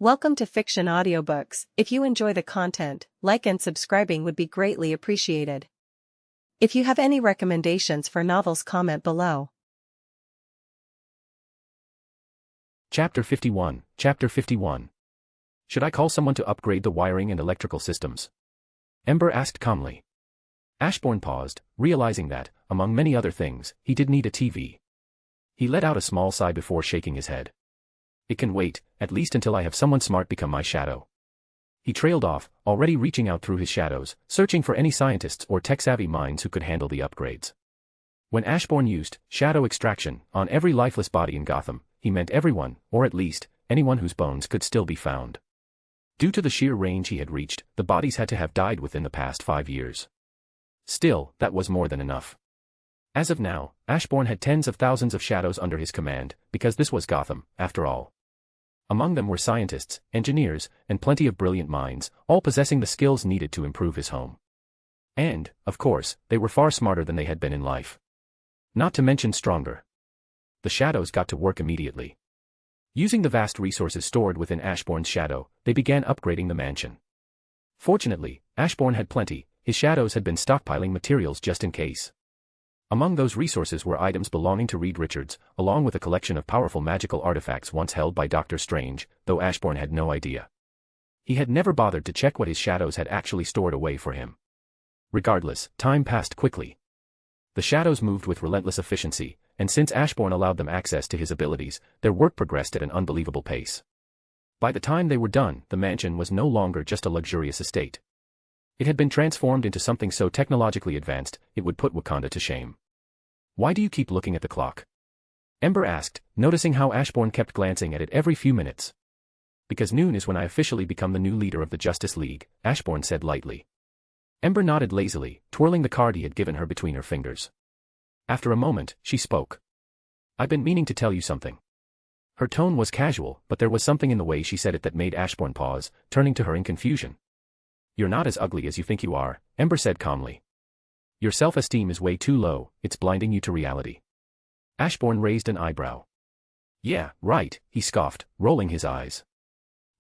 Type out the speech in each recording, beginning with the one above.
Welcome to Fiction Audiobooks. If you enjoy the content, like and subscribing would be greatly appreciated. If you have any recommendations for novels, comment below. Chapter 51. Should I call someone to upgrade the wiring and electrical systems? Ember asked calmly. Ashbourne paused, realizing that, among many other things, he did need a TV. He let out a small sigh before shaking his head. It can wait, at least until I have someone smart become my shadow. He trailed off, already reaching out through his shadows, searching for any scientists or tech-savvy minds who could handle the upgrades. When Ashbourne used shadow extraction on every lifeless body in Gotham, he meant everyone, or at least, anyone whose bones could still be found. Due to the sheer range he had reached, the bodies had to have died within the past 5 years. Still, that was more than enough. As of now, Ashbourne had tens of thousands of shadows under his command, because this was Gotham, after all. Among them were scientists, engineers, and plenty of brilliant minds, all possessing the skills needed to improve his home. And, of course, they were far smarter than they had been in life. Not to mention stronger. The shadows got to work immediately. Using the vast resources stored within Ashbourne's shadow, they began upgrading the mansion. Fortunately, Ashbourne had plenty. His shadows had been stockpiling materials just in case. Among those resources were items belonging to Reed Richards, along with a collection of powerful magical artifacts once held by Dr. Strange, though Ashbourne had no idea. He had never bothered to check what his shadows had actually stored away for him. Regardless, time passed quickly. The shadows moved with relentless efficiency, and since Ashbourne allowed them access to his abilities, their work progressed at an unbelievable pace. By the time they were done, the mansion was no longer just a luxurious estate. It had been transformed into something so technologically advanced, it would put Wakanda to shame. Why do you keep looking at the clock? Ember asked, noticing how Ashbourne kept glancing at it every few minutes. Because noon is when I officially become the new leader of the Justice League, Ashbourne said lightly. Ember nodded lazily, twirling the card he had given her between her fingers. After a moment, she spoke. I've been meaning to tell you something. Her tone was casual, but there was something in the way she said it that made Ashbourne pause, turning to her in confusion. You're not as ugly as you think you are, Ember said calmly. Your self-esteem is way too low, it's blinding you to reality. Ashbourne raised an eyebrow. Yeah, right, he scoffed, rolling his eyes.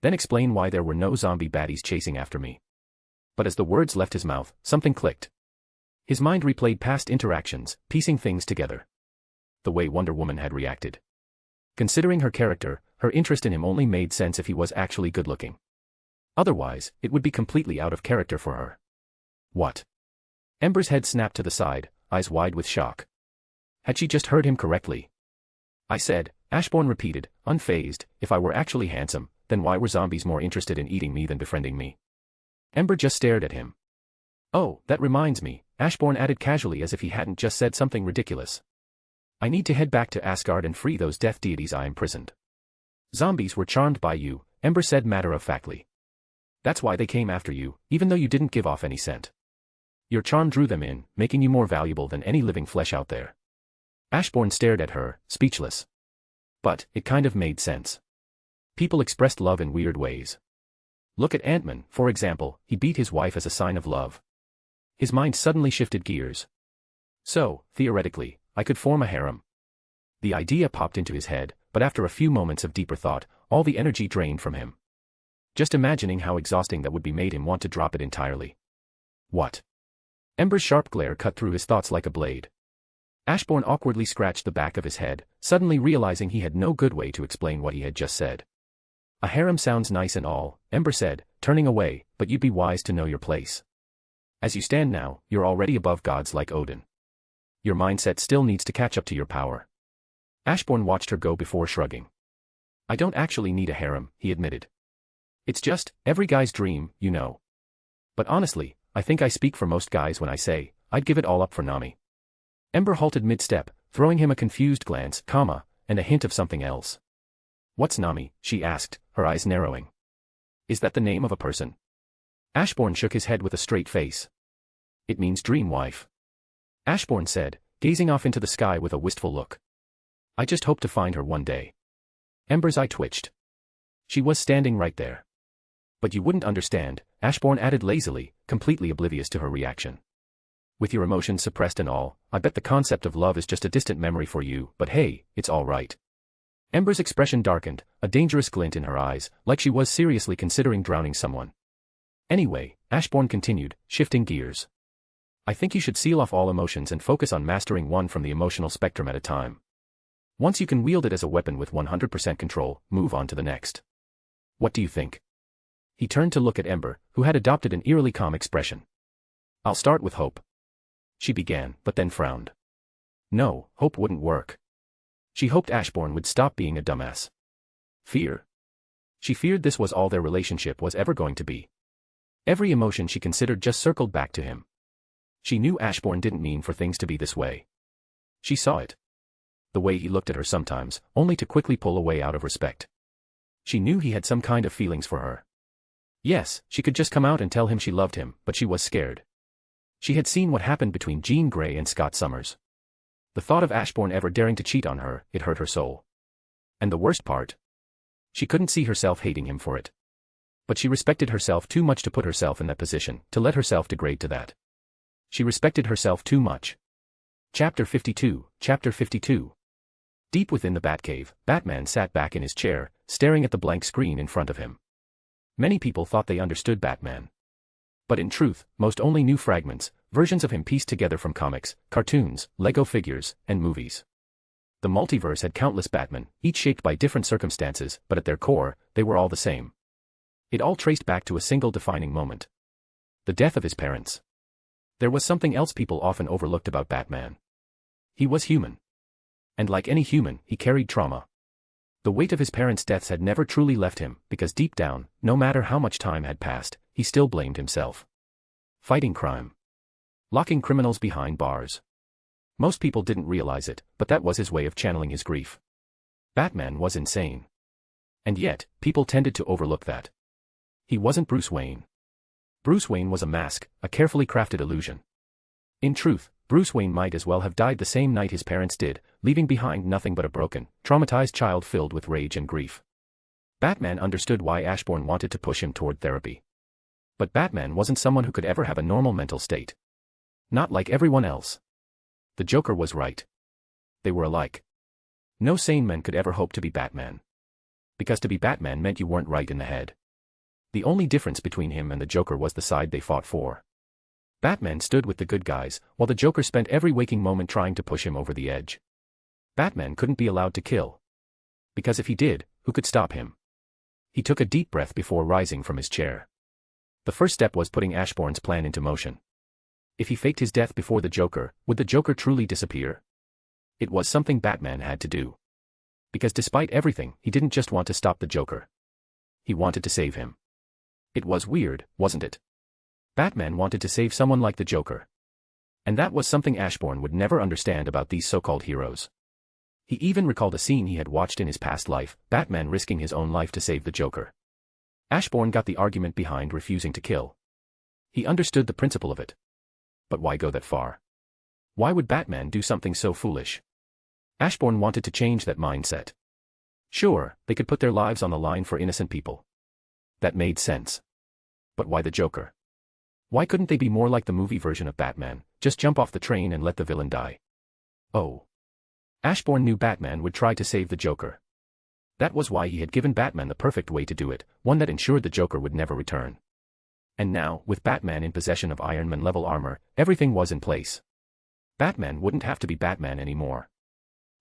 Then explain why there were no zombie baddies chasing after me. But as the words left his mouth, something clicked. His mind replayed past interactions, piecing things together. The way Wonder Woman had reacted. Considering her character, her interest in him only made sense if he was actually good-looking. Otherwise, it would be completely out of character for her. What? Ember's head snapped to the side, eyes wide with shock. Had she just heard him correctly? I said, Ashbourne repeated, unfazed, if I were actually handsome, then why were zombies more interested in eating me than befriending me? Ember just stared at him. Oh, that reminds me, Ashbourne added casually as if he hadn't just said something ridiculous. I need to head back to Asgard and free those death deities I imprisoned. Zombies were charmed by you, Ember said matter-of-factly. That's why they came after you, even though you didn't give off any scent. Your charm drew them in, making you more valuable than any living flesh out there. Ashbourne stared at her, speechless. But, it kind of made sense. People expressed love in weird ways. Look at Ant-Man, for example, he beat his wife as a sign of love. His mind suddenly shifted gears. So, theoretically, I could form a harem. The idea popped into his head, but after a few moments of deeper thought, all the energy drained from him. Just imagining how exhausting that would be made him want to drop it entirely. What? Ember's sharp glare cut through his thoughts like a blade. Ashbourne awkwardly scratched the back of his head, suddenly realizing he had no good way to explain what he had just said. A harem sounds nice and all, Ember said, turning away, but you'd be wise to know your place. As you stand now, you're already above gods like Odin. Your mindset still needs to catch up to your power. Ashbourne watched her go before shrugging. I don't actually need a harem, he admitted. It's just, every guy's dream, you know. But honestly, I think I speak for most guys when I say, I'd give it all up for Nami. Ember halted mid-step, throwing him a confused glance, and a hint of something else. What's Nami? She asked, her eyes narrowing. Is that the name of a person? Ashbourne shook his head with a straight face. It means dream wife. Ashbourne said, gazing off into the sky with a wistful look. I just hope to find her one day. Ember's eye twitched. She was standing right there. But you wouldn't understand, Ashbourne added lazily, completely oblivious to her reaction. With your emotions suppressed and all, I bet the concept of love is just a distant memory for you, but hey, it's all right. Ember's expression darkened, a dangerous glint in her eyes, like she was seriously considering drowning someone. Anyway, Ashbourne continued, shifting gears. I think you should seal off all emotions and focus on mastering one from the emotional spectrum at a time. Once you can wield it as a weapon with 100% control, move on to the next. What do you think? He turned to look at Ember, who had adopted an eerily calm expression. I'll start with hope. She began, but then frowned. No, hope wouldn't work. She hoped Ashbourne would stop being a dumbass. Fear. She feared this was all their relationship was ever going to be. Every emotion she considered just circled back to him. She knew Ashbourne didn't mean for things to be this way. She saw it. The way he looked at her sometimes, only to quickly pull away out of respect. She knew he had some kind of feelings for her. Yes, she could just come out and tell him she loved him, but she was scared. She had seen what happened between Jean Grey and Scott Summers. The thought of Ashbourne ever daring to cheat on her, it hurt her soul. And the worst part? She couldn't see herself hating him for it. But she respected herself too much to put herself in that position, to let herself degrade to that. She respected herself too much. Chapter 52, Chapter 52. Deep within the Batcave, Batman sat back in his chair, staring at the blank screen in front of him. Many people thought they understood Batman. But in truth, most only knew fragments, versions of him pieced together from comics, cartoons, Lego figures, and movies. The multiverse had countless Batmen, each shaped by different circumstances, but at their core, they were all the same. It all traced back to a single defining moment. The death of his parents. There was something else people often overlooked about Batman. He was human. And like any human, he carried trauma. The weight of his parents' deaths had never truly left him, because deep down, no matter how much time had passed, he still blamed himself. Fighting crime. Locking criminals behind bars. Most people didn't realize it, but that was his way of channeling his grief. Batman was insane. And yet, people tended to overlook that. He wasn't Bruce Wayne. Bruce Wayne was a mask, a carefully crafted illusion. In truth, Bruce Wayne might as well have died the same night his parents did, leaving behind nothing but a broken, traumatized child filled with rage and grief. Batman understood why Ashbourne wanted to push him toward therapy. But Batman wasn't someone who could ever have a normal mental state. Not like everyone else. The Joker was right. They were alike. No sane man could ever hope to be Batman. Because to be Batman meant you weren't right in the head. The only difference between him and the Joker was the side they fought for. Batman stood with the good guys, while the Joker spent every waking moment trying to push him over the edge. Batman couldn't be allowed to kill. Because if he did, who could stop him? He took a deep breath before rising from his chair. The first step was putting Ashbourne's plan into motion. If he faked his death before the Joker, would the Joker truly disappear? It was something Batman had to do. Because despite everything, he didn't just want to stop the Joker. He wanted to save him. It was weird, wasn't it? Batman wanted to save someone like the Joker. And that was something Ashbourne would never understand about these so-called heroes. He even recalled a scene he had watched in his past life, Batman risking his own life to save the Joker. Ashbourne got the argument behind refusing to kill. He understood the principle of it. But why go that far? Why would Batman do something so foolish? Ashbourne wanted to change that mindset. Sure, they could put their lives on the line for innocent people. That made sense. But why the Joker? Why couldn't they be more like the movie version of Batman, just jump off the train and let the villain die? Oh. Ashbourne knew Batman would try to save the Joker. That was why he had given Batman the perfect way to do it, one that ensured the Joker would never return. And now, with Batman in possession of Iron Man-level armor, everything was in place. Batman wouldn't have to be Batman anymore.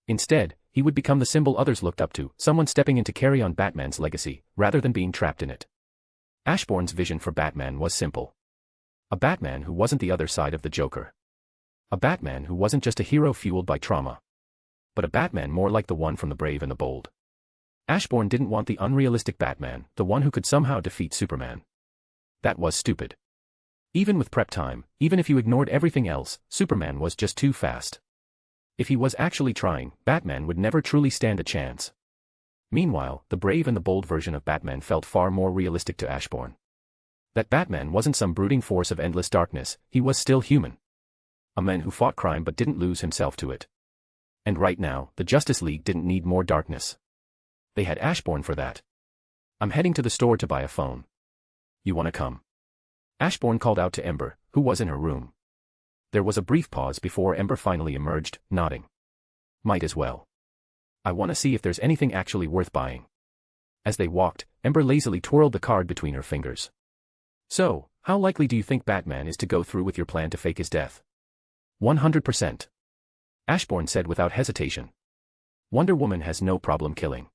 Instead, he would become the symbol others looked up to, someone stepping in to carry on Batman's legacy, rather than being trapped in it. Ashbourne's vision for Batman was simple. A Batman who wasn't the other side of the Joker. A Batman who wasn't just a hero fueled by trauma. But a Batman more like the one from The Brave and the Bold. Ashbourne didn't want the unrealistic Batman, the one who could somehow defeat Superman. That was stupid. Even with prep time, even if you ignored everything else, Superman was just too fast. If he was actually trying, Batman would never truly stand a chance. Meanwhile, the brave and the bold version of Batman felt far more realistic to Ashbourne. That Batman wasn't some brooding force of endless darkness, he was still human. A man who fought crime but didn't lose himself to it. And right now, the Justice League didn't need more darkness. They had Ashbourne for that. I'm heading to the store to buy a phone. You wanna come? Ashbourne called out to Ember, who was in her room. There was a brief pause before Ember finally emerged, nodding. Might as well. I want to see if there's anything actually worth buying. As they walked, Ember lazily twirled the card between her fingers. So, how likely do you think Batman is to go through with your plan to fake his death? 100%. Ashbourne said without hesitation. Wonder Woman has no problem killing.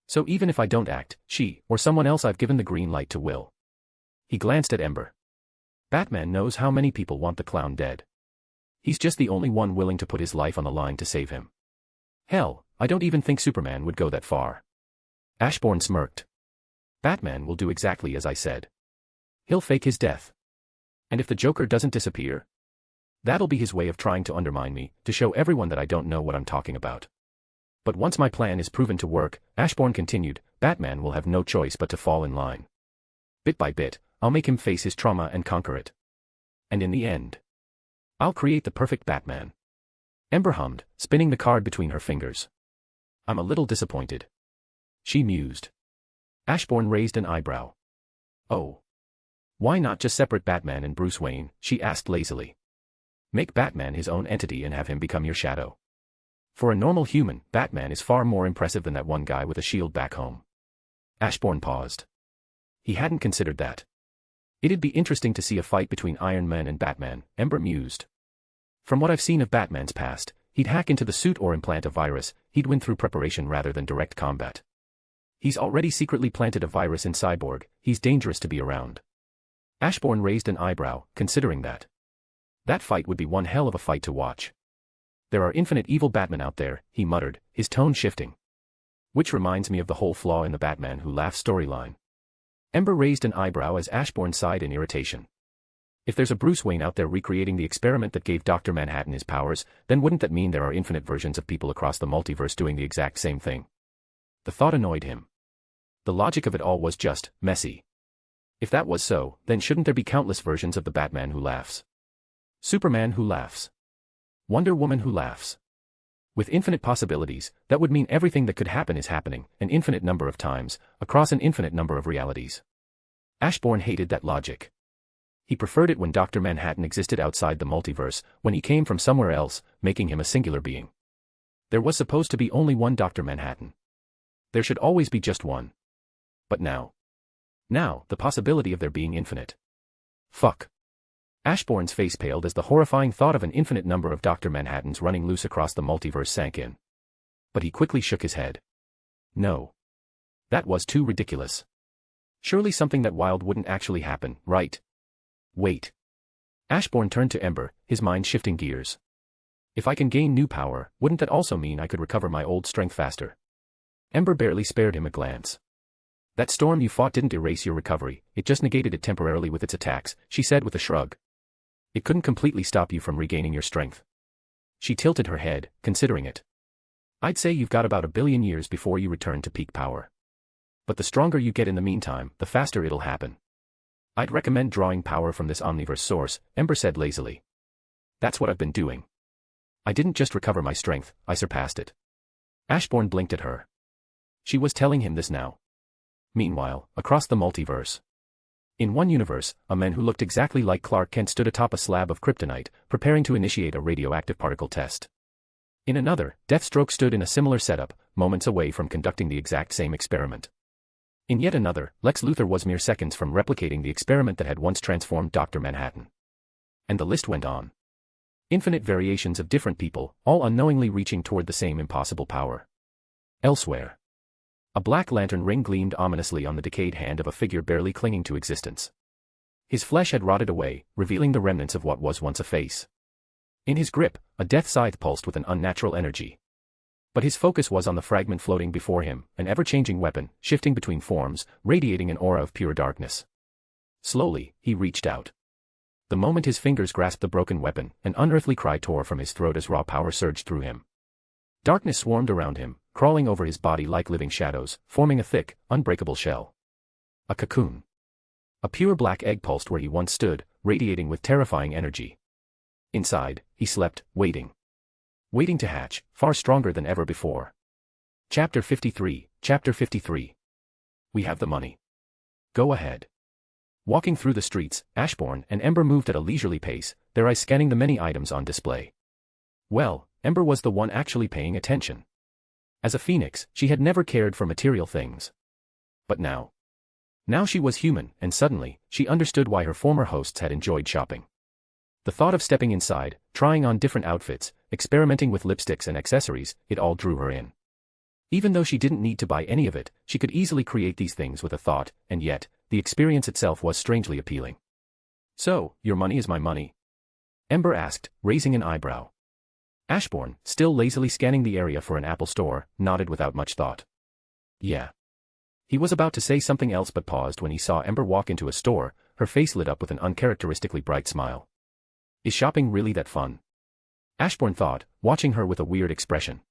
So even if I don't act, she, or someone else I've given the green light to will. He glanced at Ember. Batman knows how many people want the clown dead. He's just the only one willing to put his life on the line to save him. Hell, I don't even think Superman would go that far. Ashbourne smirked. Batman will do exactly as I said. He'll fake his death. And if the Joker doesn't disappear? That'll be his way of trying to undermine me, to show everyone that I don't know what I'm talking about. But once my plan is proven to work, Ashbourne continued, Batman will have no choice but to fall in line. Bit by bit, I'll make him face his trauma and conquer it. And in the end, I'll create the perfect Batman. Ember hummed, spinning the card between her fingers. I'm a little disappointed. She mused. Ashbourne raised an eyebrow. Oh. Why not just separate Batman and Bruce Wayne, she asked lazily. Make Batman his own entity and have him become your shadow. For a normal human, Batman is far more impressive than that one guy with a shield back home. Ashbourne paused. He hadn't considered that. It'd be interesting to see a fight between Iron Man and Batman, Ember mused. From what I've seen of Batman's past, he'd hack into the suit or implant a virus, he'd win through preparation rather than direct combat. He's already secretly planted a virus in Cyborg, he's dangerous to be around. Ashbourne raised an eyebrow, considering that. That fight would be one hell of a fight to watch. There are infinite evil Batmen out there, he muttered, his tone shifting. Which reminds me of the whole flaw in the Batman Who Laughs storyline. Ember raised an eyebrow as Ashbourne sighed in irritation. If there's a Bruce Wayne out there recreating the experiment that gave Dr. Manhattan his powers, then wouldn't that mean there are infinite versions of people across the multiverse doing the exact same thing? The thought annoyed him. The logic of it all was just messy. If that was so, then shouldn't there be countless versions of the Batman Who Laughs? Superman Who Laughs? Wonder Woman Who Laughs? With infinite possibilities, that would mean everything that could happen is happening, an infinite number of times, across an infinite number of realities. Ashbourne hated that logic. He preferred it when Dr. Manhattan existed outside the multiverse, when he came from somewhere else, making him a singular being. There was supposed to be only one Dr. Manhattan. There should always be just one. But now, the possibility of there being infinite. Fuck. Ashbourne's face paled as the horrifying thought of an infinite number of Dr. Manhattans running loose across the multiverse sank in. But he quickly shook his head. No. That was too ridiculous. Surely something that wild wouldn't actually happen, right? Wait. Ashbourne turned to Ember, his mind shifting gears. If I can gain new power, wouldn't that also mean I could recover my old strength faster? Ember barely spared him a glance. That storm you fought didn't erase your recovery, it just negated it temporarily with its attacks, she said with a shrug. It couldn't completely stop you from regaining your strength. She tilted her head, considering it. I'd say you've got about 1 billion years before you return to peak power. But the stronger you get in the meantime, the faster it'll happen. I'd recommend drawing power from this omniverse source, Ember said lazily. That's what I've been doing. I didn't just recover my strength, I surpassed it. Ashbourne blinked at her. She was telling him this now. Meanwhile, across the multiverse. In one universe, a man who looked exactly like Clark Kent stood atop a slab of kryptonite, preparing to initiate a radioactive particle test. In another, Deathstroke stood in a similar setup, moments away from conducting the exact same experiment. In yet another, Lex Luthor was mere seconds from replicating the experiment that had once transformed Dr. Manhattan. And the list went on. Infinite variations of different people, all unknowingly reaching toward the same impossible power. Elsewhere. A black lantern ring gleamed ominously on the decayed hand of a figure barely clinging to existence. His flesh had rotted away, revealing the remnants of what was once a face. In his grip, a death scythe pulsed with an unnatural energy. But his focus was on the fragment floating before him, an ever-changing weapon, shifting between forms, radiating an aura of pure darkness. Slowly, he reached out. The moment his fingers grasped the broken weapon, an unearthly cry tore from his throat as raw power surged through him. Darkness swarmed around him, crawling over his body like living shadows, forming a thick, unbreakable shell. A cocoon. A pure black egg pulsed where he once stood, radiating with terrifying energy. Inside, he slept, waiting. Waiting to hatch, far stronger than ever before. Chapter 53, Chapter 53. We have the money. Go ahead. Walking through the streets, Ashbourne and Ember moved at a leisurely pace, their eyes scanning the many items on display. Well, Ember was the one actually paying attention. As a phoenix, she had never cared for material things. But now. Now she was human, and suddenly, she understood why her former hosts had enjoyed shopping. The thought of stepping inside, trying on different outfits, experimenting with lipsticks and accessories, it all drew her in. Even though she didn't need to buy any of it, she could easily create these things with a thought, and yet, the experience itself was strangely appealing. "So, your money is my money?" Ember asked, raising an eyebrow. Ashbourne, still lazily scanning the area for an Apple store, nodded without much thought. "Yeah." He was about to say something else but paused when he saw Ember walk into a store, her face lit up with an uncharacteristically bright smile. Is shopping really that fun? Ashbourne thought, watching her with a weird expression.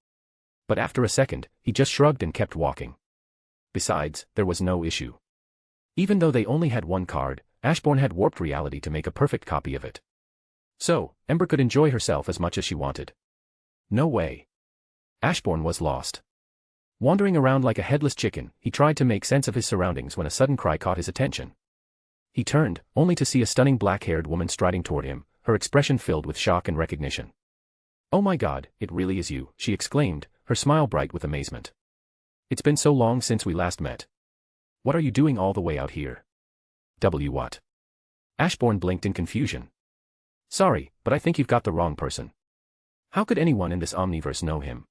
But after a second, he just shrugged and kept walking. Besides, there was no issue. Even though they only had one card, Ashbourne had warped reality to make a perfect copy of it. So, Ember could enjoy herself as much as she wanted. No way. Ashbourne was lost. Wandering around like a headless chicken, he tried to make sense of his surroundings when a sudden cry caught his attention. He turned, only to see a stunning black-haired woman striding toward him, her expression filled with shock and recognition. "Oh my God, it really is you," she exclaimed, her smile bright with amazement. "It's been so long since we last met. What are you doing all the way out here?" What? Ashbourne blinked in confusion. "Sorry, but I think you've got the wrong person. How could anyone in this omniverse know him?"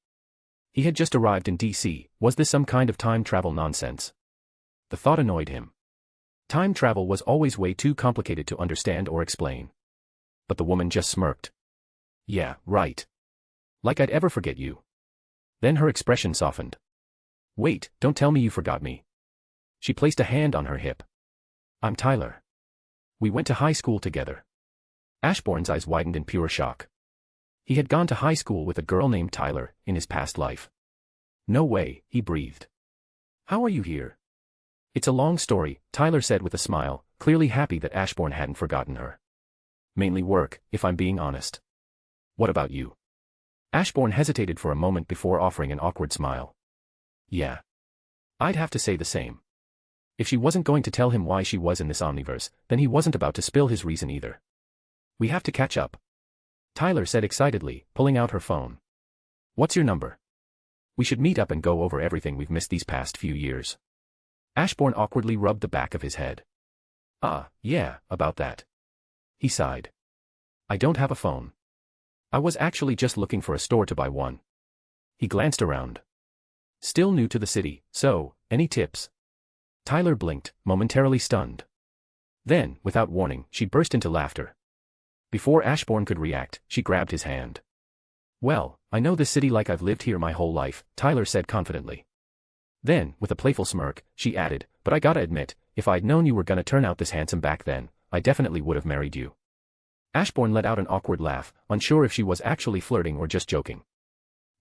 He had just arrived in DC, was this some kind of time travel nonsense? The thought annoyed him. Time travel was always way too complicated to understand or explain. But the woman just smirked. "Yeah, right. Like I'd ever forget you." Then her expression softened. "Wait, don't tell me you forgot me." She placed a hand on her hip. "I'm Tyler. We went to high school together." Ashbourne's eyes widened in pure shock. He had gone to high school with a girl named Tyler in his past life. "No way," he breathed. "How are you here?" "It's a long story," Tyler said with a smile, clearly happy that Ashbourne hadn't forgotten her. "Mainly work, if I'm being honest." "What about you?" Ashbourne hesitated for a moment before offering an awkward smile. "Yeah. I'd have to say the same." If she wasn't going to tell him why she was in this omniverse, then he wasn't about to spill his reason either. "We have to catch up," Tyler said excitedly, pulling out her phone. "What's your number? We should meet up and go over everything we've missed these past few years." Ashbourne awkwardly rubbed the back of his head. Yeah, about that." He sighed. "I don't have a phone. I was actually just looking for a store to buy one." He glanced around. "Still new to the city, so, any tips?" Tyler blinked, momentarily stunned. Then, without warning, she burst into laughter. Before Ashbourne could react, she grabbed his hand. "Well, I know this city like I've lived here my whole life," Tyler said confidently. Then, with a playful smirk, she added, "But I gotta admit, if I'd known you were gonna turn out this handsome back then, I definitely would have married you." Ashbourne let out an awkward laugh, unsure if she was actually flirting or just joking.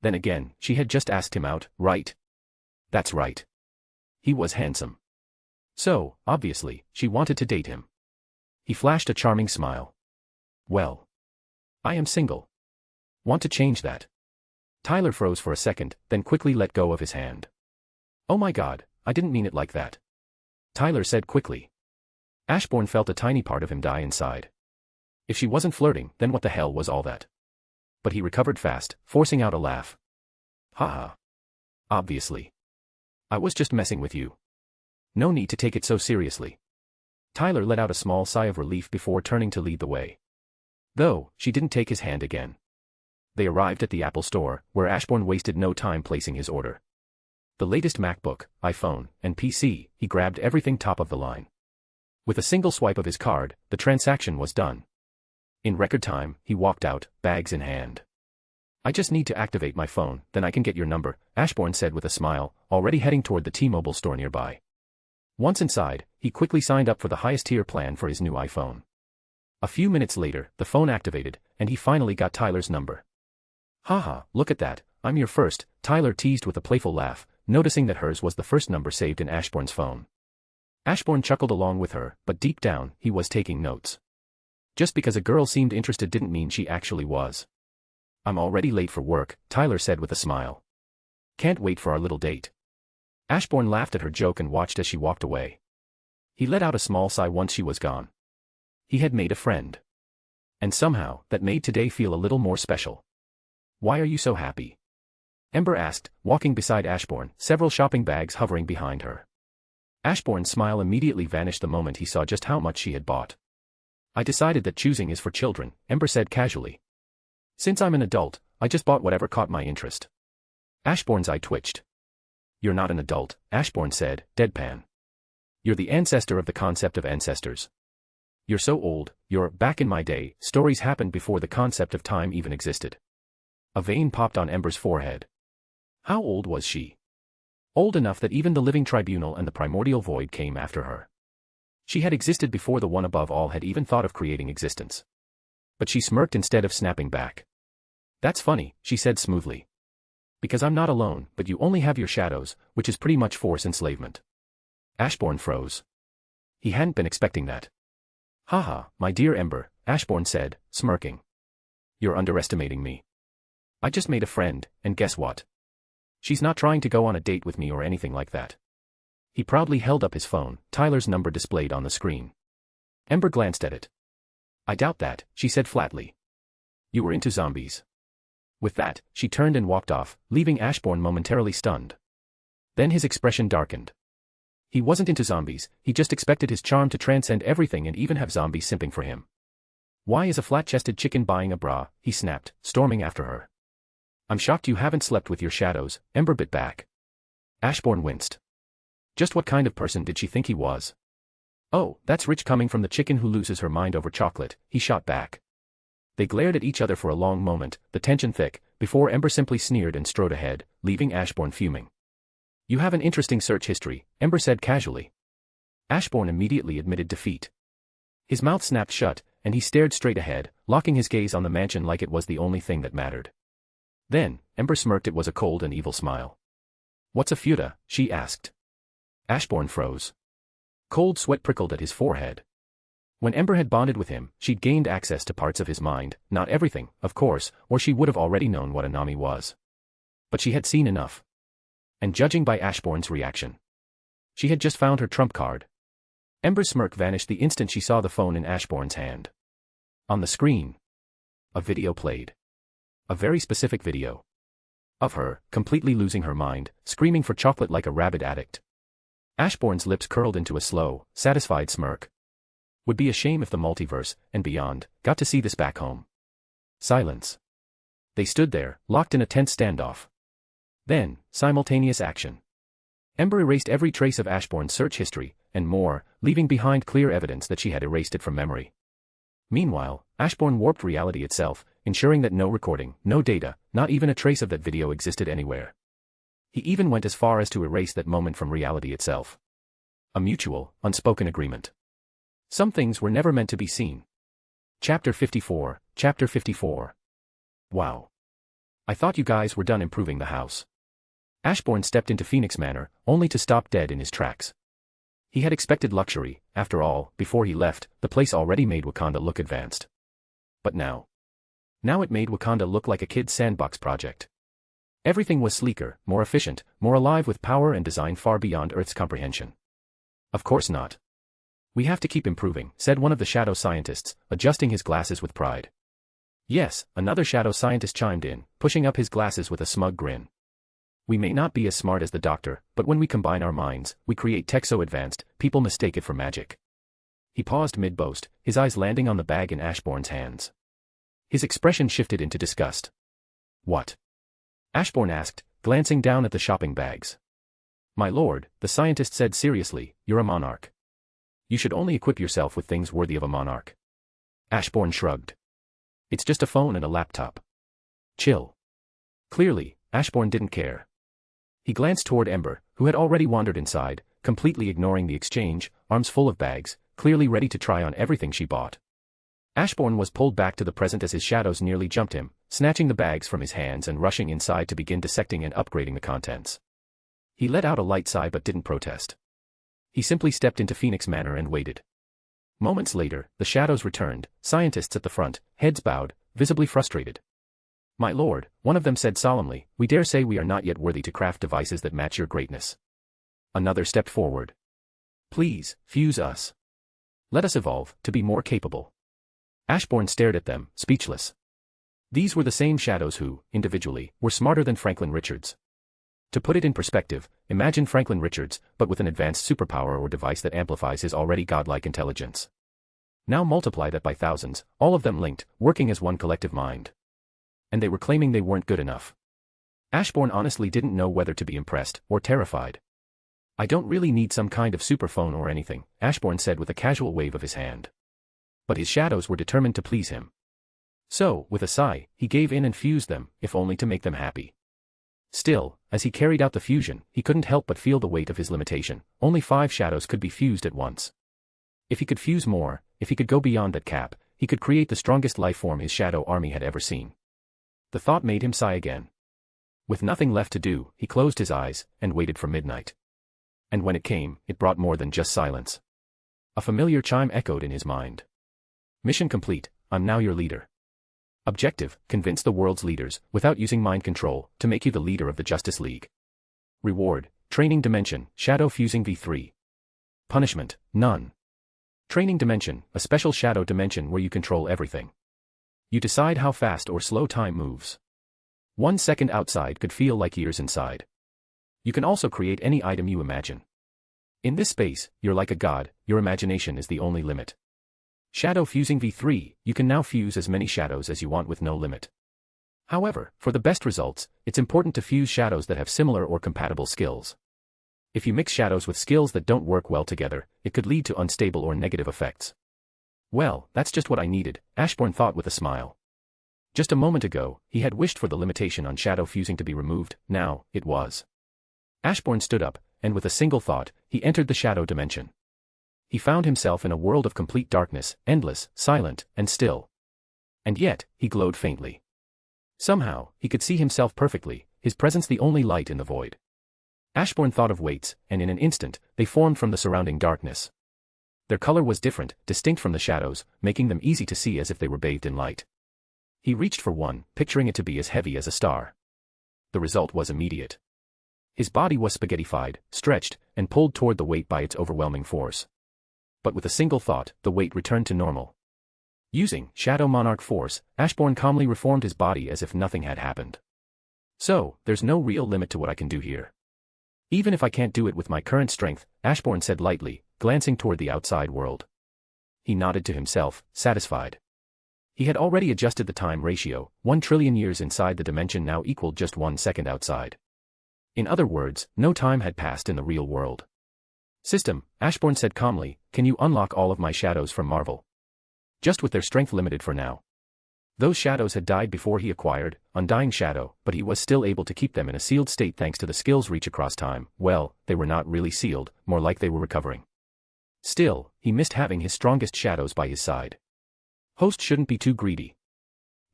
Then again, she had just asked him out, right? That's right. He was handsome. So, obviously, she wanted to date him. He flashed a charming smile. "Well, I am single. Want to change that?" Tyler froze for a second, then quickly let go of his hand. "Oh my God, I didn't mean it like that," Tyler said quickly. Ashbourne felt a tiny part of him die inside. If she wasn't flirting, then what the hell was all that? But he recovered fast, forcing out a laugh. "Haha. Obviously. I was just messing with you. No need to take it so seriously." Tyler let out a small sigh of relief before turning to lead the way. Though, she didn't take his hand again. They arrived at the Apple store, where Ashbourne wasted no time placing his order. The latest MacBook, iPhone, and PC, he grabbed everything top of the line. With a single swipe of his card, the transaction was done. In record time, he walked out, bags in hand. "I just need to activate my phone, then I can get your number," Ashbourne said with a smile, already heading toward the T-Mobile store nearby. Once inside, he quickly signed up for the highest-tier plan for his new iPhone. A few minutes later, the phone activated, and he finally got Tyler's number. "Haha, look at that, I'm your first," Tyler teased with a playful laugh, noticing that hers was the first number saved in Ashbourne's phone. Ashbourne chuckled along with her, but deep down, he was taking notes. Just because a girl seemed interested didn't mean she actually was. "I'm already late for work," Tyler said with a smile. "Can't wait for our little date." Ashbourne laughed at her joke and watched as she walked away. He let out a small sigh once she was gone. He had made a friend. And somehow, that made today feel a little more special. "Why are you so happy?" Ember asked, walking beside Ashbourne, several shopping bags hovering behind her. Ashbourne's smile immediately vanished the moment he saw just how much she had bought. I decided that choosing is for children, Ember said casually. Since I'm an adult, I just bought whatever caught my interest. Ashbourne's eye twitched. You're not an adult, Ashbourne said, deadpan. You're the ancestor of the concept of ancestors. You're so old, back in my day, stories happened before the concept of time even existed. A vein popped on Ember's forehead. How old was she? Old enough that even the living tribunal and the primordial void came after her. She had existed before the one above all had even thought of creating existence. But she smirked instead of snapping back. That's funny, she said smoothly. Because I'm not alone, but you only have your shadows, which is pretty much forced enslavement. Ashbourne froze. He hadn't been expecting that. Haha, my dear Ember, Ashbourne said, smirking. You're underestimating me. I just made a friend, and guess what? She's not trying to go on a date with me or anything like that. He proudly held up his phone, Tyler's number displayed on the screen. Ember glanced at it. I doubt that, she said flatly. You were into zombies. With that, she turned and walked off, leaving Ashbourne momentarily stunned. Then his expression darkened. He wasn't into zombies, he just expected his charm to transcend everything and even have zombies simping for him. Why is a flat-chested chicken buying a bra? He snapped, storming after her. I'm shocked you haven't slept with your shadows, Ember bit back. Ashbourne winced. Just what kind of person did she think he was? Oh, that's rich coming from the chicken who loses her mind over chocolate, he shot back. They glared at each other for a long moment, the tension thick, before Ember simply sneered and strode ahead, leaving Ashbourne fuming. You have an interesting search history, Ember said casually. Ashbourne immediately admitted defeat. His mouth snapped shut, and he stared straight ahead, locking his gaze on the mansion like it was the only thing that mattered. Then, Ember smirked. It was a cold and evil smile. What's a futa? She asked. Ashbourne froze. Cold sweat prickled at his forehead. When Ember had bonded with him, she'd gained access to parts of his mind, not everything, of course, or she would have already known what a Nami was. But she had seen enough. And judging by Ashbourne's reaction, she had just found her trump card. Ember's smirk vanished the instant she saw the phone in Ashbourne's hand. On the screen, a video played. A very specific video. Of her, completely losing her mind, screaming for chocolate like a rabid addict. Ashbourne's lips curled into a slow, satisfied smirk. Would be a shame if the multiverse, and beyond, got to see this back home. Silence. They stood there, locked in a tense standoff. Then, simultaneous action. Ember erased every trace of Ashbourne's search history, and more, leaving behind clear evidence that she had erased it from memory. Meanwhile, Ashbourne warped reality itself, ensuring that no recording, no data, not even a trace of that video existed anywhere. He even went as far as to erase that moment from reality itself. A mutual, unspoken agreement. Some things were never meant to be seen. Chapter 54, Chapter 54. Wow. I thought you guys were done improving the house. Ashbourne stepped into Phoenix Manor, only to stop dead in his tracks. He had expected luxury, after all, before he left, the place already made Wakanda look advanced. But now it made Wakanda look like a kid's sandbox project. Everything was sleeker, more efficient, more alive with power and design far beyond Earth's comprehension. Of course not. We have to keep improving, said one of the shadow scientists, adjusting his glasses with pride. Yes, another shadow scientist chimed in, pushing up his glasses with a smug grin. We may not be as smart as the doctor, but when we combine our minds, we create tech so advanced, people mistake it for magic. He paused mid-boast, his eyes landing on the bag in Ashbourne's hands. His expression shifted into disgust. What? Ashbourne asked, glancing down at the shopping bags. My lord, the scientist said seriously, you're a monarch. You should only equip yourself with things worthy of a monarch. Ashbourne shrugged. It's just a phone and a laptop. Chill. Clearly, Ashbourne didn't care. He glanced toward Ember, who had already wandered inside, completely ignoring the exchange, arms full of bags, clearly ready to try on everything she bought. Ashbourne was pulled back to the present as his shadows nearly jumped him, snatching the bags from his hands and rushing inside to begin dissecting and upgrading the contents. He let out a light sigh but didn't protest. He simply stepped into Phoenix Manor and waited. Moments later, the shadows returned, scientists at the front, heads bowed, visibly frustrated. My lord, one of them said solemnly, we dare say we are not yet worthy to craft devices that match your greatness. Another stepped forward. Please, fuse us. Let us evolve, to be more capable. Ashbourne stared at them, speechless. These were the same shadows who, individually, were smarter than Franklin Richards. To put it in perspective, imagine Franklin Richards, but with an advanced superpower or device that amplifies his already godlike intelligence. Now multiply that by thousands, all of them linked, working as one collective mind. And they were claiming they weren't good enough. Ashbourne honestly didn't know whether to be impressed or terrified. I don't really need some kind of superphone or anything, Ashbourne said with a casual wave of his hand. But his shadows were determined to please him. So, with a sigh, he gave in and fused them, if only to make them happy. Still, as he carried out the fusion, he couldn't help but feel the weight of his limitation. Only 5 shadows could be fused at once. If he could fuse more, if he could go beyond that cap, he could create the strongest life form his shadow army had ever seen. The thought made him sigh again. With nothing left to do, he closed his eyes and waited for midnight. And when it came, it brought more than just silence. A familiar chime echoed in his mind. Mission complete, I'm now your leader. Objective, convince the world's leaders, without using mind control, to make you the leader of the Justice League. Reward, Training Dimension, Shadow Fusing V3. Punishment, none. Training Dimension, a special shadow dimension where you control everything. You decide how fast or slow time moves. 1 second outside could feel like years inside. You can also create any item you imagine. In this space, you're like a god, your imagination is the only limit. Shadow Fusing V3, you can now fuse as many shadows as you want with no limit. However, for the best results, it's important to fuse shadows that have similar or compatible skills. If you mix shadows with skills that don't work well together, it could lead to unstable or negative effects. Well, that's just what I needed, Ashbourne thought with a smile. Just a moment ago, he had wished for the limitation on shadow fusing to be removed, now, it was. Ashbourne stood up, and with a single thought, he entered the shadow dimension. He found himself in a world of complete darkness, endless, silent, and still. And yet, he glowed faintly. Somehow, he could see himself perfectly, his presence the only light in the void. Ashbourne thought of weights, and in an instant, they formed from the surrounding darkness. Their color was different, distinct from the shadows, making them easy to see as if they were bathed in light. He reached for one, picturing it to be as heavy as a star. The result was immediate. His body was spaghettified, stretched, and pulled toward the weight by its overwhelming force. But with a single thought, the weight returned to normal. Using Shadow Monarch force, Ashbourne calmly reformed his body as if nothing had happened. So, there's no real limit to what I can do here. Even if I can't do it with my current strength, Ashbourne said lightly, glancing toward the outside world. He nodded to himself, satisfied. He had already adjusted the time ratio, 1 trillion years inside the dimension now equaled just 1 second outside. In other words, no time had passed in the real world. System, Ashbourne said calmly, can you unlock all of my shadows from Marvel? Just with their strength limited for now. Those shadows had died before he acquired Undying Shadow, but he was still able to keep them in a sealed state thanks to the skill's reach across time. Well, they were not really sealed, more like they were recovering. Still, he missed having his strongest shadows by his side. Host shouldn't be too greedy.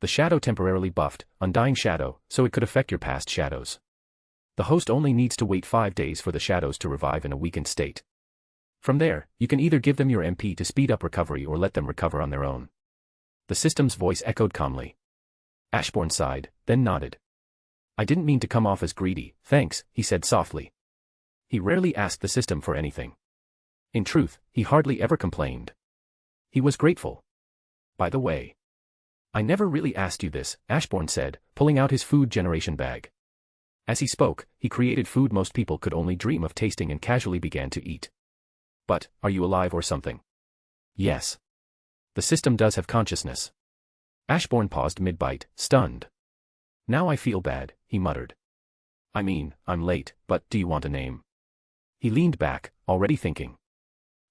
The shadow temporarily buffed Undying Shadow, so it could affect your past shadows. The host only needs to wait 5 days for the shadows to revive in a weakened state. From there, you can either give them your MP to speed up recovery or let them recover on their own. The system's voice echoed calmly. Ashbourne sighed, then nodded. I didn't mean to come off as greedy, thanks, he said softly. He rarely asked the system for anything. In truth, he hardly ever complained. He was grateful. By the way, I never really asked you this, Ashbourne said, pulling out his food generation bag. As he spoke, he created food most people could only dream of tasting and casually began to eat. But, are you alive or something? Yes. The system does have consciousness. Ashbourne paused mid-bite, stunned. Now I feel bad, he muttered. I mean, I'm late, but do you want a name? He leaned back, already thinking.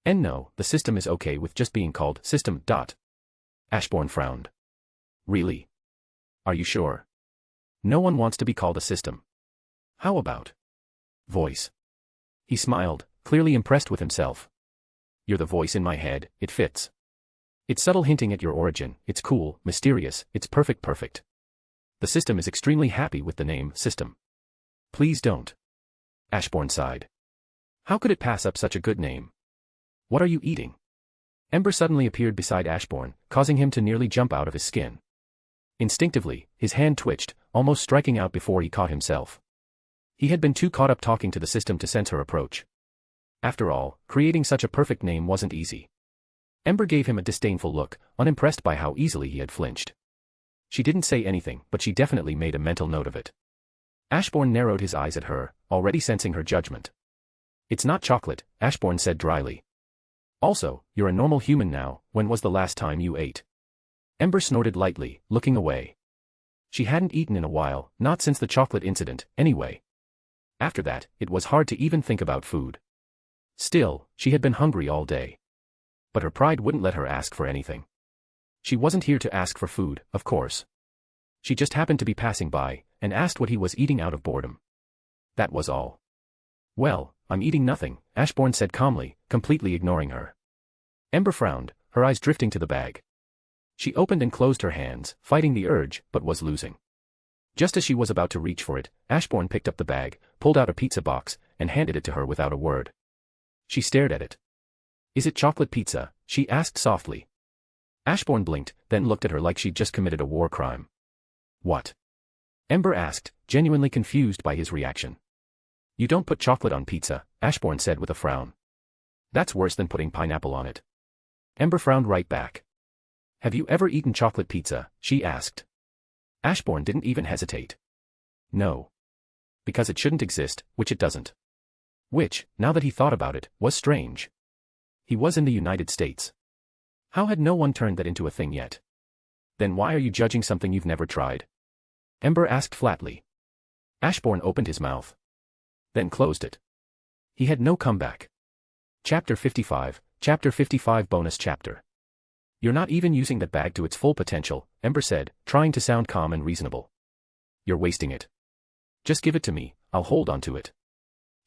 And no, the system is okay with just being called System. Ashbourne frowned. Really? Are you sure? No one wants to be called a system. How about voice? He smiled, clearly impressed with himself. You're the voice in my head, it fits. It's subtle hinting at your origin, it's cool, mysterious, it's perfect. The system is extremely happy with the name System. Please don't. Ashbourne sighed. How could it pass up such a good name? What are you eating? Ember suddenly appeared beside Ashbourne, causing him to nearly jump out of his skin. Instinctively, his hand twitched, almost striking out before he caught himself. He had been too caught up talking to the system to sense her approach. After all, creating such a perfect name wasn't easy. Ember gave him a disdainful look, unimpressed by how easily he had flinched. She didn't say anything, but she definitely made a mental note of it. Ashbourne narrowed his eyes at her, already sensing her judgment. It's not chocolate, Ashbourne said dryly. Also, you're a normal human now. When was the last time you ate? Ember snorted lightly, looking away. She hadn't eaten in a while, not since the chocolate incident, anyway. After that, it was hard to even think about food. Still, she had been hungry all day. But her pride wouldn't let her ask for anything. She wasn't here to ask for food, of course. She just happened to be passing by, and asked what he was eating out of boredom. That was all. Well, I'm eating nothing, Ashbourne said calmly, completely ignoring her. Ember frowned, her eyes drifting to the bag. She opened and closed her hands, fighting the urge, but was losing. Just as she was about to reach for it, Ashbourne picked up the bag, pulled out a pizza box, and handed it to her without a word. She stared at it. Is it chocolate pizza? She asked softly. Ashbourne blinked, then looked at her like she'd just committed a war crime. What? Ember asked, genuinely confused by his reaction. You don't put chocolate on pizza, Ashbourne said with a frown. That's worse than putting pineapple on it. Ember frowned right back. Have you ever eaten chocolate pizza? She asked. Ashbourne didn't even hesitate. No. Because it shouldn't exist, which it doesn't. Which, now that he thought about it, was strange. He was in the United States. How had no one turned that into a thing yet? Then why are you judging something you've never tried? Ember asked flatly. Ashbourne opened his mouth. Then closed it. He had no comeback. Chapter 55 bonus chapter. You're not even using that bag to its full potential, Ember said, trying to sound calm and reasonable. You're wasting it. Just give it to me, I'll hold on to it.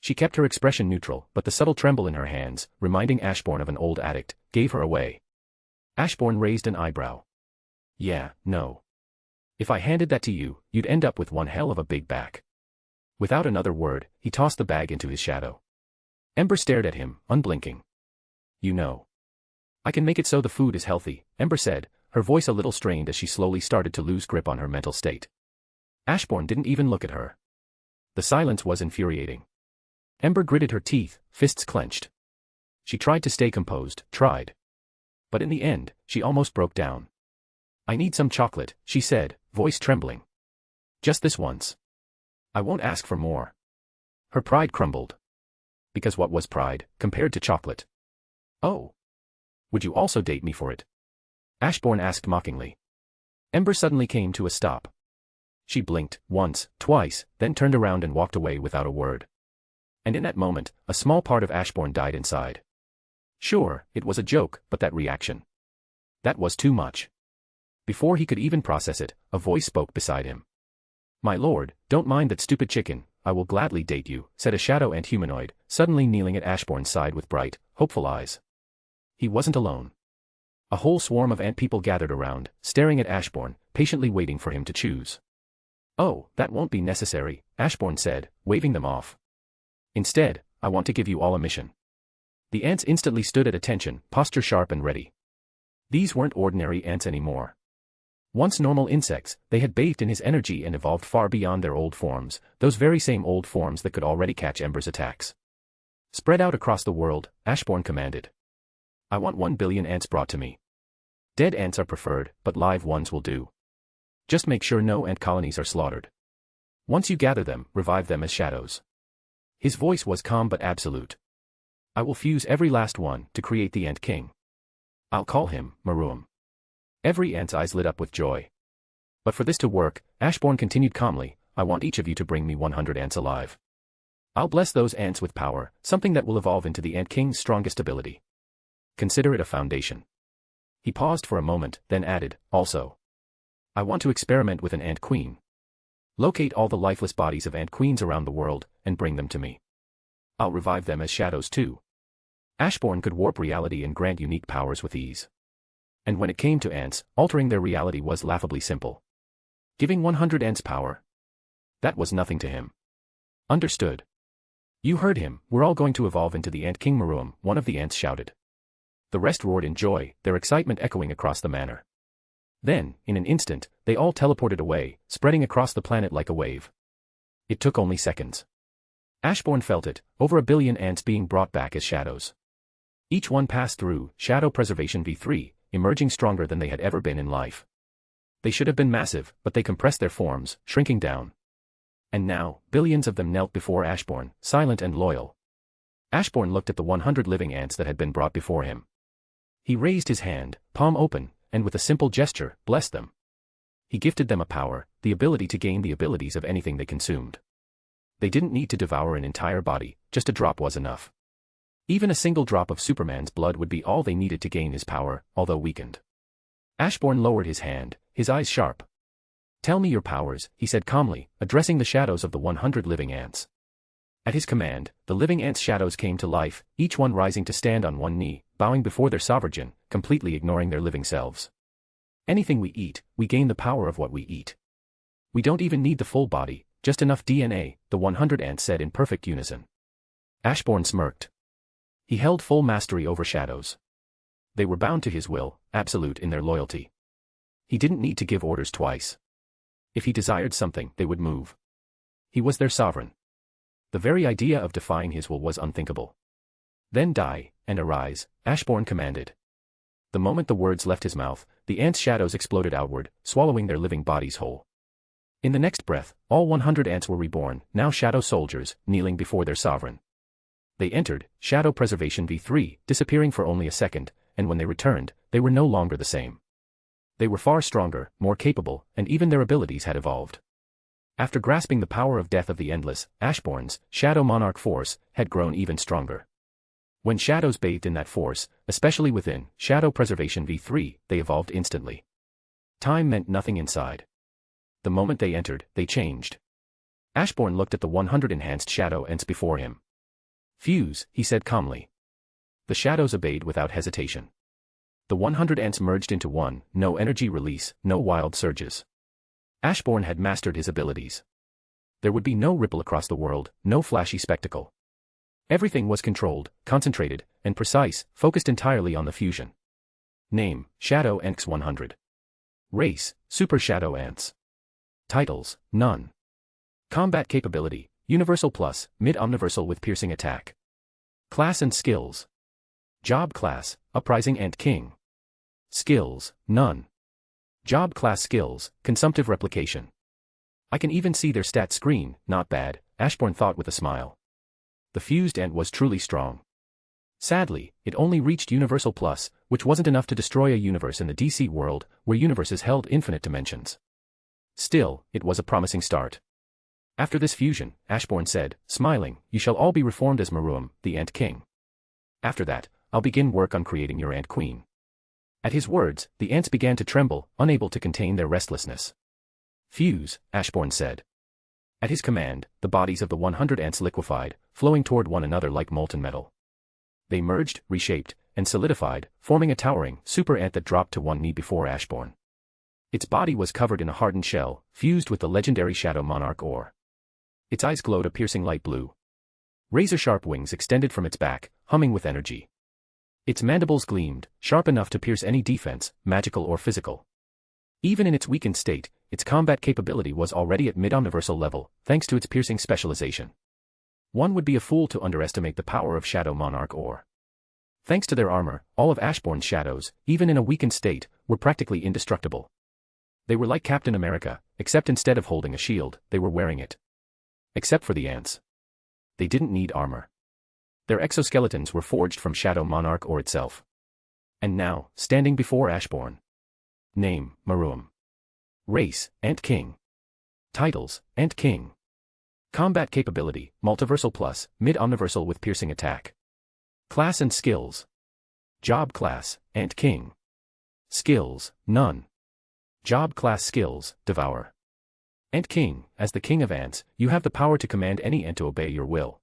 She kept her expression neutral, but the subtle tremble in her hands, reminding Ashbourne of an old addict, gave her away. Ashbourne raised an eyebrow. Yeah, no. If I handed that to you, you'd end up with one hell of a big back. Without another word, he tossed the bag into his shadow. Ember stared at him, unblinking. You know. I can make it so the food is healthy, Ember said, her voice a little strained as she slowly started to lose grip on her mental state. Ashbourne didn't even look at her. The silence was infuriating. Ember gritted her teeth, fists clenched. She tried to stay composed, tried. But in the end, she almost broke down. I need some chocolate, she said, voice trembling. Just this once. I won't ask for more. Her pride crumbled. Because what was pride, compared to chocolate? Oh. Would you also date me for it? Ashbourne asked mockingly. Ember suddenly came to a stop. She blinked, once, twice, then turned around and walked away without a word. And in that moment, a small part of Ashbourne died inside. Sure, it was a joke, but that reaction. That was too much. Before he could even process it, a voice spoke beside him. My lord, don't mind that stupid chicken, I will gladly date you, said a shadow ant humanoid, suddenly kneeling at Ashbourne's side with bright, hopeful eyes. He wasn't alone. A whole swarm of ant people gathered around, staring at Ashbourne, patiently waiting for him to choose. Oh, that won't be necessary, Ashbourne said, waving them off. Instead, I want to give you all a mission. The ants instantly stood at attention, posture sharp and ready. These weren't ordinary ants anymore. Once normal insects, they had bathed in his energy and evolved far beyond their old forms, those very same old forms that could already catch Ember's attacks. Spread out across the world, Ashbourne commanded. I want 1 billion ants brought to me. Dead ants are preferred, but live ones will do. Just make sure no ant colonies are slaughtered. Once you gather them, revive them as shadows. His voice was calm but absolute. I will fuse every last one to create the Ant King. I'll call him Maruam. Every ant's eyes lit up with joy. But for this to work, Ashbourne continued calmly, I want each of you to bring me 100 ants alive. I'll bless those ants with power, something that will evolve into the Ant King's strongest ability. Consider it a foundation. He paused for a moment, then added, also. I want to experiment with an ant queen. Locate all the lifeless bodies of ant queens around the world, and bring them to me. I'll revive them as shadows too. Ashbourne could warp reality and grant unique powers with ease. And when it came to ants, altering their reality was laughably simple. Giving 100 ants power? That was nothing to him. Understood. You heard him, we're all going to evolve into the Ant King Maruam, one of the ants shouted. The rest roared in joy, their excitement echoing across the manor. Then, in an instant, they all teleported away, spreading across the planet like a wave. It took only seconds. Ashbourne felt it, over 1 billion ants being brought back as shadows. Each one passed through Shadow Preservation V3, emerging stronger than they had ever been in life. They should have been massive, but they compressed their forms, shrinking down. And now, billions of them knelt before Ashbourne, silent and loyal. Ashbourne looked at the 100 living ants that had been brought before him. He raised his hand, palm open, and with a simple gesture, blessed them. He gifted them a power, the ability to gain the abilities of anything they consumed. They didn't need to devour an entire body, just a drop was enough. Even a single drop of Superman's blood would be all they needed to gain his power, although weakened. Ashbourne lowered his hand, his eyes sharp. "Tell me your powers," he said calmly, addressing the shadows of the 100 living ants. At his command, the living ants' shadows came to life, each one rising to stand on one knee, bowing before their sovereign, completely ignoring their living selves. "Anything we eat, we gain the power of what we eat. We don't even need the full body, just enough DNA," the 100 ants said in perfect unison. Ashbourne smirked. He held full mastery over shadows. They were bound to his will, absolute in their loyalty. He didn't need to give orders twice. If he desired something, they would move. He was their sovereign. The very idea of defying his will was unthinkable. "Then die, and arise," Ashbourne commanded. The moment the words left his mouth, the ants' shadows exploded outward, swallowing their living bodies whole. In the next breath, all 100 ants were reborn, now shadow soldiers, kneeling before their sovereign. They entered Shadow Preservation V3, disappearing for only a second, and when they returned, they were no longer the same. They were far stronger, more capable, and even their abilities had evolved. After grasping the power of death of the endless, Ashbourne's Shadow Monarch force had grown even stronger. When shadows bathed in that force, especially within Shadow Preservation V3, they evolved instantly. Time meant nothing inside. The moment they entered, they changed. Ashbourne looked at the 100 enhanced shadow ants before him. "Fuse," he said calmly. The shadows obeyed without hesitation. The 100 ants merged into one, no energy release, no wild surges. Ashbourne had mastered his abilities. There would be no ripple across the world, no flashy spectacle. Everything was controlled, concentrated, and precise, focused entirely on the fusion. Name, Shadow Ants 100. Race, Super Shadow Ants. Titles, none. Combat capability, Universal Plus, Mid-Omniversal with Piercing Attack. Class and skills. Job class, Uprising Ant King. Skills, none. Job class skills, Consumptive Replication. I can even see their stat screen, not bad, Ashbourne thought with a smile. The fused ant was truly strong. Sadly, it only reached Universal Plus, which wasn't enough to destroy a universe in the DC world, where universes held infinite dimensions. Still, it was a promising start. After this fusion, Ashbourne said, smiling, "You shall all be reformed as Maruam, the Ant King. After that, I'll begin work on creating your Ant Queen." At his words, the ants began to tremble, unable to contain their restlessness. "Fuse," Ashbourne said. At his command, the bodies of the 100 ants liquefied, flowing toward one another like molten metal. They merged, reshaped, and solidified, forming a towering, super ant that dropped to one knee before Ashbourne. Its body was covered in a hardened shell, fused with the legendary Shadow Monarch ore. Its eyes glowed a piercing light blue. Razor-sharp wings extended from its back, humming with energy. Its mandibles gleamed, sharp enough to pierce any defense, magical or physical. Even in its weakened state, its combat capability was already at mid-omniversal level, thanks to its piercing specialization. One would be a fool to underestimate the power of Shadow Monarch ore. Thanks to their armor, all of Ashbourne's shadows, even in a weakened state, were practically indestructible. They were like Captain America, except instead of holding a shield, they were wearing it. Except for the ants. They didn't need armor. Their exoskeletons were forged from Shadow Monarch ore itself. And now, standing before Ashbourne. Name, Maruam. Race, Ant King. Titles, Ant King. Combat capability, Multiversal Plus, Mid-Omniversal with Piercing Attack. Class and skills. Job class, Ant King. Skills, none. Job class skills, Devour. Ant King, as the King of Ants, you have the power to command any ant to obey your will.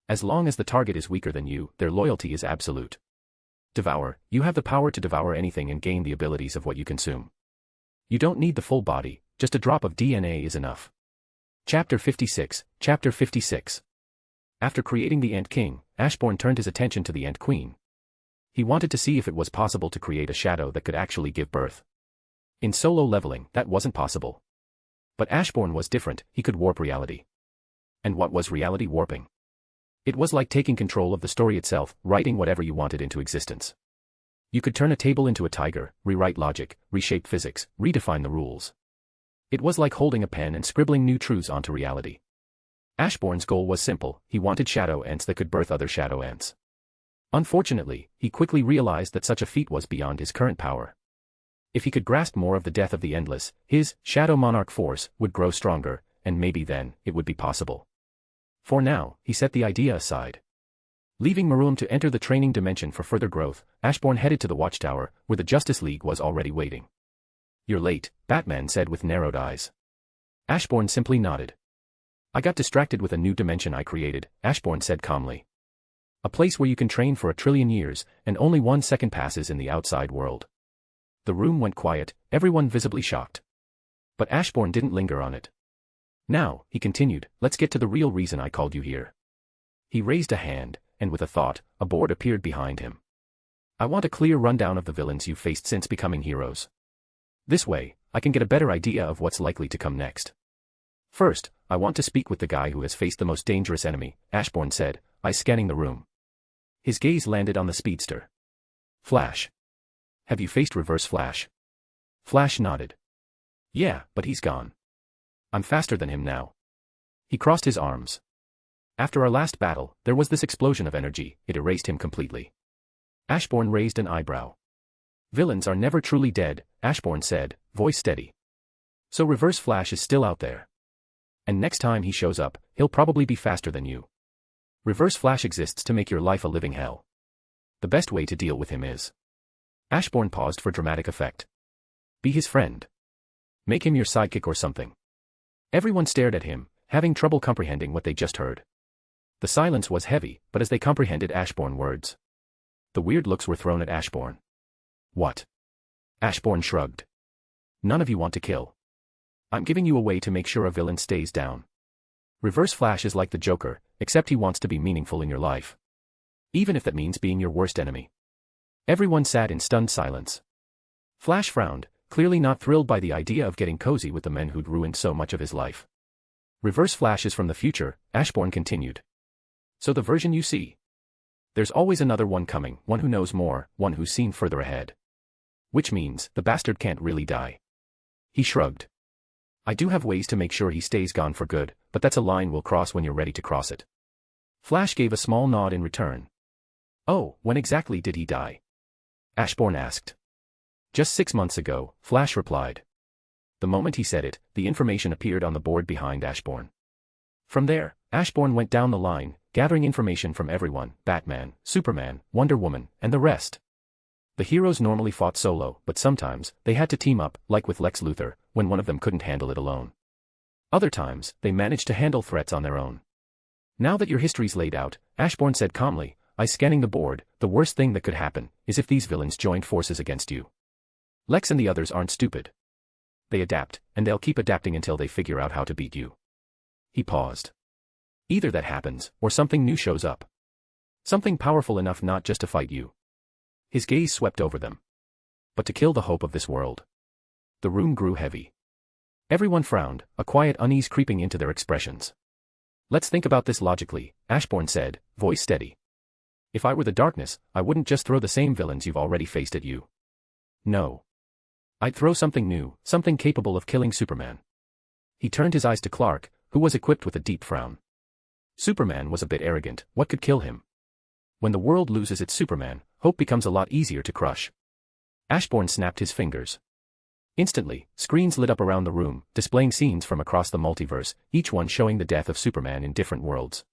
As long as the target is weaker than you, their loyalty is absolute. Devour, you have the power to devour anything and gain the abilities of what you consume. You don't need the full body, just a drop of DNA is enough. Chapter 56, Chapter 56. After creating the Ant King, Ashbourne turned his attention to the Ant Queen. He wanted to see if it was possible to create a shadow that could actually give birth. In solo leveling, that wasn't possible. But Ashbourne was different, he could warp reality. And what was reality warping? It was like taking control of the story itself, writing whatever you wanted into existence. You could turn a table into a tiger, rewrite logic, reshape physics, redefine the rules. It was like holding a pen and scribbling new truths onto reality. Ashbourne's goal was simple: he wanted shadow ants that could birth other shadow ants. Unfortunately, he quickly realized that such a feat was beyond his current power. If he could grasp more of the death of the endless, his Shadow Monarch force would grow stronger, and maybe then, it would be possible. For now, he set the idea aside. Leaving Maroon to enter the training dimension for further growth, Ashbourne headed to the Watchtower, where the Justice League was already waiting. "You're late," Batman said with narrowed eyes. Ashbourne simply nodded. "I got distracted with a new dimension I created," Ashbourne said calmly. "A place where you can train for 1,000,000,000 years, and only 1 second passes in the outside world." The room went quiet, everyone visibly shocked. But Ashbourne didn't linger on it. "Now," he continued, "let's get to the real reason I called you here." He raised a hand, and with a thought, a board appeared behind him. "I want a clear rundown of the villains you've faced since becoming heroes. This way, I can get a better idea of what's likely to come next. First, I want to speak with the guy who has faced the most dangerous enemy," Ashbourne said, eyes scanning the room. His gaze landed on the speedster. "Flash. Have you faced Reverse Flash?" Flash nodded. "Yeah, but he's gone. I'm faster than him now." He crossed his arms. "After our last battle, there was this explosion of energy, it erased him completely." Ashbourne raised an eyebrow. "Villains are never truly dead," Ashbourne said, voice steady. "So Reverse Flash is still out there. And next time he shows up, he'll probably be faster than you. Reverse Flash exists to make your life a living hell. The best way to deal with him is..." Ashbourne paused for dramatic effect. "Be his friend. Make him your sidekick or something." Everyone stared at him, having trouble comprehending what they just heard. The silence was heavy, but as they comprehended Ashbourne's words, the weird looks were thrown at Ashbourne. "What?" Ashbourne shrugged. "None of you want to kill. I'm giving you a way to make sure a villain stays down. Reverse Flash is like the Joker, except he wants to be meaningful in your life. Even if that means being your worst enemy." Everyone sat in stunned silence. Flash frowned, clearly not thrilled by the idea of getting cozy with the men who'd ruined so much of his life. "Reverse Flash is from the future," Ashbourne continued. "So the version you see. There's always another one coming, one who knows more, one who's seen further ahead. Which means, the bastard can't really die." He shrugged. "I do have ways to make sure he stays gone for good, but that's a line we'll cross when you're ready to cross it." Flash gave a small nod in return. "Oh, when exactly did he die?" Ashbourne asked. "Just 6 months ago," Flash replied. The moment he said it, the information appeared on the board behind Ashbourne. From there, Ashbourne went down the line, gathering information from everyone: Batman, Superman, Wonder Woman, and the rest. The heroes normally fought solo, but sometimes, they had to team up, like with Lex Luthor, when one of them couldn't handle it alone. Other times, they managed to handle threats on their own. "Now that your history's laid out," Ashbourne said calmly, eyes scanning the board, "the worst thing that could happen is if these villains joined forces against you. Lex and the others aren't stupid. They adapt, and they'll keep adapting until they figure out how to beat you." He paused. "Either that happens, or something new shows up. Something powerful enough not just to fight you." His gaze swept over them. "But to kill the hope of this world." The room grew heavy. Everyone frowned, a quiet unease creeping into their expressions. "Let's think about this logically," Ashbourne said, voice steady. "If I were the darkness, I wouldn't just throw the same villains you've already faced at you. No. I'd throw something new, something capable of killing Superman." He turned his eyes to Clark, who was equipped with a deep frown. Superman was a bit arrogant, what could kill him? When the world loses its Superman, hope becomes a lot easier to crush. Ashbourne snapped his fingers. Instantly, screens lit up around the room, displaying scenes from across the multiverse, each one showing the death of Superman in different worlds.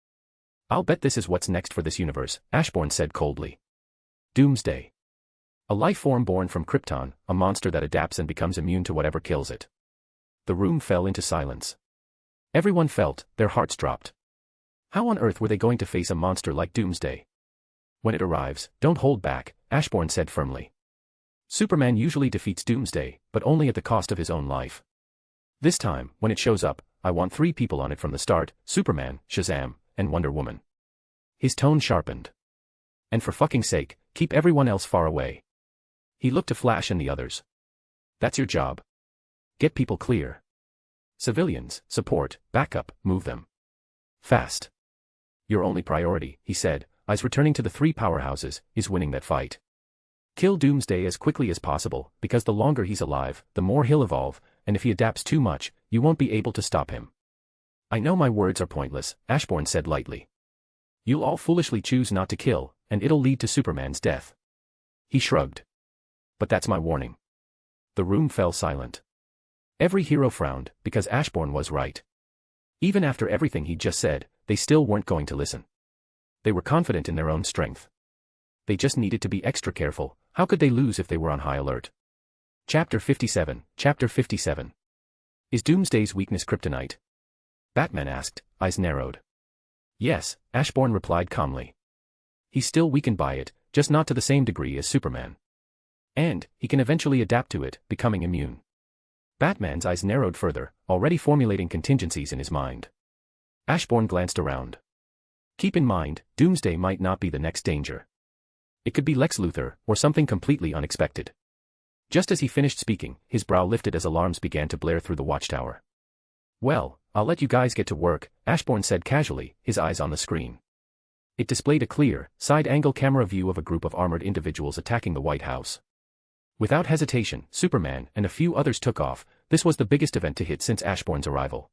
"I'll bet this is what's next for this universe," Ashbourne said coldly. Doomsday. A life form born from Krypton, a monster that adapts and becomes immune to whatever kills it. The room fell into silence. Everyone felt, their hearts dropped. How on earth were they going to face a monster like Doomsday? "When it arrives, don't hold back," Ashbourne said firmly. "Superman usually defeats Doomsday, but only at the cost of his own life. This time, when it shows up, I want 3 people on it from the start: Superman, Shazam, and Wonder Woman." His tone sharpened. "And for fucking sake, keep everyone else far away." He looked to Flash and the others. "That's your job. Get people clear. Civilians, support, backup, move them. Fast. Your only priority," he said, eyes returning to the 3 powerhouses, "is winning that fight. Kill Doomsday as quickly as possible, because the longer he's alive, the more he'll evolve, and if he adapts too much, you won't be able to stop him. I know my words are pointless, Ashbourne said lightly. You'll all foolishly choose not to kill, and it'll lead to Superman's death. He shrugged. But that's my warning. The room fell silent. Every hero frowned, because Ashbourne was right. Even after everything he'd just said, they still weren't going to listen. They were confident in their own strength. They just needed to be extra careful. How could they lose if they were on high alert? Chapter 57. Chapter 57. Is Doomsday's weakness kryptonite? Batman asked, eyes narrowed. Yes, Ashbourne replied calmly. He's still weakened by it, just not to the same degree as Superman. And, he can eventually adapt to it, becoming immune. Batman's eyes narrowed further, already formulating contingencies in his mind. Ashbourne glanced around. Keep in mind, Doomsday might not be the next danger. It could be Lex Luthor, or something completely unexpected. Just as he finished speaking, his brow lifted as alarms began to blare through the watchtower. Well, I'll let you guys get to work, Ashbourne said casually, his eyes on the screen. It displayed a clear, side-angle camera view of a group of armored individuals attacking the White House. Without hesitation, Superman and a few others took off. This was the biggest event to hit since Ashbourne's arrival.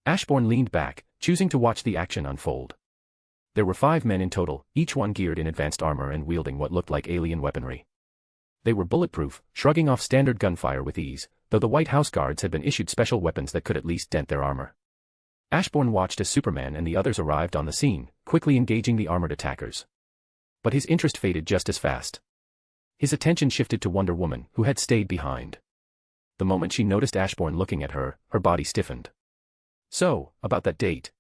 Ashbourne leaned back, choosing to watch the action unfold. There were 5 men in total, each one geared in advanced armor and wielding what looked like alien weaponry. They were bulletproof, shrugging off standard gunfire with ease, though the White House guards had been issued special weapons that could at least dent their armor. Ashbourne watched as Superman and the others arrived on the scene, quickly engaging the armored attackers. But his interest faded just as fast. His attention shifted to Wonder Woman, who had stayed behind. The moment she noticed Ashbourne looking at her, her body stiffened. So, about that date?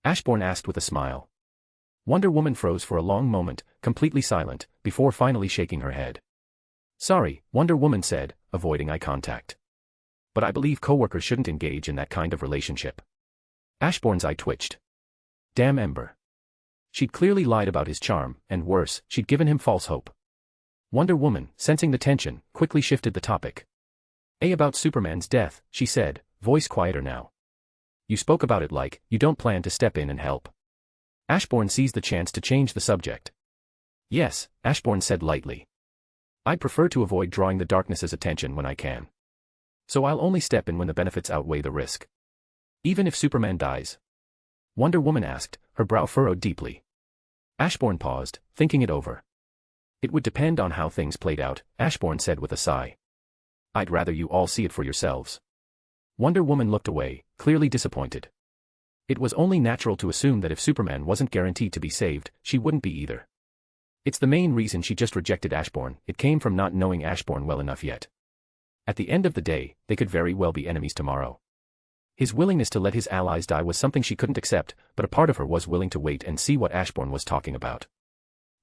Ashbourne asked with a smile. Wonder Woman froze for a long moment, completely silent, before finally shaking her head. Sorry, Wonder Woman said, avoiding eye contact. But I believe coworkers shouldn't engage in that kind of relationship. Ashbourne's eye twitched. Damn Ember. She'd clearly lied about his charm, and worse, she'd given him false hope. Wonder Woman, sensing the tension, quickly shifted the topic. About Superman's death, she said, voice quieter now. You spoke about it like, you don't plan to step in and help. Ashbourne seized the chance to change the subject. Yes, Ashbourne said lightly. I'd prefer to avoid drawing the darkness's attention when I can. So I'll only step in when the benefits outweigh the risk. Even if Superman dies? Wonder Woman asked, her brow furrowed deeply. Ashbourne paused, thinking it over. It would depend on how things played out, Ashbourne said with a sigh. I'd rather you all see it for yourselves. Wonder Woman looked away, clearly disappointed. It was only natural to assume that if Superman wasn't guaranteed to be saved, she wouldn't be either. It's the main reason she just rejected Ashbourne. It came from not knowing Ashbourne well enough yet. At the end of the day, they could very well be enemies tomorrow. His willingness to let his allies die was something she couldn't accept, but a part of her was willing to wait and see what Ashbourne was talking about.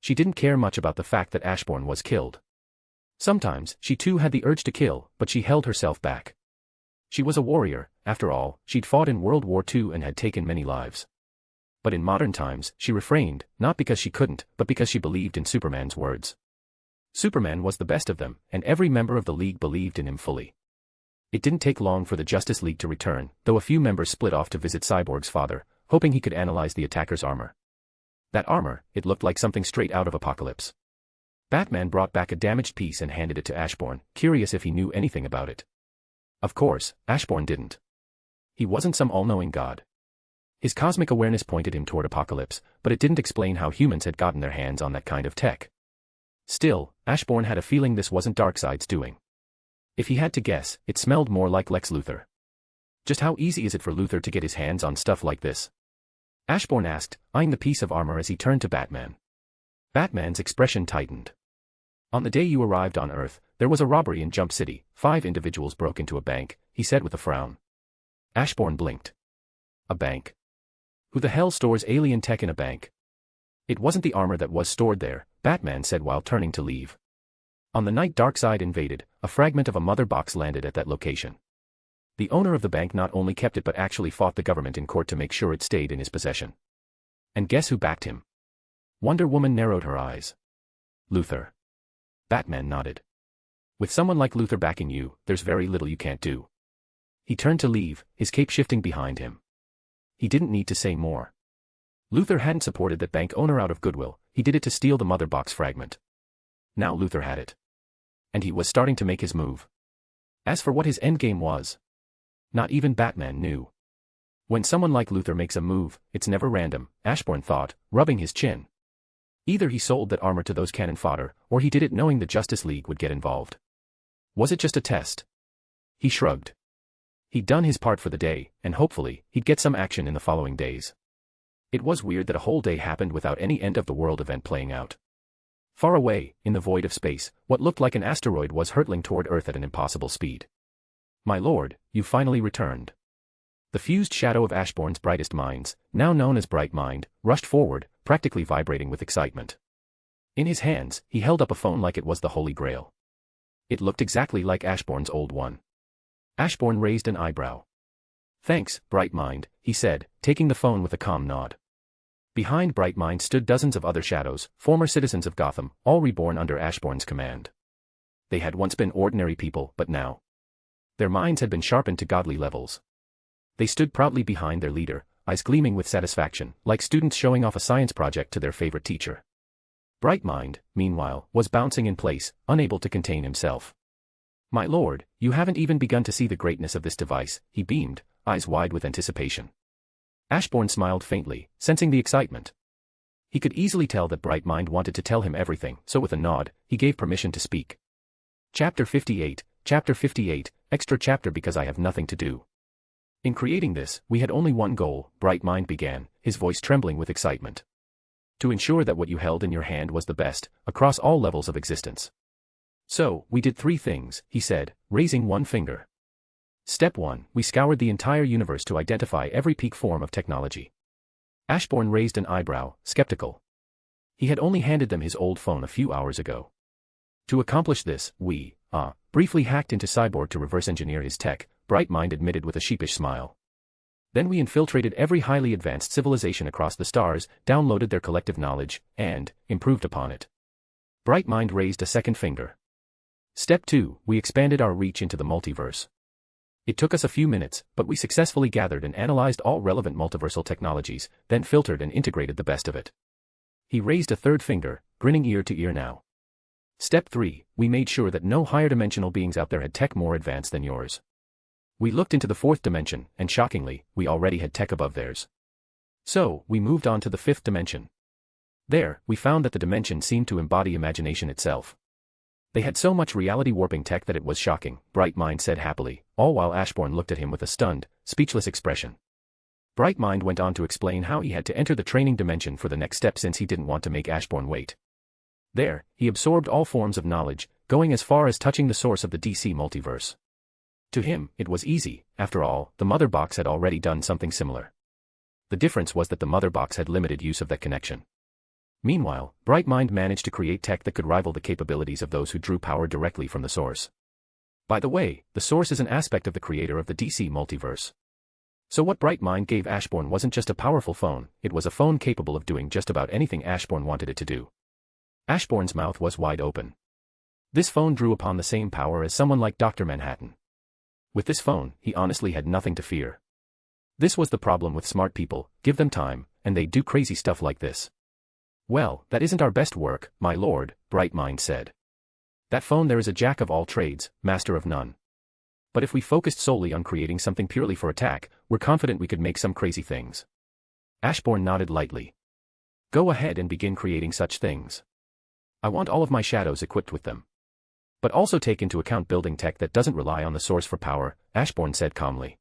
She didn't care much about the fact that Ashbourne was killed. Sometimes, she too had the urge to kill, but she held herself back. She was a warrior, after all, she'd fought in World War II and had taken many lives. But in modern times, she refrained, not because she couldn't, but because she believed in Superman's words. Superman was the best of them, and every member of the League believed in him fully. It didn't take long for the Justice League to return, though a few members split off to visit Cyborg's father, hoping he could analyze the attacker's armor. That armor, it looked like something straight out of Apocalypse. Batman brought back a damaged piece and handed it to Ashbourne, curious if he knew anything about it. Of course, Ashbourne didn't. He wasn't some all-knowing god. His cosmic awareness pointed him toward Apocalypse, but it didn't explain how humans had gotten their hands on that kind of tech. Still, Ashbourne had a feeling this wasn't Darkseid's doing. If he had to guess, it smelled more like Lex Luthor. Just how easy is it for Luthor to get his hands on stuff like this? Ashbourne asked, eyeing the piece of armor as he turned to Batman. Batman's expression tightened. On the day you arrived on Earth, there was a robbery in Jump City. 5 individuals broke into a bank, he said with a frown. Ashbourne blinked. A bank? Who the hell stores alien tech in a bank? It wasn't the armor that was stored there, Batman said while turning to leave. On the night Darkseid invaded, a fragment of a mother box landed at that location. The owner of the bank not only kept it but actually fought the government in court to make sure it stayed in his possession. And guess who backed him? Wonder Woman narrowed her eyes. Luthor. Batman nodded. With someone like Luthor backing you, there's very little you can't do. He turned to leave, his cape shifting behind him. He didn't need to say more. Luthor hadn't supported that bank owner out of goodwill, he did it to steal the mother box fragment. Now Luther had it. And he was starting to make his move. As for what his endgame was, not even Batman knew. When someone like Luther makes a move, it's never random, Ashbourne thought, rubbing his chin. Either he sold that armor to those cannon fodder, or he did it knowing the Justice League would get involved. Was it just a test? He shrugged. He'd done his part for the day, and hopefully, he'd get some action in the following days. It was weird that a whole day happened without any end-of-the-world event playing out. Far away, in the void of space, what looked like an asteroid was hurtling toward Earth at an impossible speed. My lord, you finally returned. The fused shadow of Ashbourne's brightest minds, now known as Bright Mind, rushed forward, practically vibrating with excitement. In his hands, he held up a phone like it was the Holy Grail. It looked exactly like Ashbourne's old one. Ashbourne raised an eyebrow. Thanks, Bright Mind, he said, taking the phone with a calm nod. Behind Bright Mind stood dozens of other shadows, former citizens of Gotham, all reborn under Ashbourne's command. They had once been ordinary people, but now their minds had been sharpened to godly levels. They stood proudly behind their leader, eyes gleaming with satisfaction, like students showing off a science project to their favorite teacher. Bright Mind, meanwhile, was bouncing in place, unable to contain himself. My lord, you haven't even begun to see the greatness of this device, he beamed, eyes wide with anticipation. Ashbourne smiled faintly, sensing the excitement. He could easily tell that Bright Mind wanted to tell him everything, so with a nod, he gave permission to speak. Chapter 58, extra chapter because I have nothing to do. In creating this, we had only one goal, Bright Mind began, his voice trembling with excitement. To ensure that what you held in your hand was the best, across all levels of existence. So, we did 3 things, he said, raising one finger. Step 1, we scoured the entire universe to identify every peak form of technology. Ashbourne raised an eyebrow, skeptical. He had only handed them his old phone a few hours ago. To accomplish this, we, briefly hacked into Cyborg to reverse engineer his tech, Bright Mind admitted with a sheepish smile. Then we infiltrated every highly advanced civilization across the stars, downloaded their collective knowledge, and improved upon it. Bright Mind raised a second finger. Step 2, we expanded our reach into the multiverse. It took us a few minutes, but we successfully gathered and analyzed all relevant multiversal technologies, then filtered and integrated the best of it. He raised a third finger, grinning ear to ear now. Step 3, we made sure that no higher dimensional beings out there had tech more advanced than yours. We looked into the 4th dimension, and shockingly, we already had tech above theirs. So, we moved on to the 5th dimension. There, we found that the dimension seemed to embody imagination itself. They had so much reality-warping tech that it was shocking, Bright Mind said happily, all while Ashbourne looked at him with a stunned, speechless expression. Bright Mind went on to explain how he had to enter the training dimension for the next step since he didn't want to make Ashbourne wait. There, he absorbed all forms of knowledge, going as far as touching the source of the DC multiverse. To him, it was easy, after all, the Mother Box had already done something similar. The difference was that the Mother Box had limited use of that connection. Meanwhile, Bright Mind managed to create tech that could rival the capabilities of those who drew power directly from the source. By the way, the source is an aspect of the creator of the DC multiverse. So what Bright Mind gave Ashbourne wasn't just a powerful phone, it was a phone capable of doing just about anything Ashbourne wanted it to do. Ashbourne's mouth was wide open. This phone drew upon the same power as someone like Dr. Manhattan. With this phone, he honestly had nothing to fear. This was the problem with smart people, give them time, and they'd do crazy stuff like this. Well, that isn't our best work, my lord, Bright Mind said. That phone there is a jack of all trades, master of none. But if we focused solely on creating something purely for attack, we're confident we could make some crazy things. Ashbourne nodded lightly. Go ahead and begin creating such things. I want all of my shadows equipped with them. But also take into account building tech that doesn't rely on the source for power, Ashbourne said calmly.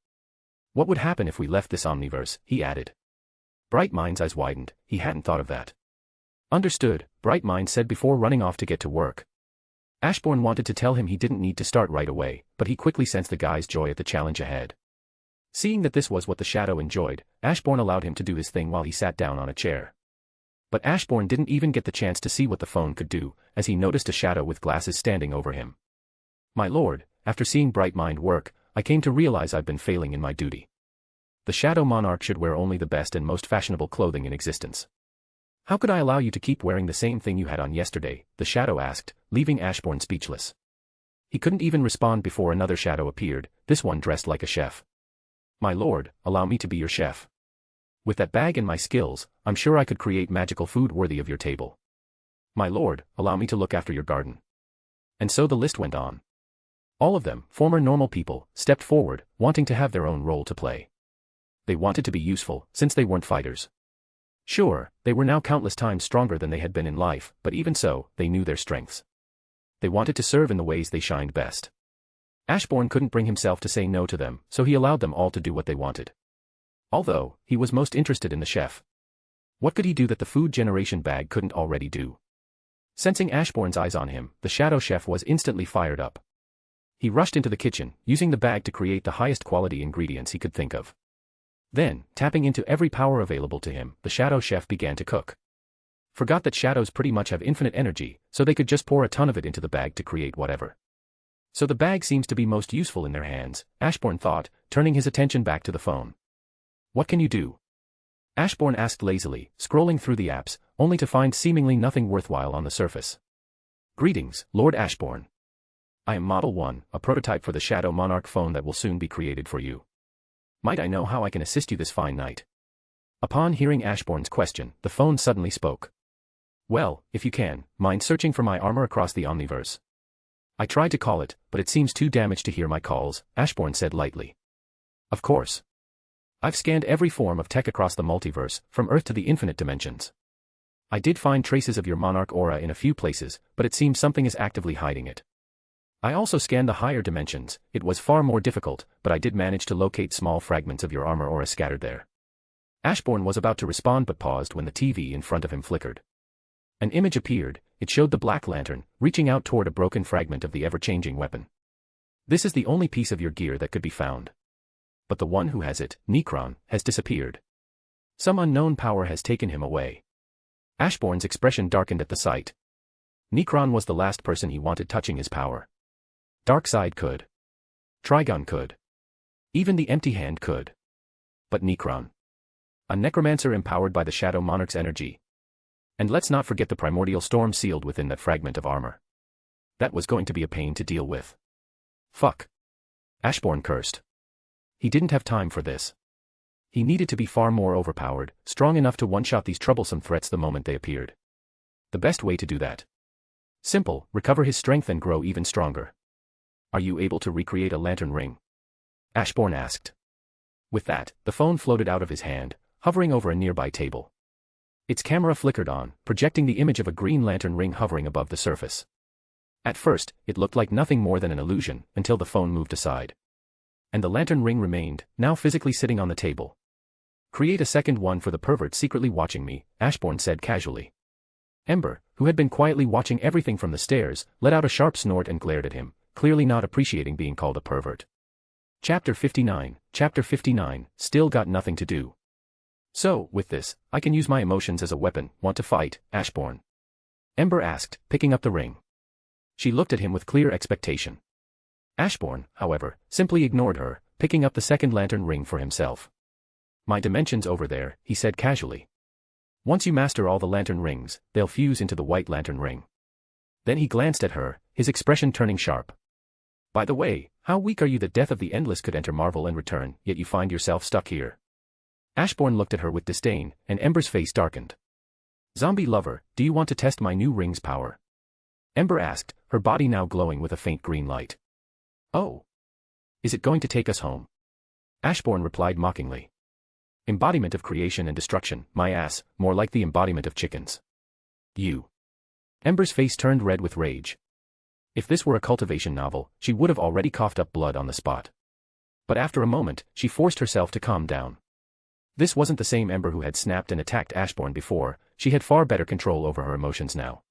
What would happen if we left this omniverse, he added. Bright Mind's eyes widened, he hadn't thought of that. Understood, Bright Mind said before running off to get to work. Ashbourne wanted to tell him he didn't need to start right away, but he quickly sensed the guy's joy at the challenge ahead. Seeing that this was what the shadow enjoyed, Ashbourne allowed him to do his thing while he sat down on a chair. But Ashbourne didn't even get the chance to see what the phone could do, as he noticed a shadow with glasses standing over him. My lord, after seeing Bright Mind work, I came to realize I've been failing in my duty. The Shadow Monarch should wear only the best and most fashionable clothing in existence. How could I allow you to keep wearing the same thing you had on yesterday, the shadow asked, leaving Ashbourne speechless. He couldn't even respond before another shadow appeared, this one dressed like a chef. My lord, allow me to be your chef. With that bag and my skills, I'm sure I could create magical food worthy of your table. My lord, allow me to look after your garden. And so the list went on. All of them, former normal people, stepped forward, wanting to have their own role to play. They wanted to be useful, since they weren't fighters. Sure, they were now countless times stronger than they had been in life, but even so, they knew their strengths. They wanted to serve in the ways they shined best. Ashbourne couldn't bring himself to say no to them, so he allowed them all to do what they wanted. Although, he was most interested in the chef. What could he do that the food generation bag couldn't already do? Sensing Ashbourne's eyes on him, the shadow chef was instantly fired up. He rushed into the kitchen, using the bag to create the highest quality ingredients he could think of. Then, tapping into every power available to him, the shadow chef began to cook. Forgot that shadows pretty much have infinite energy, so they could just pour a ton of it into the bag to create whatever. So the bag seems to be most useful in their hands, Ashbourne thought, turning his attention back to the phone. What can you do? Ashbourne asked lazily, scrolling through the apps, only to find seemingly nothing worthwhile on the surface. Greetings, Lord Ashbourne. I am Model 1, a prototype for the Shadow Monarch phone that will soon be created for you. Might I know how I can assist you this fine night? Upon hearing Ashbourne's question, the phone suddenly spoke. Well, if you can, mind searching for my armor across the Omniverse? I tried to call it, but it seems too damaged to hear my calls, Ashbourne said lightly. Of course. I've scanned every form of tech across the multiverse, from Earth to the infinite dimensions. I did find traces of your Monarch aura in a few places, but it seems something is actively hiding it. I also scanned the higher dimensions. It was far more difficult, but I did manage to locate small fragments of your armor aura scattered there. Ashbourne was about to respond but paused when the TV in front of him flickered. An image appeared. It showed the Black Lantern, reaching out toward a broken fragment of the ever-changing weapon. This is the only piece of your gear that could be found. But the one who has it, Necron, has disappeared. Some unknown power has taken him away. Ashbourne's expression darkened at the sight. Necron was the last person he wanted touching his power. Darkseid could. Trigon could. Even the Empty Hand could. But Necron. A necromancer empowered by the Shadow Monarch's energy. And let's not forget the primordial storm sealed within that fragment of armor. That was going to be a pain to deal with. Fuck. Ashbourne cursed. He didn't have time for this. He needed to be far more overpowered, strong enough to one-shot these troublesome threats the moment they appeared. The best way to do that? Simple, recover his strength and grow even stronger. Are you able to recreate a lantern ring? Ashbourne asked. With that, the phone floated out of his hand, hovering over a nearby table. Its camera flickered on, projecting the image of a green lantern ring hovering above the surface. At first, it looked like nothing more than an illusion, until the phone moved aside. And the lantern ring remained, now physically sitting on the table. Create a second one for the pervert secretly watching me, Ashbourne said casually. Ember, who had been quietly watching everything from the stairs, let out a sharp snort and glared at him, clearly not appreciating being called a pervert. Chapter 59, still got nothing to do. So, with this, I can use my emotions as a weapon. Want to fight, Ashbourne? Ember asked, picking up the ring. She looked at him with clear expectation. Ashbourne, however, simply ignored her, picking up the second lantern ring for himself. My dimension's over there, he said casually. Once you master all the lantern rings, they'll fuse into the white lantern ring. Then he glanced at her, his expression turning sharp. By the way, how weak are you that Death of the Endless could enter Marvel and return, yet you find yourself stuck here? Ashbourne looked at her with disdain, and Ember's face darkened. Zombie lover, do you want to test my new ring's power? Ember asked, her body now glowing with a faint green light. Oh. Is it going to take us home? Ashbourne replied mockingly. Embodiment of creation and destruction, my ass, more like the embodiment of chickens. You. Ember's face turned red with rage. If this were a cultivation novel, she would have already coughed up blood on the spot. But after a moment, she forced herself to calm down. This wasn't the same Ember who had snapped and attacked Ashbourne before. She had far better control over her emotions now.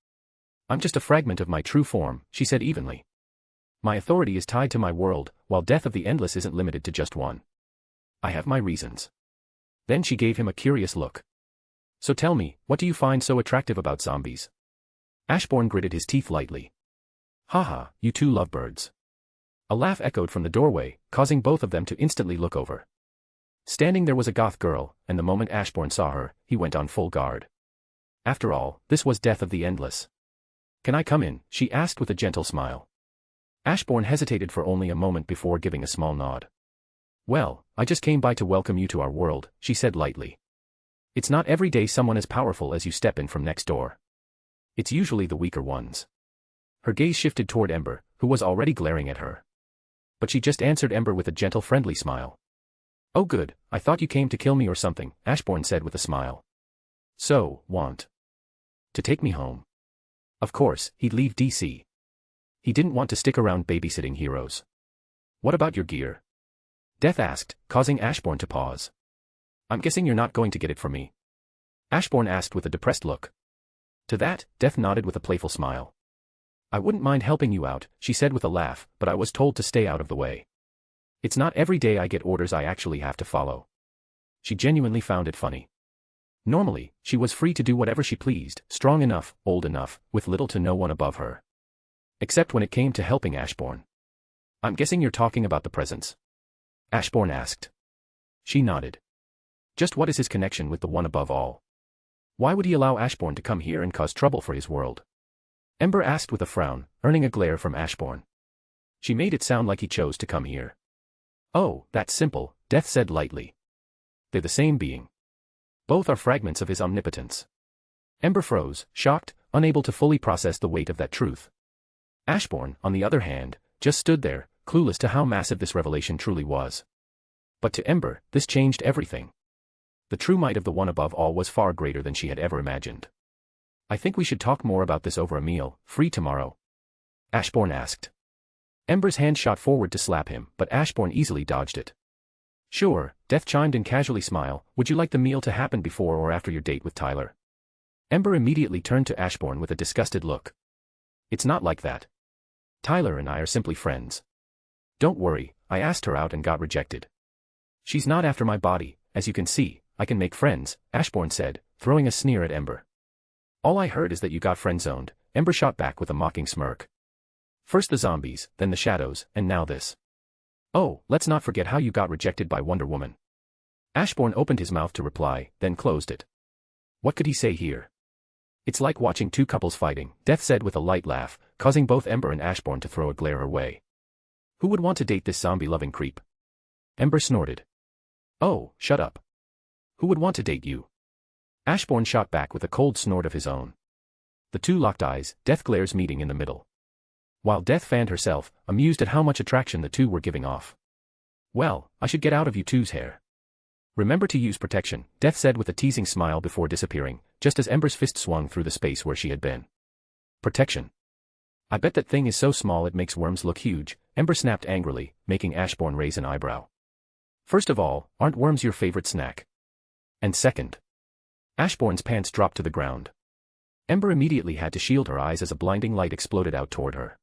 I'm just a fragment of my true form, she said evenly. My authority is tied to my world, while Death of the Endless isn't limited to just one. I have my reasons. Then she gave him a curious look. So tell me, what do you find so attractive about zombies? Ashbourne gritted his teeth lightly. Haha, you two lovebirds. A laugh echoed from the doorway, causing both of them to instantly look over. Standing there was a goth girl, and the moment Ashbourne saw her, he went on full guard. After all, this was Death of the Endless. Can I come in? She asked with a gentle smile. Ashbourne hesitated for only a moment before giving a small nod. Well, I just came by to welcome you to our world, she said lightly. It's not every day someone as powerful as you step in from next door. It's usually the weaker ones. Her gaze shifted toward Ember, who was already glaring at her. But she just answered Ember with a gentle friendly smile. Oh good, I thought you came to kill me or something, Ashbourne said with a smile. So, want to take me home? Of course, he'd leave DC. He didn't want to stick around babysitting heroes. What about your gear? Death asked, causing Ashbourne to pause. I'm guessing you're not going to get it from me? Ashbourne asked with a depressed look. To that, Death nodded with a playful smile. I wouldn't mind helping you out, she said with a laugh, but I was told to stay out of the way. It's not every day I get orders I actually have to follow. She genuinely found it funny. Normally, she was free to do whatever she pleased, strong enough, old enough, with little to no one above her. Except when it came to helping Ashbourne. I'm guessing you're talking about the presents? Ashbourne asked. She nodded. Just what is his connection with the one above all? Why would he allow Ashbourne to come here and cause trouble for his world? Ember asked with a frown, earning a glare from Ashbourne. She made it sound like he chose to come here. Oh, that's simple, Death said lightly. They're the same being. Both are fragments of his omnipotence. Ember froze, shocked, unable to fully process the weight of that truth. Ashbourne, on the other hand, just stood there, clueless to how massive this revelation truly was. But to Ember, this changed everything. The true might of the one above all was far greater than she had ever imagined. I think we should talk more about this over a meal, free tomorrow? Ashbourne asked. Ember's hand shot forward to slap him, but Ashbourne easily dodged it. Sure, Death chimed in casually smile, would you like the meal to happen before or after your date with Tyler? Ember immediately turned to Ashbourne with a disgusted look. It's not like that. Tyler and I are simply friends. Don't worry, I asked her out and got rejected. She's not after my body, as you can see, I can make friends, Ashbourne said, throwing a sneer at Ember. All I heard is that you got friend-zoned, Ember shot back with a mocking smirk. First the zombies, then the shadows, and now this. Oh, let's not forget how you got rejected by Wonder Woman. Ashbourne opened his mouth to reply, then closed it. What could he say here? It's like watching two couples fighting, Death said with a light laugh, causing both Ember and Ashbourne to throw a glare her way. Who would want to date this zombie-loving creep? Ember snorted. Oh, shut up. Who would want to date you? Ashbourne shot back with a cold snort of his own. The two locked eyes, Death glares meeting in the middle. While Death fanned herself, amused at how much attraction the two were giving off. Well, I should get out of you two's hair. Remember to use protection, Death said with a teasing smile before disappearing, just as Ember's fist swung through the space where she had been. Protection. I bet that thing is so small it makes worms look huge, Ember snapped angrily, making Ashbourne raise an eyebrow. First of all, aren't worms your favorite snack? And second. Ashbourne's pants dropped to the ground. Ember immediately had to shield her eyes as a blinding light exploded out toward her.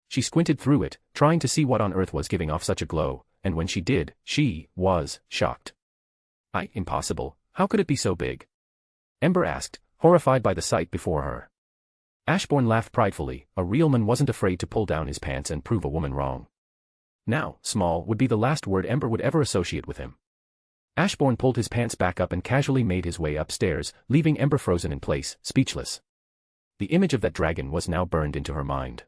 She squinted through it, trying to see what on earth was giving off such a glow, and when she did, she was shocked. Impossible, how could it be so big? Ember asked, horrified by the sight before her. Ashbourne laughed pridefully, a real man wasn't afraid to pull down his pants and prove a woman wrong. Now, small would be the last word Ember would ever associate with him. Ashbourne pulled his pants back up and casually made his way upstairs, leaving Ember frozen in place, speechless. The image of that dragon was now burned into her mind.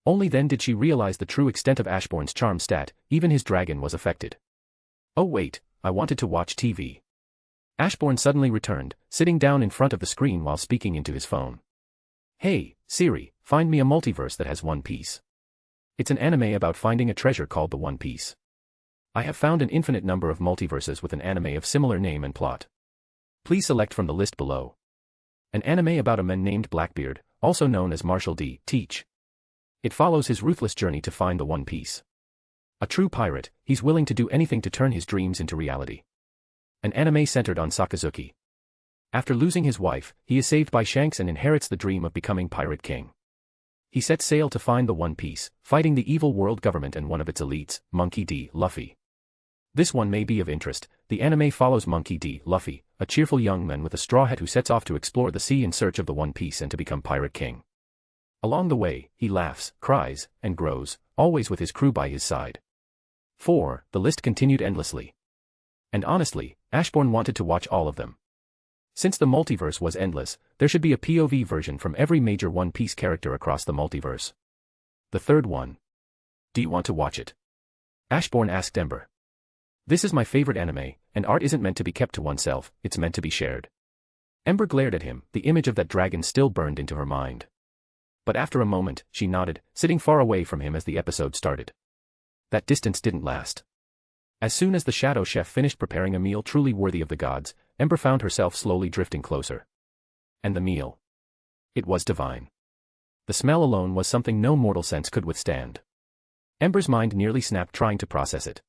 Only then did she realize the true extent of Ashbourne's charm stat, even his dragon was affected. Oh wait, I wanted to watch TV. Ashbourne suddenly returned, sitting down in front of the screen while speaking into his phone. Hey, Siri, find me a multiverse that has One Piece. It's an anime about finding a treasure called the One Piece. I have found an infinite number of multiverses with an anime of similar name and plot. Please select from the list below. An anime about a man named Blackbeard, also known as Marshall D. Teach. It follows his ruthless journey to find the One Piece. A true pirate, he's willing to do anything to turn his dreams into reality. An anime centered on Sakazuki. After losing his wife, he is saved by Shanks and inherits the dream of becoming Pirate King. He sets sail to find the One Piece, fighting the evil world government and one of its elites, Monkey D. Luffy. This one may be of interest. The anime follows Monkey D. Luffy, a cheerful young man with a straw hat who sets off to explore the sea in search of the One Piece and to become Pirate King. Along the way, he laughs, cries, and grows, always with his crew by his side. 4. The list continued endlessly. And honestly, Ashbourne wanted to watch all of them. Since the multiverse was endless, there should be a POV version from every major One Piece character across the multiverse. The third one. Do you want to watch it? Ashbourne asked Ember. This is my favorite anime, and art isn't meant to be kept to oneself, it's meant to be shared. Ember glared at him, the image of that dragon still burned into her mind. But after a moment, she nodded, sitting far away from him as the episode started. That distance didn't last. As soon as the shadow chef finished preparing a meal truly worthy of the gods, Ember found herself slowly drifting closer. And the meal. It was divine. The smell alone was something no mortal sense could withstand. Ember's mind nearly snapped trying to process it.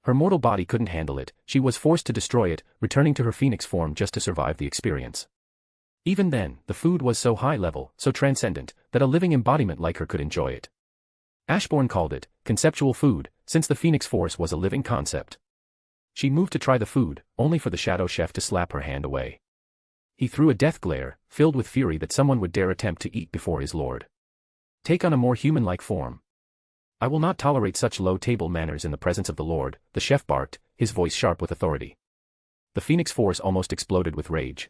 Her mortal body couldn't handle it, she was forced to destroy it, returning to her phoenix form just to survive the experience. Even then, the food was so high level, so transcendent, that a living embodiment like her could enjoy it. Ashbourne called it conceptual food, since the phoenix force was a living concept. She moved to try the food, only for the shadow chef to slap her hand away. He threw a death glare, filled with fury that someone would dare attempt to eat before his lord. Take on a more human-like form. I will not tolerate such low table manners in the presence of the Lord, the chef barked, his voice sharp with authority. The phoenix force almost exploded with rage.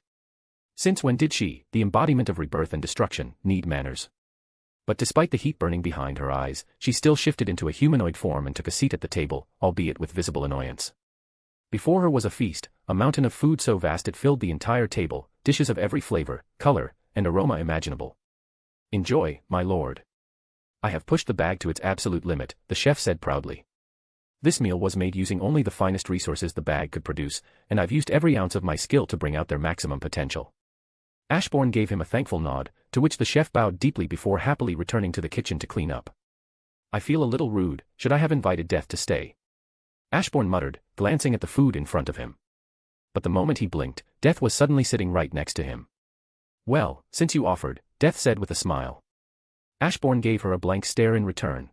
Since when did she, the embodiment of rebirth and destruction, need manners? But despite the heat burning behind her eyes, she still shifted into a humanoid form and took a seat at the table, albeit with visible annoyance. Before her was a feast, a mountain of food so vast it filled the entire table, dishes of every flavor, color, and aroma imaginable. Enjoy, my lord. I have pushed the bag to its absolute limit, the chef said proudly. This meal was made using only the finest resources the bag could produce, and I've used every ounce of my skill to bring out their maximum potential. Ashbourne gave him a thankful nod, to which the chef bowed deeply before happily returning to the kitchen to clean up. I feel a little rude, should I have invited Death to stay? Ashbourne muttered, glancing at the food in front of him. But the moment he blinked, Death was suddenly sitting right next to him. Well, since you offered, Death said with a smile. Ashbourne gave her a blank stare in return.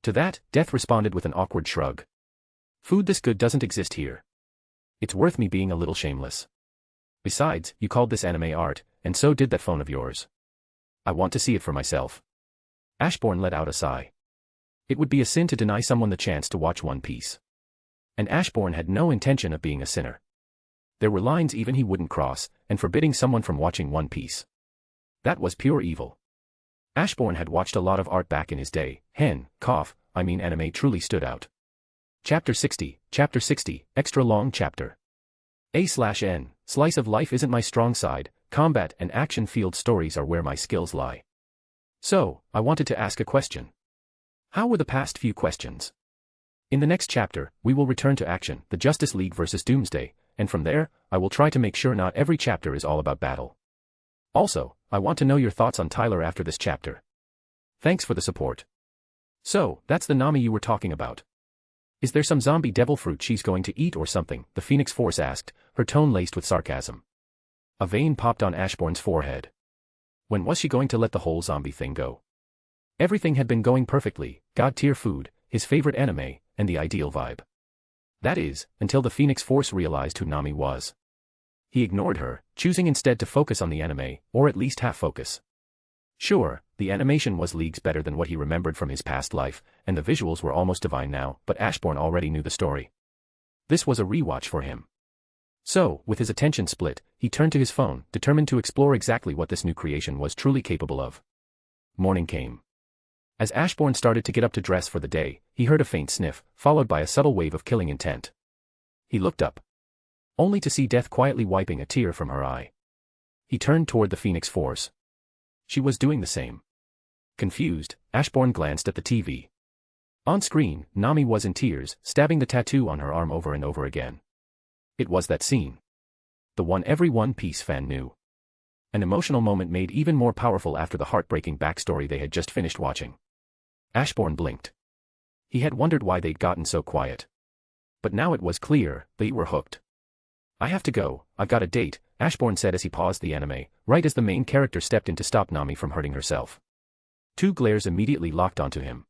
To that, Death responded with an awkward shrug. Food this good doesn't exist here. It's worth me being a little shameless. Besides, you called this anime art, and so did that phone of yours. I want to see it for myself. Ashbourne let out a sigh. It would be a sin to deny someone the chance to watch One Piece. And Ashbourne had no intention of being a sinner. There were lines even he wouldn't cross, and forbidding someone from watching One Piece. That was pure evil. Ashbourne had watched a lot of art back in his day, anime truly stood out. Chapter 60, extra long chapter. A/N, slice of life isn't my strong side, combat and action field stories are where my skills lie. So, I wanted to ask a question. How were the past few questions? In the next chapter, we will return to action, the Justice League vs. Doomsday, and from there, I will try to make sure not every chapter is all about battle. Also, I want to know your thoughts on Tyler after this chapter. Thanks for the support. So, that's the Nami you were talking about. Is there some zombie devil fruit she's going to eat or something? The Phoenix Force asked, her tone laced with sarcasm. A vein popped on Ashbourne's forehead. When was she going to let the whole zombie thing go? Everything had been going perfectly, god-tier food, his favorite anime, and the ideal vibe. That is, until the Phoenix Force realized who Nami was. He ignored her, choosing instead to focus on the anime, or at least half focus. Sure, the animation was leagues better than what he remembered from his past life, and the visuals were almost divine now, but Ashbourne already knew the story. This was a rewatch for him. So, with his attention split, he turned to his phone, determined to explore exactly what this new creation was truly capable of. Morning came. As Ashbourne started to get up to dress for the day, he heard a faint sniff, followed by a subtle wave of killing intent. He looked up. Only to see Death quietly wiping a tear from her eye. He turned toward the Phoenix Force. She was doing the same. Confused, Ashbourne glanced at the TV. On screen, Nami was in tears, stabbing the tattoo on her arm over and over again. It was that scene. The one every One Piece fan knew. An emotional moment made even more powerful after the heartbreaking backstory they had just finished watching. Ashbourne blinked. He had wondered why they'd gotten so quiet. But now it was clear, they were hooked. I have to go, I've got a date, Ashbourne said as he paused the anime, right as the main character stepped in to stop Nami from hurting herself. Two glares immediately locked onto him.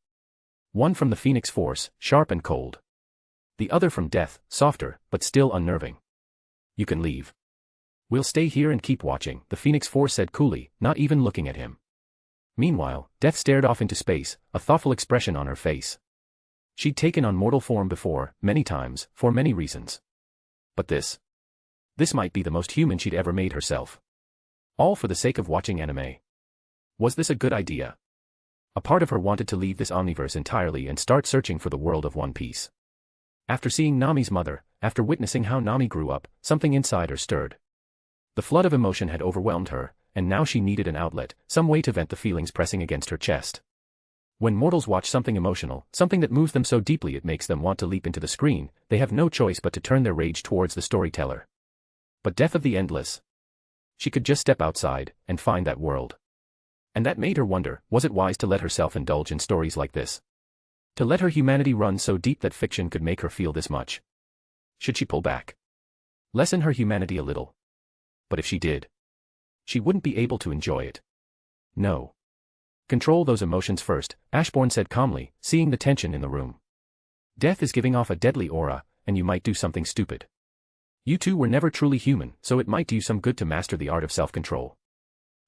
One from the Phoenix Force, sharp and cold. The other from Death, softer, but still unnerving. You can leave. We'll stay here and keep watching, the Phoenix Force said coolly, not even looking at him. Meanwhile, Death stared off into space, a thoughtful expression on her face. She'd taken on mortal form before, many times, for many reasons. But this might be the most human she'd ever made herself. All for the sake of watching anime. Was this a good idea? A part of her wanted to leave this omniverse entirely and start searching for the world of One Piece. After seeing Nami's mother, after witnessing how Nami grew up, something inside her stirred. The flood of emotion had overwhelmed her, and now she needed an outlet, some way to vent the feelings pressing against her chest. When mortals watch something emotional, something that moves them so deeply it makes them want to leap into the screen, they have no choice but to turn their rage towards the storyteller. But Death of the Endless. She could just step outside and find that world. And that made her wonder, was it wise to let herself indulge in stories like this? To let her humanity run so deep that fiction could make her feel this much? Should she pull back? Lessen her humanity a little? But if she did, she wouldn't be able to enjoy it. No. Control those emotions first, Ashbourne said calmly, seeing the tension in the room. Death is giving off a deadly aura, and you might do something stupid. You two were never truly human, so it might do you some good to master the art of self-control.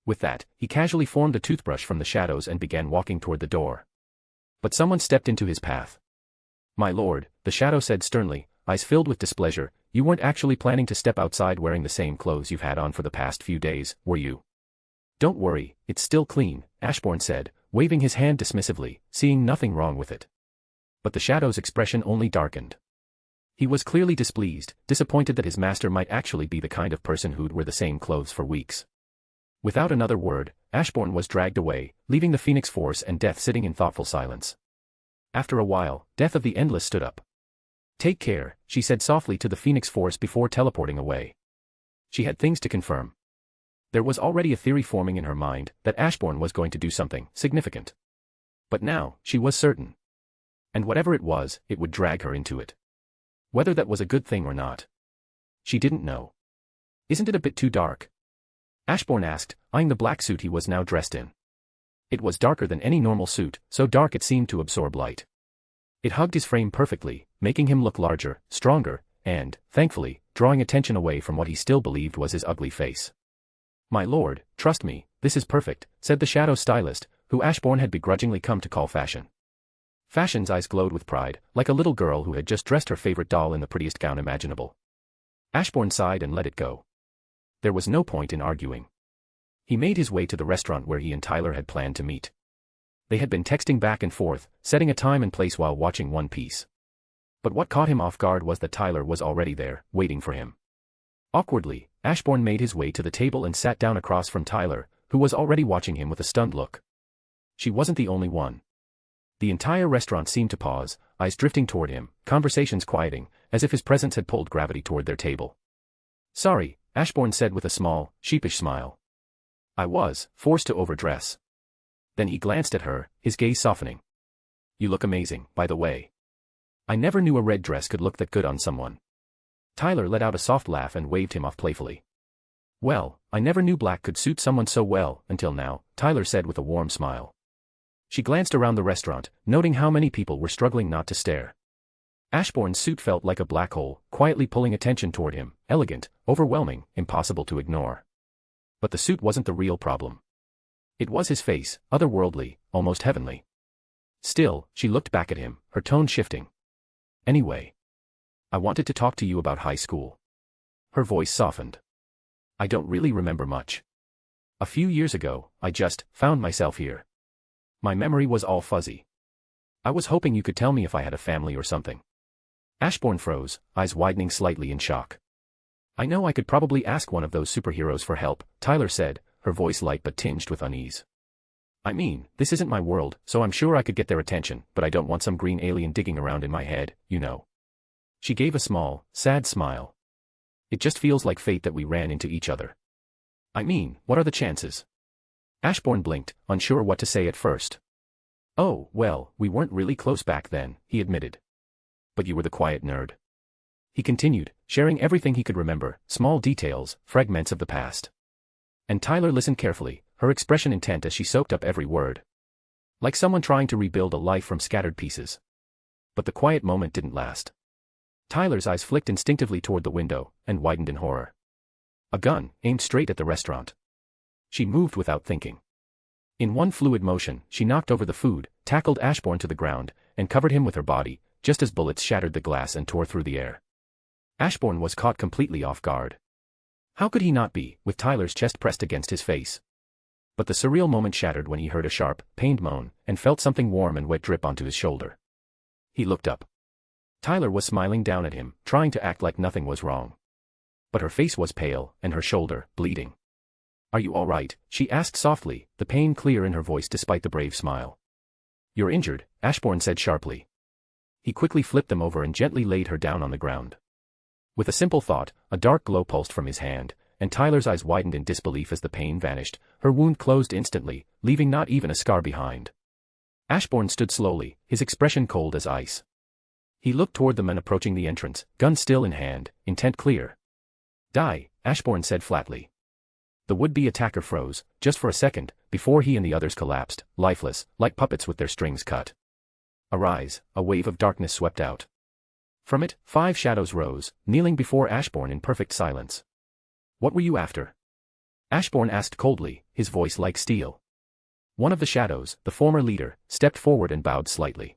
With that, he casually formed a toothbrush from the shadows and began walking toward the door. But someone stepped into his path. My lord, the shadow said sternly, eyes filled with displeasure, you weren't actually planning to step outside wearing the same clothes you've had on for the past few days, were you? Don't worry, it's still clean, Ashbourne said, waving his hand dismissively, seeing nothing wrong with it. But the shadow's expression only darkened. He was clearly displeased, disappointed that his master might actually be the kind of person who'd wear the same clothes for weeks. Without another word, Ashbourne was dragged away, leaving the Phoenix Force and Death sitting in thoughtful silence. After a while, Death of the Endless stood up. Take care, she said softly to the Phoenix Force before teleporting away. She had things to confirm. There was already a theory forming in her mind that Ashbourne was going to do something significant. But now, she was certain. And whatever it was, it would drag her into it. Whether that was a good thing or not, she didn't know. Isn't it a bit too dark? Ashbourne asked, eyeing the black suit he was now dressed in. It was darker than any normal suit, so dark it seemed to absorb light. It hugged his frame perfectly, making him look larger, stronger, and, thankfully, drawing attention away from what he still believed was his ugly face. My lord, trust me, this is perfect, said the shadow stylist, who Ashbourne had begrudgingly come to call Fashion. Fashion's eyes glowed with pride, like a little girl who had just dressed her favorite doll in the prettiest gown imaginable. Ashbourne sighed and let it go. There was no point in arguing. He made his way to the restaurant where he and Tyler had planned to meet. They had been texting back and forth, setting a time and place while watching One Piece. But what caught him off guard was that Tyler was already there, waiting for him. Awkwardly, Ashbourne made his way to the table and sat down across from Tyler, who was already watching him with a stunned look. She wasn't the only one. The entire restaurant seemed to pause, eyes drifting toward him, conversations quieting, as if his presence had pulled gravity toward their table. Sorry, Ashbourne said with a small, sheepish smile. I was forced to overdress. Then he glanced at her, his gaze softening. You look amazing, by the way. I never knew a red dress could look that good on someone. Tyler let out a soft laugh and waved him off playfully. Well, I never knew black could suit someone so well, until now, Tyler said with a warm smile. She glanced around the restaurant, noting how many people were struggling not to stare. Ashbourne's suit felt like a black hole, quietly pulling attention toward him, elegant, overwhelming, impossible to ignore. But the suit wasn't the real problem. It was his face, otherworldly, almost heavenly. Still, she looked back at him, her tone shifting. Anyway, I wanted to talk to you about high school. Her voice softened. I don't really remember much. A few years ago, I just found myself here. My memory was all fuzzy. I was hoping you could tell me if I had a family or something. Ashbourne froze, eyes widening slightly in shock. I know I could probably ask one of those superheroes for help, Tyler said, her voice light but tinged with unease. I mean, this isn't my world, so I'm sure I could get their attention, but I don't want some green alien digging around in my head, you know. She gave a small, sad smile. It just feels like fate that we ran into each other. I mean, what are the chances? Ashbourne blinked, unsure what to say at first. Oh, well, we weren't really close back then, he admitted. But you were the quiet nerd. He continued, sharing everything he could remember, small details, fragments of the past. And Tyler listened carefully, her expression intent as she soaked up every word. Like someone trying to rebuild a life from scattered pieces. But the quiet moment didn't last. Tyler's eyes flicked instinctively toward the window, and widened in horror. A gun, aimed straight at the restaurant. She moved without thinking. In one fluid motion, she knocked over the food, tackled Ashbourne to the ground, and covered him with her body, just as bullets shattered the glass and tore through the air. Ashbourne was caught completely off guard. How could he not be, with Tyler's chest pressed against his face? But the surreal moment shattered when he heard a sharp, pained moan, and felt something warm and wet drip onto his shoulder. He looked up. Tyler was smiling down at him, trying to act like nothing was wrong. But her face was pale, and her shoulder, bleeding. "Are you all right?" she asked softly, the pain clear in her voice despite the brave smile. "You're injured," Ashbourne said sharply. He quickly flipped them over and gently laid her down on the ground. With a simple thought, a dark glow pulsed from his hand, and Tyler's eyes widened in disbelief as the pain vanished. Her wound closed instantly, leaving not even a scar behind. Ashbourne stood slowly, his expression cold as ice. He looked toward the men approaching the entrance, gun still in hand, intent clear. "Die," Ashbourne said flatly. The would-be attacker froze, just for a second, before he and the others collapsed, lifeless, like puppets with their strings cut. Arise, a wave of darkness swept out. From it, 5 shadows rose, kneeling before Ashbourne in perfect silence. "What were you after?" Ashbourne asked coldly, his voice like steel. One of the shadows, the former leader, stepped forward and bowed slightly.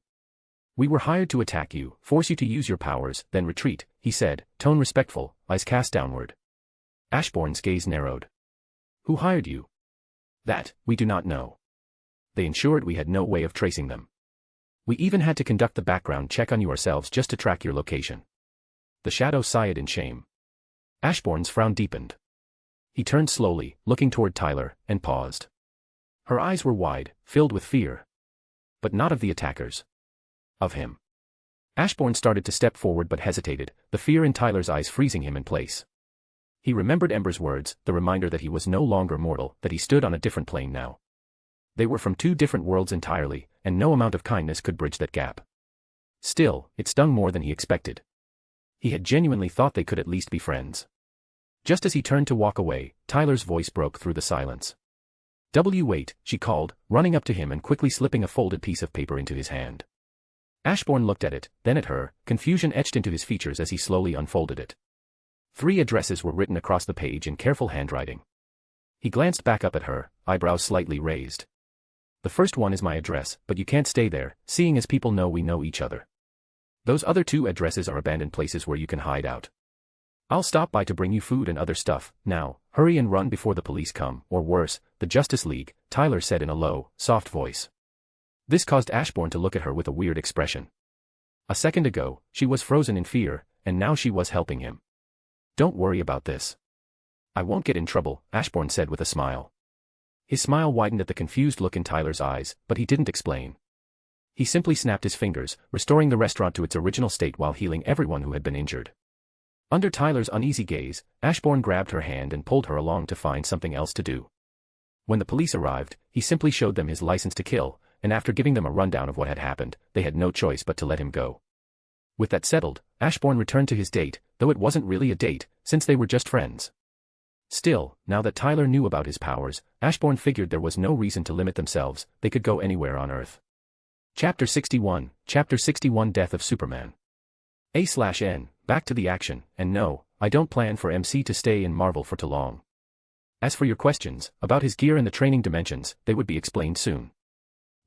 "We were hired to attack you, force you to use your powers, then retreat," he said, tone respectful, eyes cast downward. Ashbourne's gaze narrowed. "Who hired you?" "That, we do not know. They ensured we had no way of tracing them. We even had to conduct the background check on you ourselves just to track your location." The shadow sighed in shame. Ashbourne's frown deepened. He turned slowly, looking toward Tyler, and paused. Her eyes were wide, filled with fear. But not of the attackers. Of him. Ashbourne started to step forward but hesitated, the fear in Tyler's eyes freezing him in place. He remembered Ember's words, the reminder that he was no longer mortal, that he stood on a different plane now. They were from 2 different worlds entirely, and no amount of kindness could bridge that gap. Still, it stung more than he expected. He had genuinely thought they could at least be friends. Just as he turned to walk away, Tyler's voice broke through the silence. "Wait," she called, running up to him and quickly slipping a folded piece of paper into his hand. Ashbourne looked at it, then at her, confusion etched into his features as he slowly unfolded it. 3 addresses were written across the page in careful handwriting. He glanced back up at her, eyebrows slightly raised. "The first one is my address, but you can't stay there, seeing as people know we know each other. Those other 2 addresses are abandoned places where you can hide out. I'll stop by to bring you food and other stuff. Now, hurry and run before the police come, or worse, the Justice League," Tyler said in a low, soft voice. This caused Ashbourne to look at her with a weird expression. A second ago, she was frozen in fear, and now she was helping him. "Don't worry about this. I won't get in trouble," Ashbourne said with a smile. His smile widened at the confused look in Tyler's eyes, but he didn't explain. He simply snapped his fingers, restoring the restaurant to its original state while healing everyone who had been injured. Under Tyler's uneasy gaze, Ashbourne grabbed her hand and pulled her along to find something else to do. When the police arrived, he simply showed them his license to kill, and after giving them a rundown of what had happened, they had no choice but to let him go. With that settled, Ashbourne returned to his date, though it wasn't really a date, since they were just friends. Still, now that Tyler knew about his powers, Ashbourne figured there was no reason to limit themselves, they could go anywhere on Earth. Chapter 61, Death of Superman. A/N, back to the action, and no, I don't plan for MC to stay in Marvel for too long. As for your questions, about his gear and the training dimensions, they would be explained soon.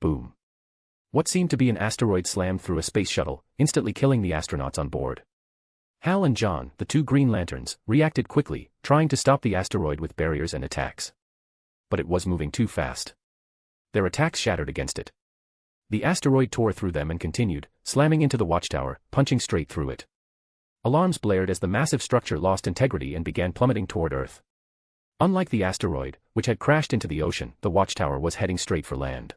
Boom. What seemed to be an asteroid slammed through a space shuttle, instantly killing the astronauts on board. Hal and John, the 2 Green Lanterns, reacted quickly, trying to stop the asteroid with barriers and attacks. But it was moving too fast. Their attacks shattered against it. The asteroid tore through them and continued, slamming into the watchtower, punching straight through it. Alarms blared as the massive structure lost integrity and began plummeting toward Earth. Unlike the asteroid, which had crashed into the ocean, the watchtower was heading straight for land.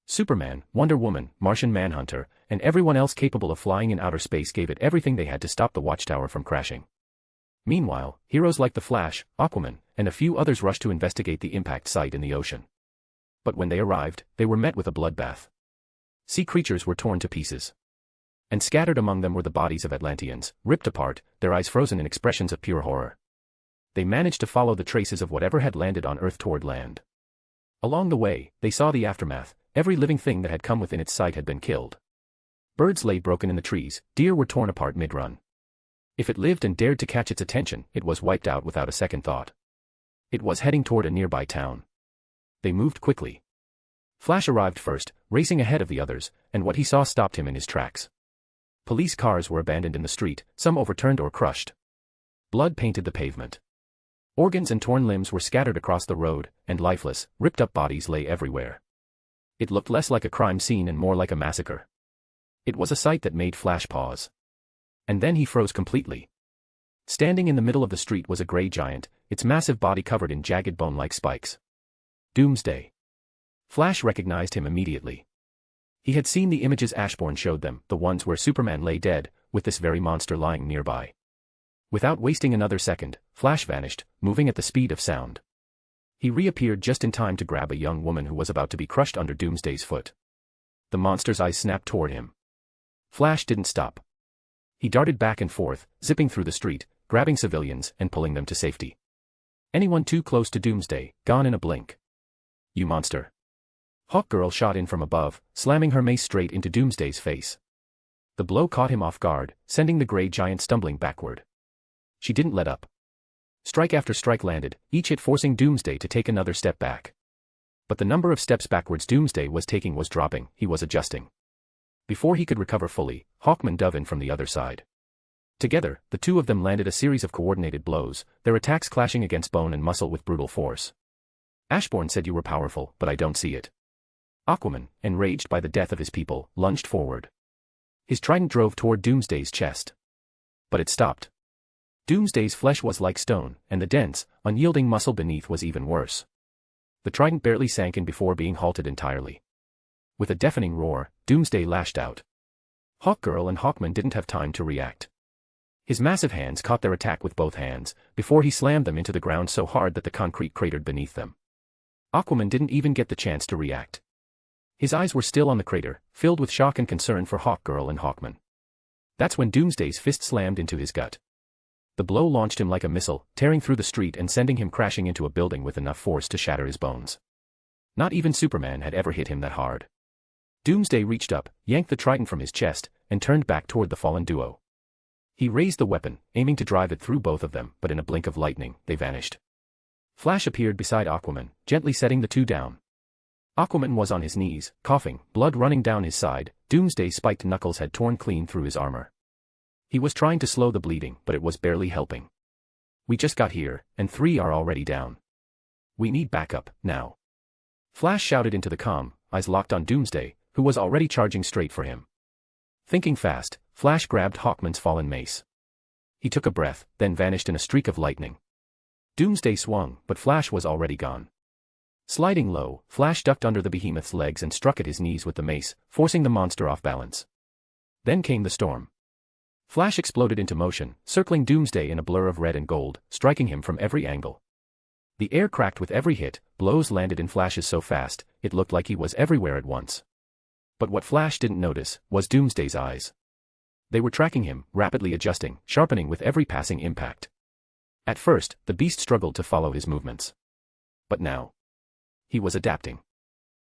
Superman, Wonder Woman, Martian Manhunter, and everyone else capable of flying in outer space gave it everything they had to stop the watchtower from crashing. Meanwhile, heroes like the Flash, Aquaman, and a few others rushed to investigate the impact site in the ocean. But when they arrived, they were met with a bloodbath. Sea creatures were torn to pieces. And scattered among them were the bodies of Atlanteans, ripped apart, their eyes frozen in expressions of pure horror. They managed to follow the traces of whatever had landed on Earth toward land. Along the way, they saw the aftermath. Every living thing that had come within its sight had been killed. Birds lay broken in the trees, deer were torn apart mid-run. If it lived and dared to catch its attention, it was wiped out without a second thought. It was heading toward a nearby town. They moved quickly. Flash arrived first, racing ahead of the others, and what he saw stopped him in his tracks. Police cars were abandoned in the street, some overturned or crushed. Blood painted the pavement. Organs and torn limbs were scattered across the road, and lifeless, ripped-up bodies lay everywhere. It looked less like a crime scene and more like a massacre. It was a sight that made Flash pause. And then he froze completely. Standing in the middle of the street was a gray giant, its massive body covered in jagged bone-like spikes. Doomsday. Flash recognized him immediately. He had seen the images Ashbourne showed them, the ones where Superman lay dead, with this very monster lying nearby. Without wasting another second, Flash vanished, moving at the speed of sound. He reappeared just in time to grab a young woman who was about to be crushed under Doomsday's foot. The monster's eyes snapped toward him. Flash didn't stop. He darted back and forth, zipping through the street, grabbing civilians and pulling them to safety. Anyone too close to Doomsday, gone in a blink. You monster. Hawkgirl shot in from above, slamming her mace straight into Doomsday's face. The blow caught him off guard, sending the gray giant stumbling backward. She didn't let up. Strike after strike landed, each hit forcing Doomsday to take another step back. But the number of steps backwards Doomsday was taking was dropping, he was adjusting. Before he could recover fully, Hawkman dove in from the other side. Together, the two of them landed a series of coordinated blows, their attacks clashing against bone and muscle with brutal force. Ashbourne said you were powerful, but I don't see it. Aquaman, enraged by the death of his people, lunged forward. His trident drove toward Doomsday's chest. But it stopped. Doomsday's flesh was like stone, and the dense, unyielding muscle beneath was even worse. The trident barely sank in before being halted entirely. With a deafening roar, Doomsday lashed out. Hawkgirl and Hawkman didn't have time to react. His massive hands caught their attack with both hands, before he slammed them into the ground so hard that the concrete cratered beneath them. Aquaman didn't even get the chance to react. His eyes were still on the crater, filled with shock and concern for Hawkgirl and Hawkman. That's when Doomsday's fist slammed into his gut. The blow launched him like a missile, tearing through the street and sending him crashing into a building with enough force to shatter his bones. Not even Superman had ever hit him that hard. Doomsday reached up, yanked the trident from his chest, and turned back toward the fallen duo. He raised the weapon, aiming to drive it through both of them, but in a blink of lightning, they vanished. Flash appeared beside Aquaman, gently setting the two down. Aquaman was on his knees, coughing, blood running down his side. Doomsday's spiked knuckles had torn clean through his armor. He was trying to slow the bleeding, but it was barely helping. We just got here, and 3 are already down. We need backup, now. Flash shouted into the comm, eyes locked on Doomsday, who was already charging straight for him. Thinking fast, Flash grabbed Hawkman's fallen mace. He took a breath, then vanished in a streak of lightning. Doomsday swung, but Flash was already gone. Sliding low, Flash ducked under the behemoth's legs and struck at his knees with the mace, forcing the monster off balance. Then came the storm. Flash exploded into motion, circling Doomsday in a blur of red and gold, striking him from every angle. The air cracked with every hit, blows landed in flashes so fast, it looked like he was everywhere at once. But what Flash didn't notice was Doomsday's eyes. They were tracking him, rapidly adjusting, sharpening with every passing impact. At first, the beast struggled to follow his movements. But now, he was adapting.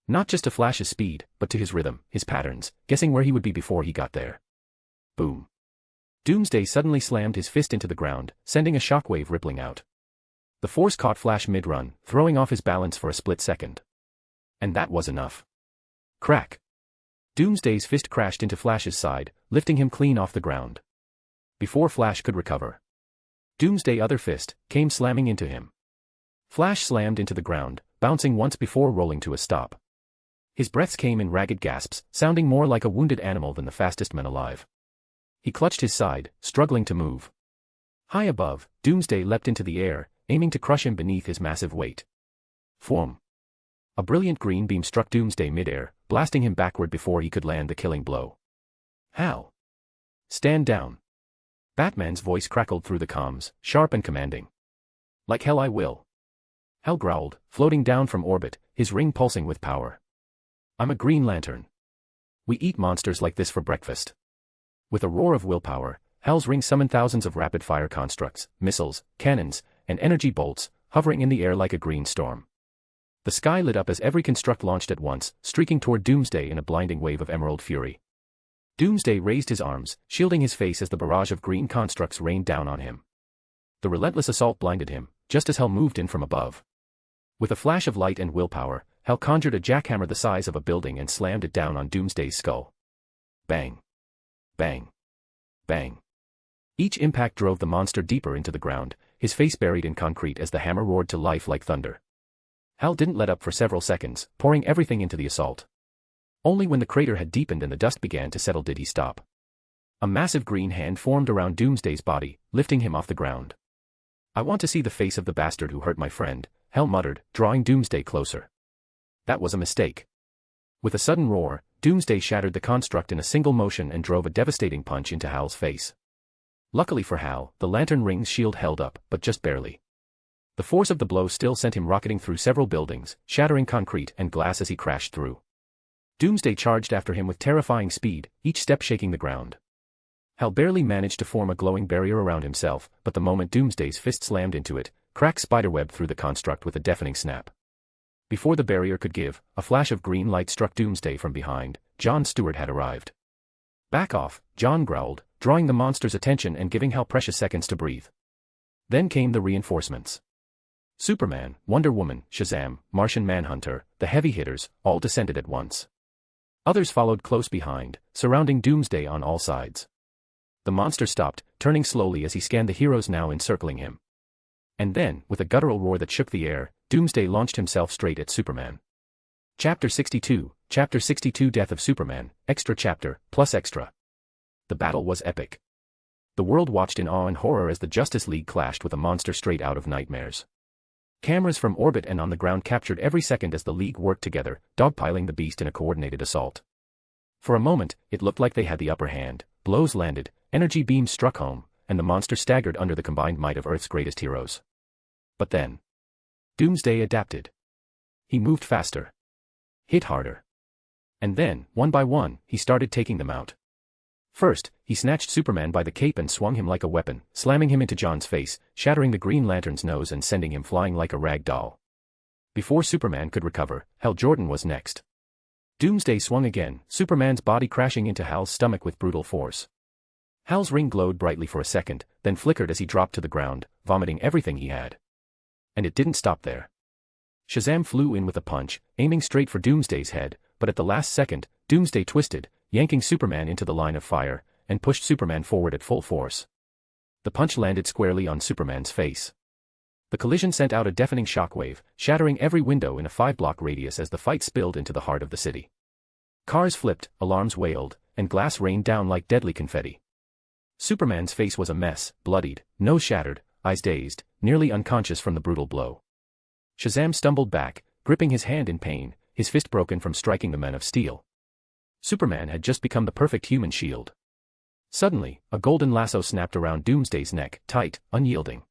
Not just to Flash's speed, but to his rhythm, his patterns, guessing where he would be before he got there. Boom. Doomsday suddenly slammed his fist into the ground, sending a shockwave rippling out. The force caught Flash mid-run, throwing off his balance for a split second. And that was enough. Crack. Doomsday's fist crashed into Flash's side, lifting him clean off the ground. Before Flash could recover, Doomsday's other fist came slamming into him. Flash slammed into the ground, bouncing once before rolling to a stop. His breaths came in ragged gasps, sounding more like a wounded animal than the fastest man alive. He clutched his side, struggling to move. High above, Doomsday leapt into the air, aiming to crush him beneath his massive weight. Form. A brilliant green beam struck Doomsday midair, blasting him backward before he could land the killing blow. Hal. Stand down. Batman's voice crackled through the comms, sharp and commanding. Like hell I will. Hal growled, floating down from orbit, his ring pulsing with power. I'm a Green Lantern. We eat monsters like this for breakfast. With a roar of willpower, Hal's ring summoned thousands of rapid-fire constructs, missiles, cannons, and energy bolts, hovering in the air like a green storm. The sky lit up as every construct launched at once, streaking toward Doomsday in a blinding wave of emerald fury. Doomsday raised his arms, shielding his face as the barrage of green constructs rained down on him. The relentless assault blinded him, just as Hal moved in from above. With a flash of light and willpower, Hal conjured a jackhammer the size of a building and slammed it down on Doomsday's skull. Bang. Bang. Bang. Each impact drove the monster deeper into the ground, his face buried in concrete as the hammer roared to life like thunder. Hal didn't let up for several seconds, pouring everything into the assault. Only when the crater had deepened and the dust began to settle did he stop. A massive green hand formed around Doomsday's body, lifting him off the ground. "I want to see the face of the bastard who hurt my friend," Hal muttered, drawing Doomsday closer. That was a mistake. With a sudden roar, Doomsday shattered the construct in a single motion and drove a devastating punch into Hal's face. Luckily for Hal, the lantern ring's shield held up, but just barely. The force of the blow still sent him rocketing through several buildings, shattering concrete and glass as he crashed through. Doomsday charged after him with terrifying speed, each step shaking the ground. Hal barely managed to form a glowing barrier around himself, but the moment Doomsday's fist slammed into it, cracked spiderweb through the construct with a deafening snap. Before the barrier could give, a flash of green light struck Doomsday from behind. Jon Stewart had arrived. "Back off," Jon growled, drawing the monster's attention and giving Hal precious seconds to breathe. Then came the reinforcements. Superman, Wonder Woman, Shazam, Martian Manhunter, the heavy hitters, all descended at once. Others followed close behind, surrounding Doomsday on all sides. The monster stopped, turning slowly as he scanned the heroes now encircling him. And then, with a guttural roar that shook the air, Doomsday launched himself straight at Superman. Chapter 62, Death of Superman, Extra Chapter, plus Extra. The battle was epic. The world watched in awe and horror as the Justice League clashed with a monster straight out of nightmares. Cameras from orbit and on the ground captured every second as the League worked together, dogpiling the beast in a coordinated assault. For a moment, it looked like they had the upper hand. Blows landed, energy beams struck home, and the monster staggered under the combined might of Earth's greatest heroes. But then, Doomsday adapted. He moved faster. Hit harder. And then, one by one, he started taking them out. First, he snatched Superman by the cape and swung him like a weapon, slamming him into Jon's face, shattering the Green Lantern's nose and sending him flying like a rag doll. Before Superman could recover, Hal Jordan was next. Doomsday swung again, Superman's body crashing into Hal's stomach with brutal force. Hal's ring glowed brightly for a second, then flickered as he dropped to the ground, vomiting everything he had. And it didn't stop there. Shazam flew in with a punch, aiming straight for Doomsday's head, but at the last second, Doomsday twisted, yanking Superman into the line of fire, and pushed Superman forward at full force. The punch landed squarely on Superman's face. The collision sent out a deafening shockwave, shattering every window in a 5-block radius as the fight spilled into the heart of the city. Cars flipped, alarms wailed, and glass rained down like deadly confetti. Superman's face was a mess, bloodied, nose shattered, eyes dazed, nearly unconscious from the brutal blow. Shazam stumbled back, gripping his hand in pain, his fist broken from striking the Men of Steel. Superman had just become the perfect human shield. Suddenly, a golden lasso snapped around Doomsday's neck, tight, unyielding.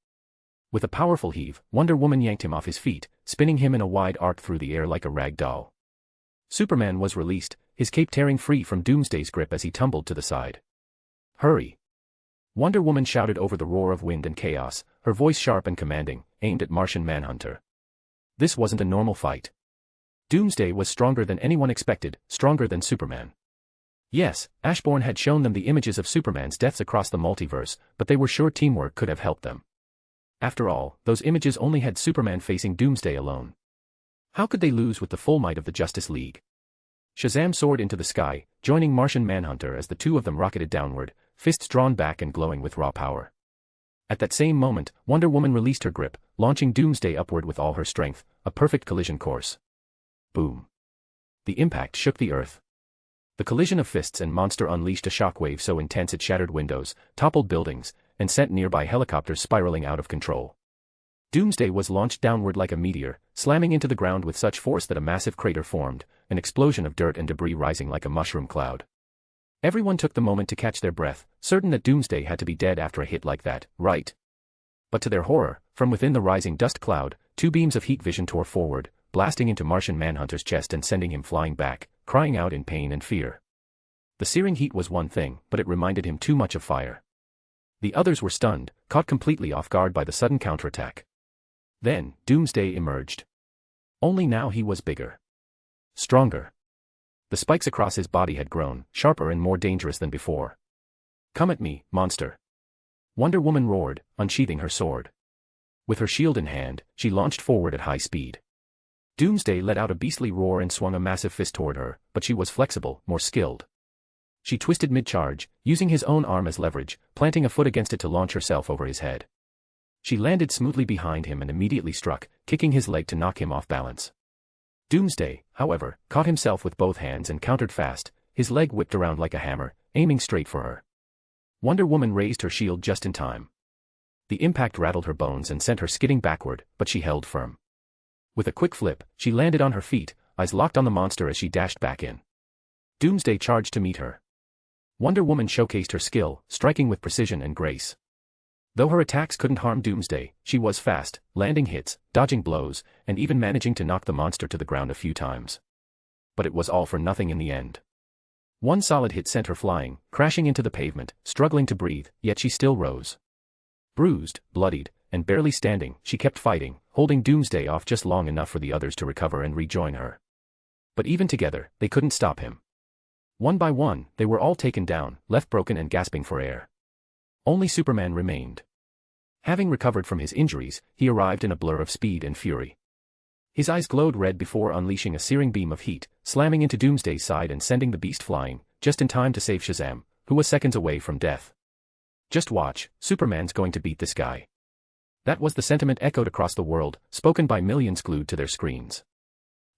With a powerful heave, Wonder Woman yanked him off his feet, spinning him in a wide arc through the air like a rag doll. Superman was released, his cape tearing free from Doomsday's grip as he tumbled to the side. "Hurry!" Wonder Woman shouted over the roar of wind and chaos, her voice sharp and commanding, aimed at Martian Manhunter. This wasn't a normal fight. Doomsday was stronger than anyone expected, stronger than Superman. Yes, Ashbourne had shown them the images of Superman's deaths across the multiverse, but they were sure teamwork could have helped them. After all, those images only had Superman facing Doomsday alone. How could they lose with the full might of the Justice League? Shazam soared into the sky, joining Martian Manhunter as the two of them rocketed downward, fists drawn back and glowing with raw power. At that same moment, Wonder Woman released her grip, launching Doomsday upward with all her strength, a perfect collision course. Boom. The impact shook the earth. The collision of fists and monster unleashed a shockwave so intense it shattered windows, toppled buildings, and sent nearby helicopters spiraling out of control. Doomsday was launched downward like a meteor, slamming into the ground with such force that a massive crater formed, an explosion of dirt and debris rising like a mushroom cloud. Everyone took the moment to catch their breath, certain that Doomsday had to be dead after a hit like that, right? But to their horror, from within the rising dust cloud, two beams of heat vision tore forward, blasting into Martian Manhunter's chest and sending him flying back, crying out in pain and fear. The searing heat was one thing, but it reminded him too much of fire. The others were stunned, caught completely off guard by the sudden counterattack. Then, Doomsday emerged. Only now he was bigger. Stronger. The spikes across his body had grown, sharper and more dangerous than before. "Come at me, monster!" Wonder Woman roared, unsheathing her sword. With her shield in hand, she launched forward at high speed. Doomsday let out a beastly roar and swung a massive fist toward her, but she was flexible, more skilled. She twisted mid-charge, using his own arm as leverage, planting a foot against it to launch herself over his head. She landed smoothly behind him and immediately struck, kicking his leg to knock him off balance. Doomsday, however, caught himself with both hands and countered fast, his leg whipped around like a hammer, aiming straight for her. Wonder Woman raised her shield just in time. The impact rattled her bones and sent her skidding backward, but she held firm. With a quick flip, she landed on her feet, eyes locked on the monster as she dashed back in. Doomsday charged to meet her. Wonder Woman showcased her skill, striking with precision and grace. Though her attacks couldn't harm Doomsday, she was fast, landing hits, dodging blows, and even managing to knock the monster to the ground a few times. But it was all for nothing in the end. One solid hit sent her flying, crashing into the pavement, struggling to breathe, yet she still rose. Bruised, bloodied, and barely standing, she kept fighting, holding Doomsday off just long enough for the others to recover and rejoin her. But even together, they couldn't stop him. One by one, they were all taken down, left broken and gasping for air. Only Superman remained. Having recovered from his injuries, he arrived in a blur of speed and fury. His eyes glowed red before unleashing a searing beam of heat, slamming into Doomsday's side and sending the beast flying, just in time to save Shazam, who was seconds away from death. "Just watch, Superman's going to beat this guy." That was the sentiment echoed across the world, spoken by millions glued to their screens.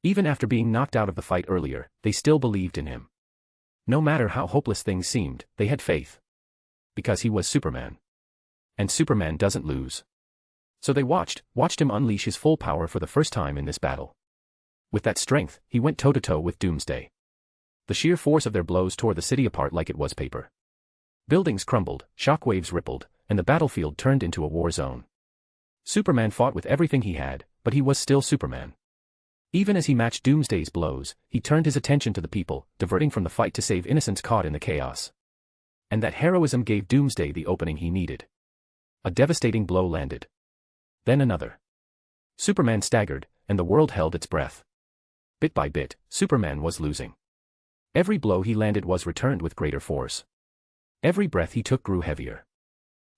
Even after being knocked out of the fight earlier, they still believed in him. No matter how hopeless things seemed, they had faith. Because he was Superman. And Superman doesn't lose. So they watched him unleash his full power for the first time in this battle. With that strength, he went toe-to-toe with Doomsday. The sheer force of their blows tore the city apart like it was paper. Buildings crumbled, shockwaves rippled, and the battlefield turned into a war zone. Superman fought with everything he had, but he was still Superman. Even as he matched Doomsday's blows, he turned his attention to the people, diverting from the fight to save innocents caught in the chaos. And that heroism gave Doomsday the opening he needed. A devastating blow landed. Then another. Superman staggered, and the world held its breath. Bit by bit, Superman was losing. Every blow he landed was returned with greater force. Every breath he took grew heavier.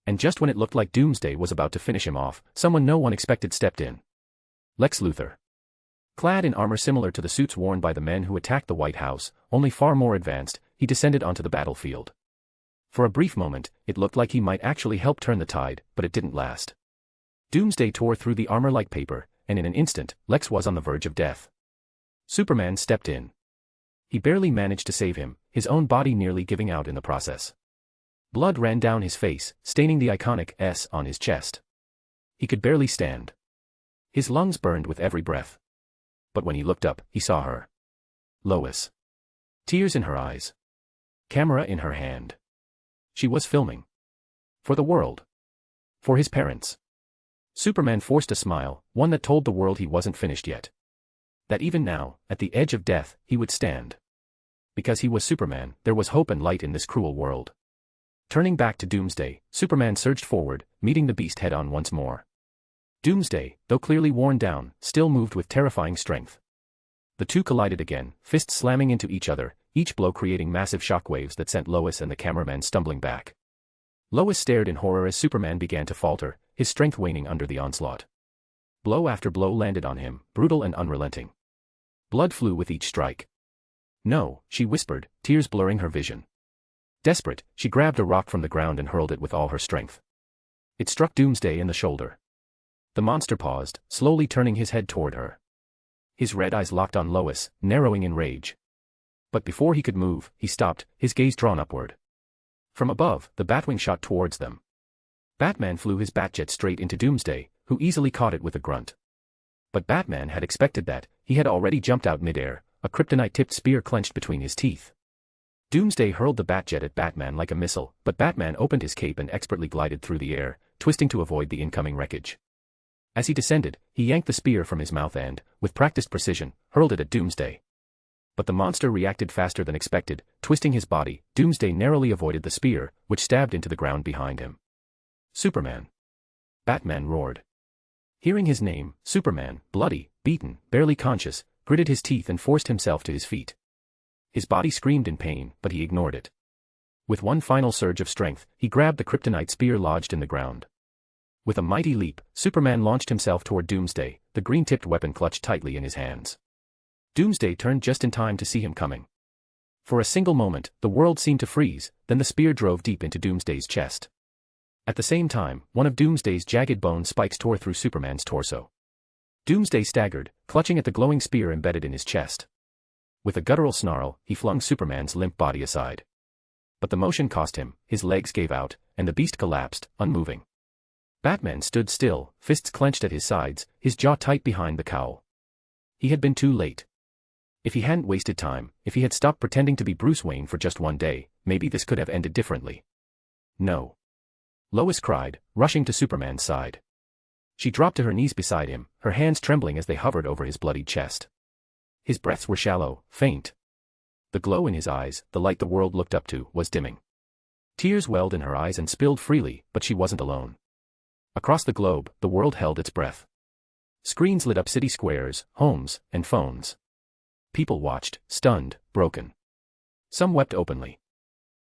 And just when it looked like Doomsday was about to finish him off, someone no one expected stepped in. Lex Luthor. Clad in armor similar to the suits worn by the men who attacked the White House, only far more advanced, he descended onto the battlefield. For a brief moment, it looked like he might actually help turn the tide, but it didn't last. Doomsday tore through the armor like paper, and in an instant, Lex was on the verge of death. Superman stepped in. He barely managed to save him, his own body nearly giving out in the process. Blood ran down his face, staining the iconic S on his chest. He could barely stand. His lungs burned with every breath. But when he looked up, he saw her. Lois. Tears in her eyes. Camera in her hand. She was filming. For the world. For his parents. Superman forced a smile, one that told the world he wasn't finished yet. That even now, at the edge of death, he would stand. Because he was Superman, there was hope and light in this cruel world. Turning back to Doomsday, Superman surged forward, meeting the beast head-on once more. Doomsday, though clearly worn down, still moved with terrifying strength. The two collided again, fists slamming into each other, each blow creating massive shockwaves that sent Lois and the cameraman stumbling back. Lois stared in horror as Superman began to falter, his strength waning under the onslaught. Blow after blow landed on him, brutal and unrelenting. Blood flew with each strike. "No," she whispered, tears blurring her vision. Desperate, she grabbed a rock from the ground and hurled it with all her strength. It struck Doomsday in the shoulder. The monster paused, slowly turning his head toward her. His red eyes locked on Lois, narrowing in rage. But before he could move, he stopped, his gaze drawn upward. From above, the Batwing shot towards them. Batman flew his Batjet straight into Doomsday, who easily caught it with a grunt. But Batman had expected that, he had already jumped out midair, a kryptonite-tipped spear clenched between his teeth. Doomsday hurled the Batjet at Batman like a missile, but Batman opened his cape and expertly glided through the air, twisting to avoid the incoming wreckage. As he descended, he yanked the spear from his mouth and, with practiced precision, hurled it at Doomsday. But the monster reacted faster than expected, twisting his body. Doomsday narrowly avoided the spear, which stabbed into the ground behind him. "Superman!" Batman roared. Hearing his name, Superman, bloody, beaten, barely conscious, gritted his teeth and forced himself to his feet. His body screamed in pain, but he ignored it. With one final surge of strength, he grabbed the kryptonite spear lodged in the ground. With a mighty leap, Superman launched himself toward Doomsday, the green-tipped weapon clutched tightly in his hands. Doomsday turned just in time to see him coming. For a single moment, the world seemed to freeze, then the spear drove deep into Doomsday's chest. At the same time, one of Doomsday's jagged bone spikes tore through Superman's torso. Doomsday staggered, clutching at the glowing spear embedded in his chest. With a guttural snarl, he flung Superman's limp body aside. But the motion cost him, his legs gave out, and the beast collapsed, unmoving. Batman stood still, fists clenched at his sides, his jaw tight behind the cowl. He had been too late. If he hadn't wasted time, if he had stopped pretending to be Bruce Wayne for just one day, maybe this could have ended differently. No. Lois cried, rushing to Superman's side. She dropped to her knees beside him, her hands trembling as they hovered over his bloodied chest. His breaths were shallow, faint. The glow in his eyes, the light the world looked up to, was dimming. Tears welled in her eyes and spilled freely, but she wasn't alone. Across the globe, the world held its breath. Screens lit up city squares, homes, and phones. People watched, stunned, broken. Some wept openly.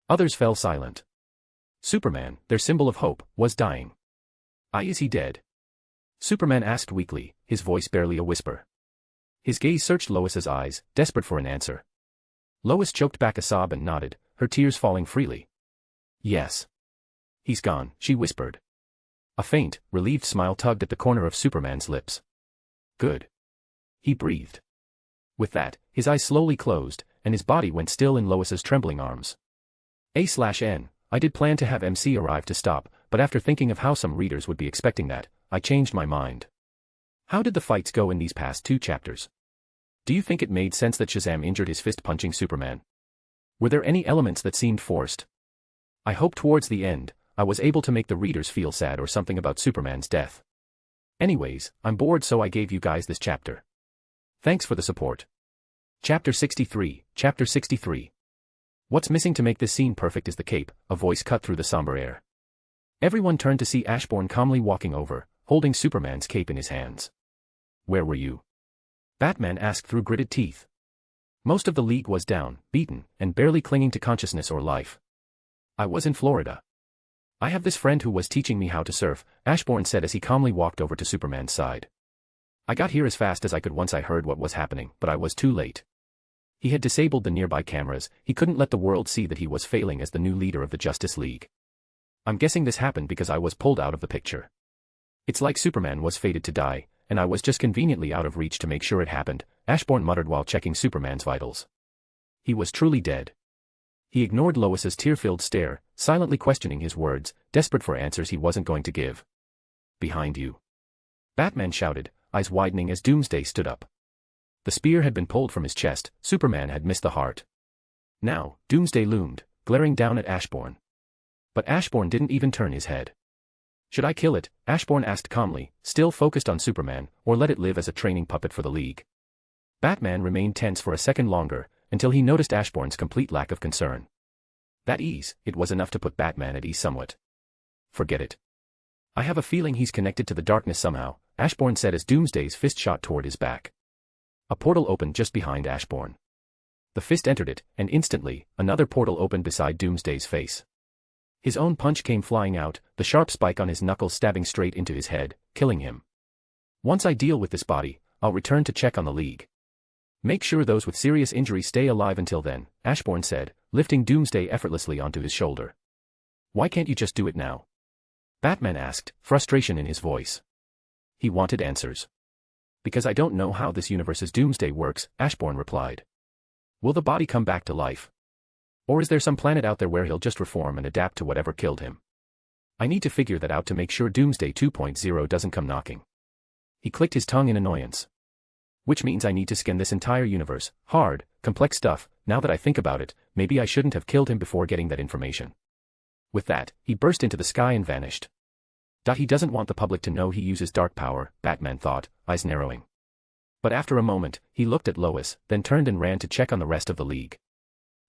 Others fell silent. Superman, their symbol of hope, was dying. Is he dead? Superman asked weakly, his voice barely a whisper. His gaze searched Lois's eyes, desperate for an answer. Lois choked back a sob and nodded, her tears falling freely. Yes. He's gone, she whispered. A faint, relieved smile tugged at the corner of Superman's lips. Good. He breathed. With that, his eyes slowly closed, and his body went still in Lois's trembling arms. A/N, I did plan to have MC arrive to stop, but after thinking of how some readers would be expecting that, I changed my mind. How did the fights go in these past 2 chapters? Do you think it made sense that Shazam injured his fist punching Superman? Were there any elements that seemed forced? I hope towards the end, I was able to make the readers feel sad or something about Superman's death. Anyways, I'm bored, so I gave you guys this chapter. Thanks for the support. Chapter 63, Chapter 63. What's missing to make this scene perfect is the cape, a voice cut through the somber air. Everyone turned to see Ashbourne calmly walking over, holding Superman's cape in his hands. Where were you? Batman asked through gritted teeth. Most of the League was down, beaten, and barely clinging to consciousness or life. I was in Florida. I have this friend who was teaching me how to surf, Ashbourne said as he calmly walked over to Superman's side. I got here as fast as I could once I heard what was happening, but I was too late. He had disabled the nearby cameras, he couldn't let the world see that he was failing as the new leader of the Justice League. I'm guessing this happened because I was pulled out of the picture. It's like Superman was fated to die, and I was just conveniently out of reach to make sure it happened, Ashbourne muttered while checking Superman's vitals. He was truly dead. He ignored Lois's tear-filled stare, silently questioning his words, desperate for answers he wasn't going to give. Behind you. Batman shouted, eyes widening as Doomsday stood up. The spear had been pulled from his chest, Superman had missed the heart. Now, Doomsday loomed, glaring down at Ashbourne. But Ashbourne didn't even turn his head. Should I kill it, Ashbourne asked calmly, still focused on Superman, or let it live as a training puppet for the League? Batman remained tense for a second longer, until he noticed Ashbourne's complete lack of concern. That ease, it was enough to put Batman at ease somewhat. Forget it. I have a feeling he's connected to the darkness somehow, Ashbourne said as Doomsday's fist shot toward his back. A portal opened just behind Ashbourne. The fist entered it, and instantly, another portal opened beside Doomsday's face. His own punch came flying out, the sharp spike on his knuckle stabbing straight into his head, killing him. Once I deal with this body, I'll return to check on the League. Make sure those with serious injury stay alive until then, Ashbourne said, lifting Doomsday effortlessly onto his shoulder. Why can't you just do it now? Batman asked, frustration in his voice. He wanted answers. Because I don't know how this universe's Doomsday works, Ashbourne replied. Will the body come back to life? Or is there some planet out there where he'll just reform and adapt to whatever killed him? I need to figure that out to make sure Doomsday 2.0 doesn't come knocking. He clicked his tongue in annoyance. Which means I need to scan this entire universe, hard, complex stuff, now that I think about it, maybe I shouldn't have killed him before getting that information. With that, he burst into the sky and vanished. He doesn't want the public to know he uses dark power, Batman thought, eyes narrowing. But after a moment, he looked at Lois, then turned and ran to check on the rest of the League.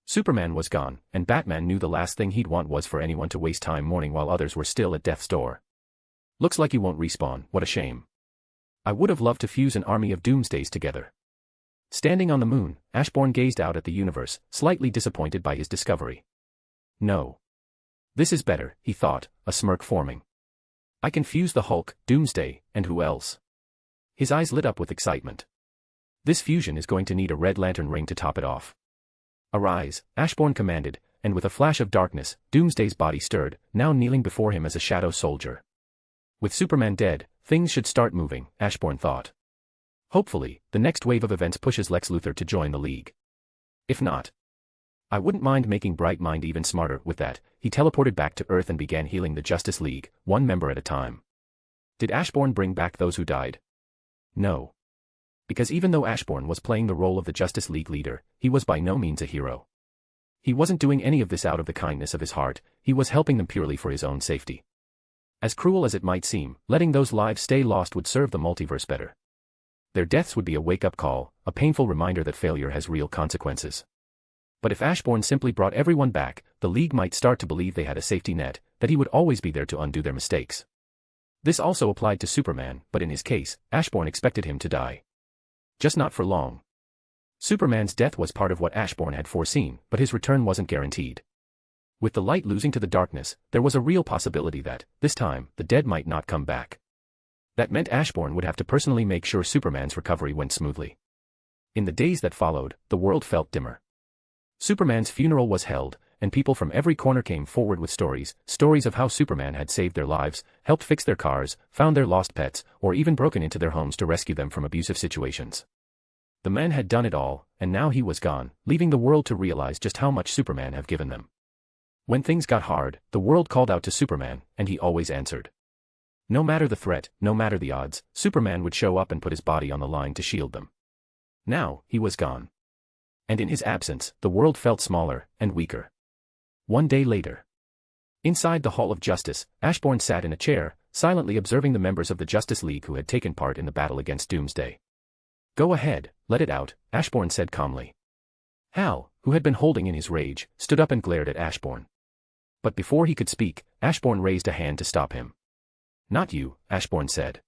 Superman was gone, and Batman knew the last thing he'd want was for anyone to waste time mourning while others were still at death's door. Looks like he won't respawn, what a shame. I would have loved to fuse an army of Doomsdays together. Standing on the moon, Ashbourne gazed out at the universe, slightly disappointed by his discovery. No. This is better, he thought, a smirk forming. I can fuse the Hulk, Doomsday, and who else? His eyes lit up with excitement. This fusion is going to need a Red Lantern ring to top it off. Arise, Ashbourne commanded, and with a flash of darkness, Doomsday's body stirred, now kneeling before him as a shadow soldier. With Superman dead, things should start moving, Ashbourne thought. Hopefully, the next wave of events pushes Lex Luthor to join the League. If not, I wouldn't mind making Bright Mind even smarter. With that, he teleported back to Earth and began healing the Justice League, one member at a time. Did Ashbourne bring back those who died? No. Because even though Ashbourne was playing the role of the Justice League leader, he was by no means a hero. He wasn't doing any of this out of the kindness of his heart, he was helping them purely for his own safety. As cruel as it might seem, letting those lives stay lost would serve the multiverse better. Their deaths would be a wake-up call, a painful reminder that failure has real consequences. But if Ashbourne simply brought everyone back, the League might start to believe they had a safety net, that he would always be there to undo their mistakes. This also applied to Superman, but in his case, Ashbourne expected him to die. Just not for long. Superman's death was part of what Ashbourne had foreseen, but his return wasn't guaranteed. With the light losing to the darkness, there was a real possibility that, this time, the dead might not come back. That meant Ashbourne would have to personally make sure Superman's recovery went smoothly. In the days that followed, the world felt dimmer. Superman's funeral was held, and people from every corner came forward with stories of how Superman had saved their lives, helped fix their cars, found their lost pets, or even broken into their homes to rescue them from abusive situations. The man had done it all, and now he was gone, leaving the world to realize just how much Superman had given them. When things got hard, the world called out to Superman, and he always answered. No matter the threat, no matter the odds, Superman would show up and put his body on the line to shield them. Now, he was gone. And in his absence, the world felt smaller and weaker. One day later. Inside the Hall of Justice, Ashbourne sat in a chair, silently observing the members of the Justice League who had taken part in the battle against Doomsday. Go ahead, let it out, Ashbourne said calmly. Hal, who had been holding in his rage, stood up and glared at Ashbourne. But before he could speak, Ashbourne raised a hand to stop him. Not you, Ashbourne said.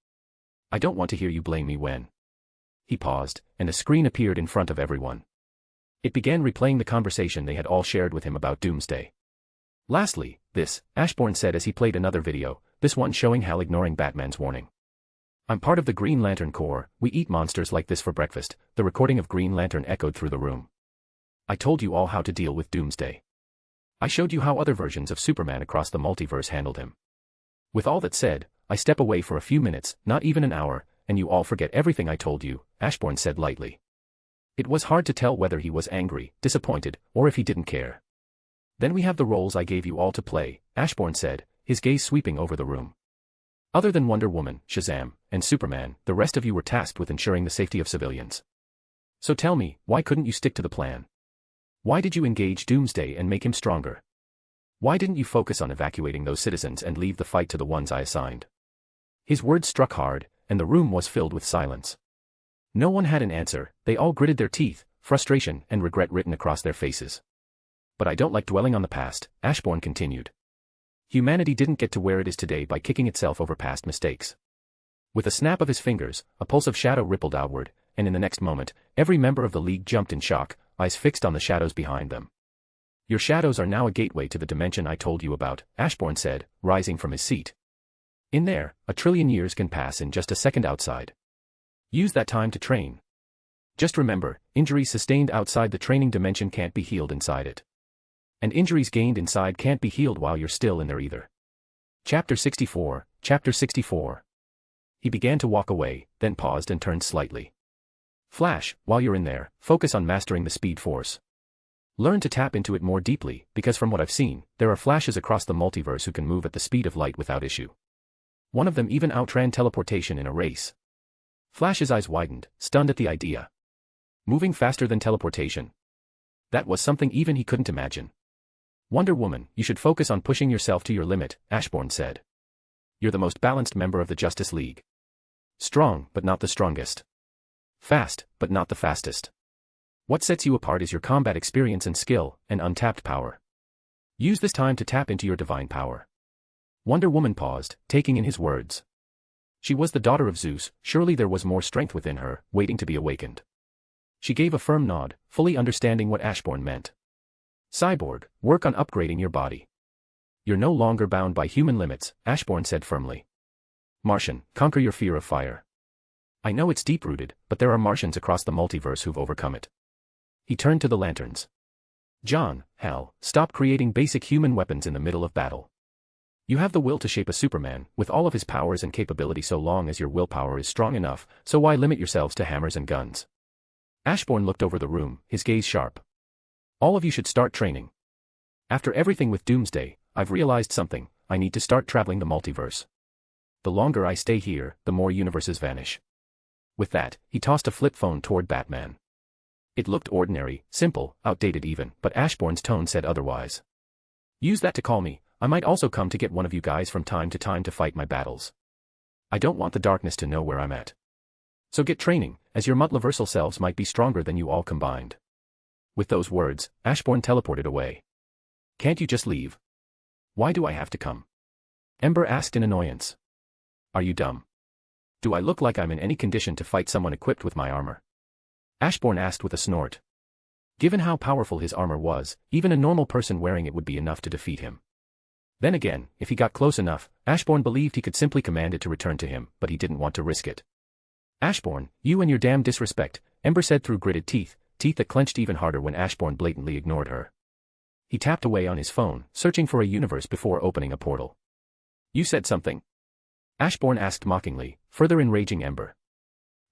I don't want to hear you blame me when. He paused, and a screen appeared in front of everyone. It began replaying the conversation they had all shared with him about Doomsday. Lastly, this, Ashbourne said as he played another video, this one showing Hal ignoring Batman's warning. I'm part of the Green Lantern Corps, we eat monsters like this for breakfast, the recording of Green Lantern echoed through the room. I told you all how to deal with Doomsday. I showed you how other versions of Superman across the multiverse handled him. With all that said, I step away for a few minutes, not even an hour, and you all forget everything I told you, Ashbourne said lightly. It was hard to tell whether he was angry, disappointed, or if he didn't care. Then we have the roles I gave you all to play, Ashbourne said, his gaze sweeping over the room. Other than Wonder Woman, Shazam, and Superman, the rest of you were tasked with ensuring the safety of civilians. So tell me, why couldn't you stick to the plan? Why did you engage Doomsday and make him stronger? Why didn't you focus on evacuating those citizens and leave the fight to the ones I assigned? His words struck hard, and the room was filled with silence. No one had an answer, they all gritted their teeth, frustration and regret written across their faces. But I don't like dwelling on the past, Ashbourne continued. Humanity didn't get to where it is today by kicking itself over past mistakes. With a snap of his fingers, a pulse of shadow rippled outward, and in the next moment, every member of the League jumped in shock, eyes fixed on the shadows behind them. Your shadows are now a gateway to the dimension I told you about, Ashbourne said, rising from his seat. In there, 1 trillion years can pass in just a second outside. Use that time to train. Just remember, injuries sustained outside the training dimension can't be healed inside it. And injuries gained inside can't be healed while you're still in there either. Chapter 64, Chapter 64. He began to walk away, then paused and turned slightly. Flash, while you're in there, focus on mastering the Speed Force. Learn to tap into it more deeply, because from what I've seen, there are Flashes across the multiverse who can move at the speed of light without issue. One of them even outran teleportation in a race. Flash's eyes widened, stunned at the idea. Moving faster than teleportation. That was something even he couldn't imagine. Wonder Woman, you should focus on pushing yourself to your limit, Ashbourne said. You're the most balanced member of the Justice League. Strong, but not the strongest. Fast, but not the fastest. What sets you apart is your combat experience and skill, and untapped power. Use this time to tap into your divine power. Wonder Woman paused, taking in his words. She was the daughter of Zeus, surely there was more strength within her, waiting to be awakened. She gave a firm nod, fully understanding what Ashbourne meant. Cyborg, work on upgrading your body. You're no longer bound by human limits, Ashbourne said firmly. Martian, conquer your fear of fire. I know it's deep-rooted, but there are Martians across the multiverse who've overcome it. He turned to the lanterns. John, Hal, stop creating basic human weapons in the middle of battle. You have the will to shape a Superman, with all of his powers and capability so long as your willpower is strong enough, so why limit yourselves to hammers and guns? Ashbourne looked over the room, his gaze sharp. All of you should start training. After everything with Doomsday, I've realized something. I need to start traveling the multiverse. The longer I stay here, the more universes vanish. With that, he tossed a flip phone toward Batman. It looked ordinary, simple, outdated even, but Ashbourne's tone said otherwise. Use that to call me. I might also come to get one of you guys from time to time to fight my battles. I don't want the darkness to know where I'm at. So get training, as your multiversal selves might be stronger than you all combined. With those words, Ashbourne teleported away. Can't you just leave? Why do I have to come? Ember asked in annoyance. Are you dumb? Do I look like I'm in any condition to fight someone equipped with my armor? Ashbourne asked with a snort. Given how powerful his armor was, even a normal person wearing it would be enough to defeat him. Then again, if he got close enough, Ashbourne believed he could simply command it to return to him, but he didn't want to risk it. Ashbourne, you and your damn disrespect, Ember said through gritted teeth, teeth that clenched even harder when Ashbourne blatantly ignored her. He tapped away on his phone, searching for a universe before opening a portal. You said something? Ashbourne asked mockingly, further enraging Ember.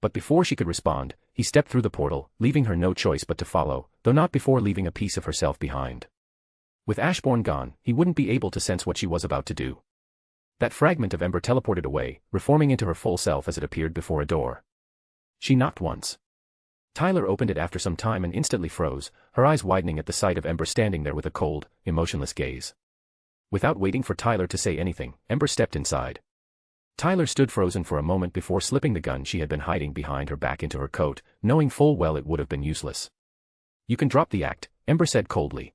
But before she could respond, he stepped through the portal, leaving her no choice but to follow, though not before leaving a piece of herself behind. With Ashbourne gone, he wouldn't be able to sense what she was about to do. That fragment of Ember teleported away, reforming into her full self as it appeared before a door. She knocked once. Tyler opened it after some time and instantly froze, her eyes widening at the sight of Ember standing there with a cold, emotionless gaze. Without waiting for Tyler to say anything, Ember stepped inside. Tyler stood frozen for a moment before slipping the gun she had been hiding behind her back into her coat, knowing full well it would have been useless. You can drop the act, Ember said coldly.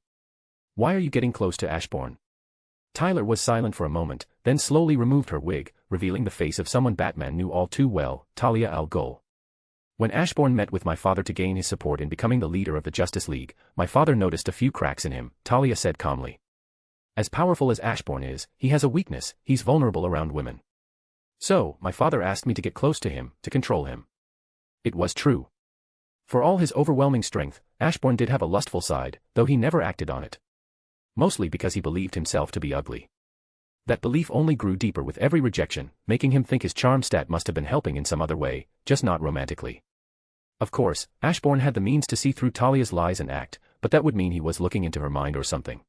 Why are you getting close to Ashbourne? Tyler was silent for a moment, then slowly removed her wig, revealing the face of someone Batman knew all too well, Talia al Ghul. When Ashbourne met with my father to gain his support in becoming the leader of the Justice League, my father noticed a few cracks in him, Talia said calmly. As powerful as Ashbourne is, he has a weakness, he's vulnerable around women. So, my father asked me to get close to him, to control him. It was true. For all his overwhelming strength, Ashbourne did have a lustful side, though he never acted on it. Mostly because he believed himself to be ugly. That belief only grew deeper with every rejection, making him think his charm stat must have been helping in some other way, just not romantically. Of course, Ashbourne had the means to see through Talia's lies and act, but that would mean he was looking into her mind or something.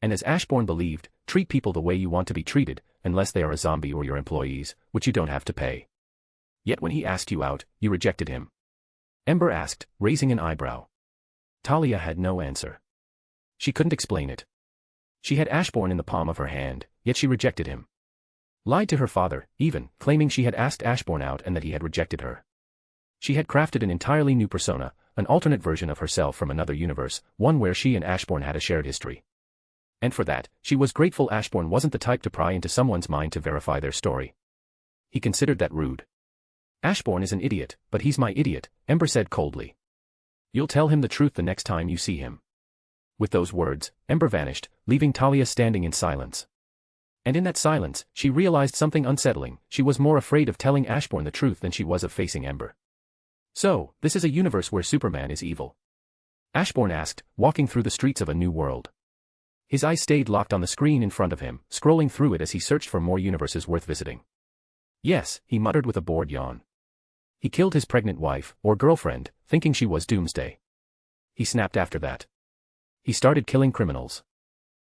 And as Ashbourne believed, treat people the way you want to be treated, unless they are a zombie or your employees, which you don't have to pay. Yet when he asked you out, you rejected him. Ember asked, raising an eyebrow. Talia had no answer. She couldn't explain it. She had Ashbourne in the palm of her hand, yet she rejected him. Lied to her father, even, claiming she had asked Ashbourne out and that he had rejected her. She had crafted an entirely new persona, an alternate version of herself from another universe, one where she and Ashbourne had a shared history. And for that, she was grateful Ashbourne wasn't the type to pry into someone's mind to verify their story. He considered that rude. Ashbourne is an idiot, but he's my idiot, Ember said coldly. You'll tell him the truth the next time you see him. With those words, Ember vanished, leaving Talia standing in silence. And in that silence, she realized something unsettling. She was more afraid of telling Ashbourne the truth than she was of facing Ember. So, this is a universe where Superman is evil? Ashbourne asked, walking through the streets of a new world. His eyes stayed locked on the screen in front of him, scrolling through it as he searched for more universes worth visiting. Yes, he muttered with a bored yawn. He killed his pregnant wife, or girlfriend, thinking she was Doomsday. He snapped after that. He started killing criminals.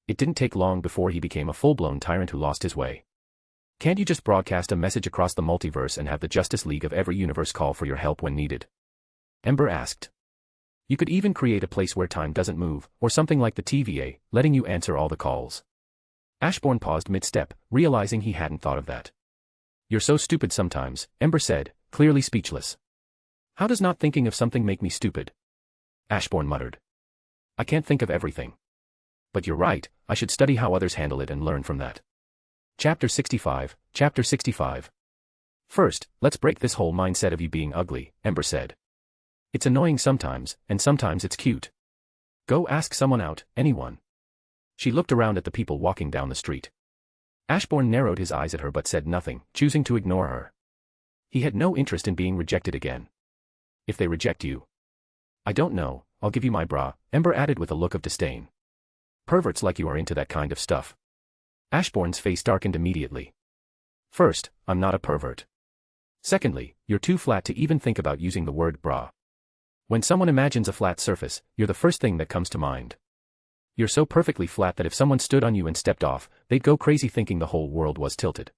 It didn't take long before he became a full-blown tyrant who lost his way. Can't you just broadcast a message across the multiverse and have the Justice League of every universe call for your help when needed? Ember asked. You could even create a place where time doesn't move, or something like the TVA, letting you answer all the calls. Ashbourne paused mid-step, realizing he hadn't thought of that. You're so stupid sometimes, Ember said, clearly speechless. How does not thinking of something make me stupid? Ashbourne muttered. I can't think of everything. But you're right, I should study how others handle it and learn from that. Chapter 65, Chapter 65. First, let's break this whole mindset of you being ugly, Ember said. It's annoying sometimes, and sometimes it's cute. Go ask someone out, anyone. She looked around at the people walking down the street. Ashbourne narrowed his eyes at her but said nothing, choosing to ignore her. He had no interest in being rejected again. If they reject you. I don't know, I'll give you my bra, Ember added with a look of disdain. Perverts like you are into that kind of stuff. Ashbourne's face darkened immediately. First, I'm not a pervert. Secondly, you're too flat to even think about using the word bra. When someone imagines a flat surface, you're the first thing that comes to mind. You're so perfectly flat that if someone stood on you and stepped off, they'd go crazy thinking the whole world was tilted.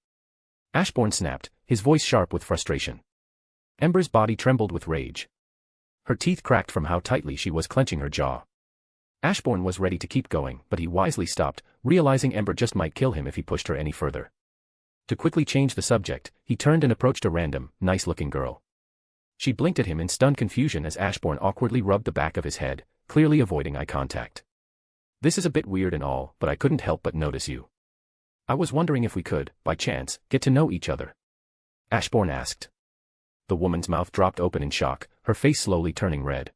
Ashbourne snapped, his voice sharp with frustration. Ember's body trembled with rage. Her teeth cracked from how tightly she was clenching her jaw. Ashbourne was ready to keep going, but he wisely stopped, realizing Ember just might kill him if he pushed her any further. To quickly change the subject, he turned and approached a random, nice-looking girl. She blinked at him in stunned confusion as Ashbourne awkwardly rubbed the back of his head, clearly avoiding eye contact. "This is a bit weird and all, but I couldn't help but notice you. I was wondering if we could, by chance, get to know each other," Ashbourne asked. The woman's mouth dropped open in shock, her face slowly turning red.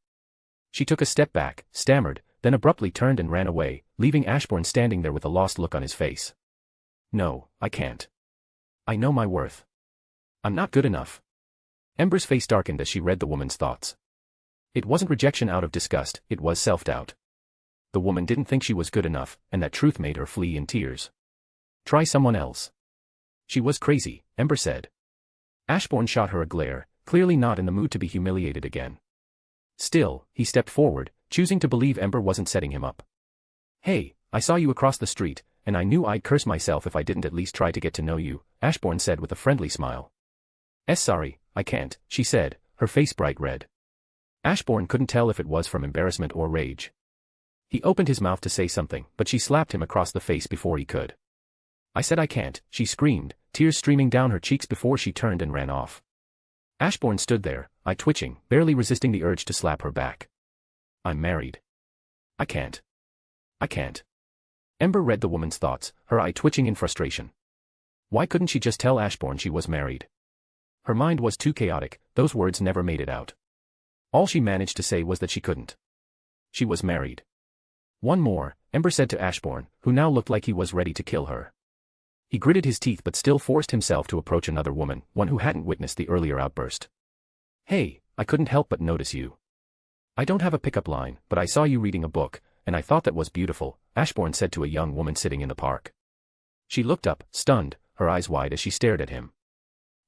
She took a step back, stammered, then abruptly turned and ran away, leaving Ashbourne standing there with a lost look on his face. "No, I can't. I know my worth. I'm not good enough." Ember's face darkened as she read the woman's thoughts. It wasn't rejection out of disgust, it was self-doubt. The woman didn't think she was good enough, and that truth made her flee in tears. "Try someone else." "She was crazy," Ember said. Ashbourne shot her a glare, clearly not in the mood to be humiliated again. Still, he stepped forward, choosing to believe Ember wasn't setting him up. "Hey, I saw you across the street, and I knew I'd curse myself if I didn't at least try to get to know you," Ashbourne said with a friendly smile. Sorry, I can't," she said, her face bright red. Ashbourne couldn't tell if it was from embarrassment or rage. He opened his mouth to say something, but she slapped him across the face before he could. "I said I can't," she screamed, tears streaming down her cheeks before she turned and ran off. Ashbourne stood there, eye twitching, barely resisting the urge to slap her back. "I'm married. I can't. I can't." Ember read the woman's thoughts, her eye twitching in frustration. Why couldn't she just tell Ashbourne she was married? Her mind was too chaotic, those words never made it out. All she managed to say was that she couldn't. She was married. "One more," Ember said to Ashbourne, who now looked like he was ready to kill her. He gritted his teeth but still forced himself to approach another woman, one who hadn't witnessed the earlier outburst. "Hey, I couldn't help but notice you. I don't have a pickup line, but I saw you reading a book, and I thought that was beautiful," Ashbourne said to a young woman sitting in the park. She looked up, stunned, her eyes wide as she stared at him.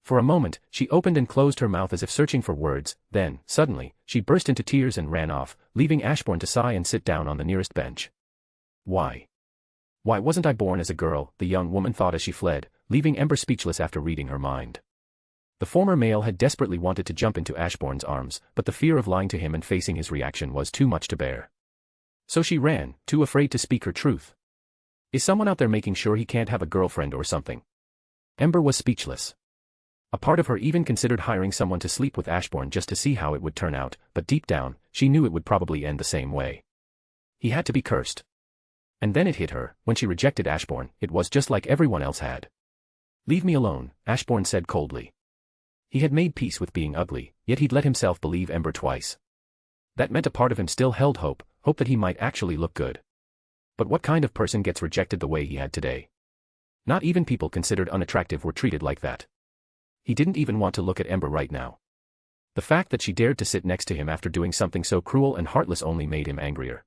For a moment, she opened and closed her mouth as if searching for words, then, suddenly, she burst into tears and ran off, leaving Ashbourne to sigh and sit down on the nearest bench. Why wasn't I born as a girl, the young woman thought as she fled, leaving Ember speechless after reading her mind. The former male had desperately wanted to jump into Ashbourne's arms, but the fear of lying to him and facing his reaction was too much to bear. So she ran, too afraid to speak her truth. Is someone out there making sure he can't have a girlfriend or something? Ember was speechless. A part of her even considered hiring someone to sleep with Ashbourne just to see how it would turn out, but deep down, she knew it would probably end the same way. He had to be cursed. And then it hit her, when she rejected Ashbourne, it was just like everyone else had. "Leave me alone," Ashbourne said coldly. He had made peace with being ugly, yet he'd let himself believe Ember twice. That meant a part of him still held hope that he might actually look good. But what kind of person gets rejected the way he had today? Not even people considered unattractive were treated like that. He didn't even want to look at Ember right now. The fact that she dared to sit next to him after doing something so cruel and heartless only made him angrier.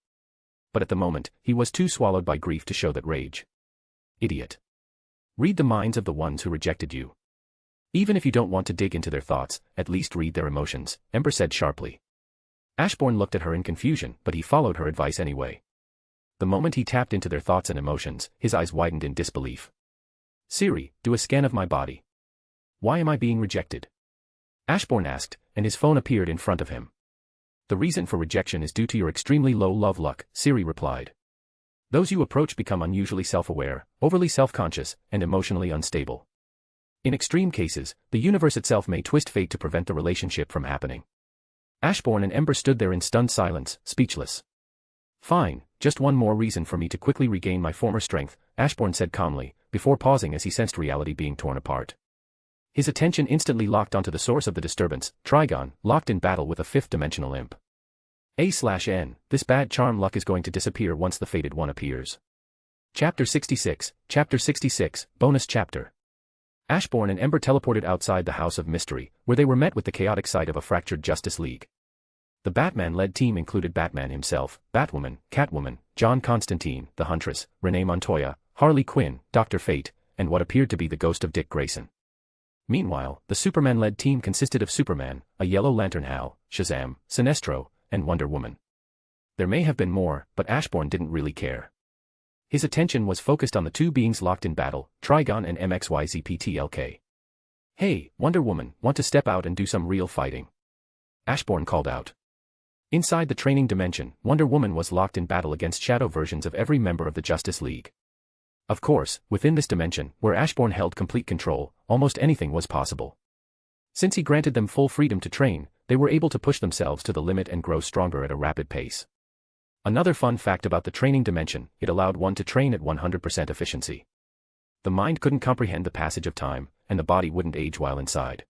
But at the moment, he was too swallowed by grief to show that rage. Idiot. Read the minds of the ones who rejected you. Even if you don't want to dig into their thoughts, at least read their emotions, Ember said sharply. Ashbourne looked at her in confusion, but he followed her advice anyway. The moment he tapped into their thoughts and emotions, his eyes widened in disbelief. "Siri, do a scan of my body. Why am I being rejected?" Ashbourne asked, and his phone appeared in front of him. "The reason for rejection is due to your extremely low love luck," Siri replied. "Those you approach become unusually self-aware, overly self-conscious, and emotionally unstable. In extreme cases, the universe itself may twist fate to prevent the relationship from happening." Ashbourne and Ember stood there in stunned silence, speechless. "Fine, just one more reason for me to quickly regain my former strength," Ashbourne said calmly, before pausing as he sensed reality being torn apart. His attention instantly locked onto the source of the disturbance, Trigon, locked in battle with a fifth-dimensional imp. A/N, this bad charm luck is going to disappear once the fated one appears. Chapter 66, Bonus Chapter. Ashbourne and Ember teleported outside the House of Mystery, where they were met with the chaotic sight of a fractured Justice League. The Batman-led team included Batman himself, Batwoman, Catwoman, John Constantine, the Huntress, Renee Montoya, Harley Quinn, Dr. Fate, and what appeared to be the ghost of Dick Grayson. Meanwhile, the Superman-led team consisted of Superman, a Yellow Lantern Hal, Shazam, Sinestro, and Wonder Woman. There may have been more, but Ashbourne didn't really care. His attention was focused on the two beings locked in battle, Trigon and MXYZPTLK. "Hey, Wonder Woman, want to step out and do some real fighting?" Ashbourne called out. Inside the training dimension, Wonder Woman was locked in battle against shadow versions of every member of the Justice League. Of course, within this dimension, where Ashbourne held complete control, almost anything was possible. Since he granted them full freedom to train, they were able to push themselves to the limit and grow stronger at a rapid pace. Another fun fact about the training dimension, it allowed one to train at 100% efficiency. The mind couldn't comprehend the passage of time, and the body wouldn't age while inside.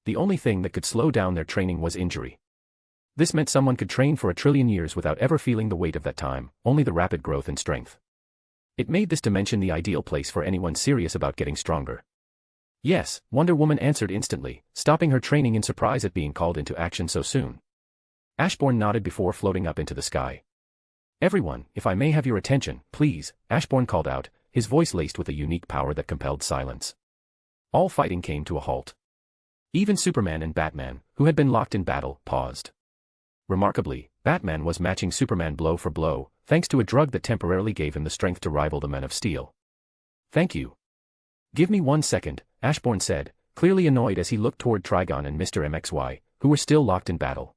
The only thing that could slow down their training was injury. This meant someone could train for 1,000,000,000 years without ever feeling the weight of that time, only the rapid growth in strength. It made this dimension the ideal place for anyone serious about getting stronger. "Yes," Wonder Woman answered instantly, stopping her training in surprise at being called into action so soon. Ashbourne nodded before floating up into the sky. "Everyone, if I may have your attention, please," Ashbourne called out, his voice laced with a unique power that compelled silence. All fighting came to a halt. Even Superman and Batman, who had been locked in battle, paused. Remarkably, Batman was matching Superman blow for blow, thanks to a drug that temporarily gave him the strength to rival the Men of Steel. "Thank you. Give me 1 second, Ashbourne said, clearly annoyed as he looked toward Trigon and Mr. MXY, who were still locked in battle.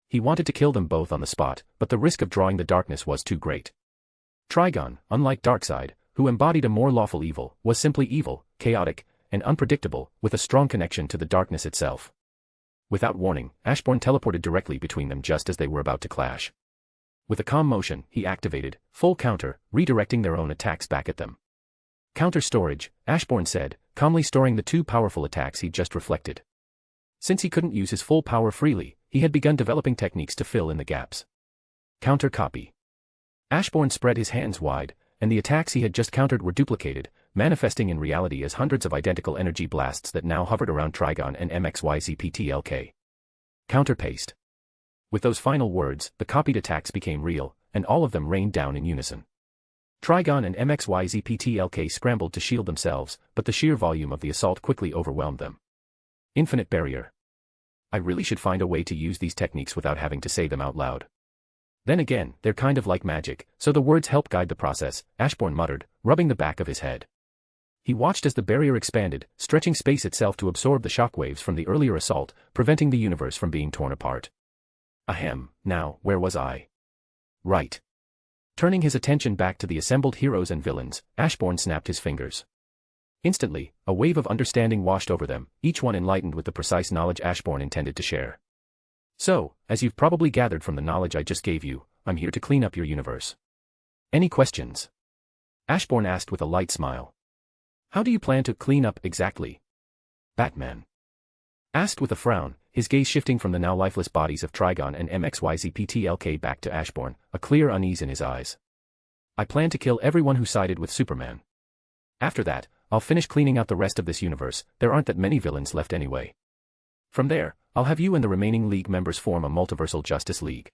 He wanted to kill them both on the spot, but the risk of drawing the darkness was too great. Trigon, unlike Darkseid, who embodied a more lawful evil, was simply evil, chaotic, and unpredictable, with a strong connection to the darkness itself. Without warning, Ashbourne teleported directly between them just as they were about to clash. With a calm motion, he activated full counter, redirecting their own attacks back at them. "Counter storage," Ashbourne said, calmly storing the two powerful attacks he'd just reflected. Since he couldn't use his full power freely, he had begun developing techniques to fill in the gaps. Counter copy. Ashbourne spread his hands wide, and the attacks he had just countered were duplicated, manifesting in reality as hundreds of identical energy blasts that now hovered around Trigon and MXYZPTLK. Counter paste. With those final words, the copied attacks became real, and all of them rained down in unison. Trigon and MXYZPTLK scrambled to shield themselves, but the sheer volume of the assault quickly overwhelmed them. Infinite barrier. I really should find a way to use these techniques without having to say them out loud. Then again, they're kind of like magic, so the words help guide the process, Ashbourne muttered, rubbing the back of his head. He watched as the barrier expanded, stretching space itself to absorb the shockwaves from the earlier assault, preventing the universe from being torn apart. Ahem, now, where was I? Right. Turning his attention back to the assembled heroes and villains, Ashbourne snapped his fingers. Instantly, a wave of understanding washed over them, each one enlightened with the precise knowledge Ashbourne intended to share. "So, as you've probably gathered from the knowledge I just gave you, I'm here to clean up your universe. Any questions?" Ashbourne asked with a light smile. "How do you plan to clean up exactly?" Batman asked with a frown, his gaze shifting from the now lifeless bodies of Trigon and MXYZPTLK back to Ashbourne, a clear unease in his eyes. "I plan to kill everyone who sided with Superman. After that, I'll finish cleaning out the rest of this universe. There aren't that many villains left anyway. From there, I'll have you and the remaining League members form a multiversal Justice League.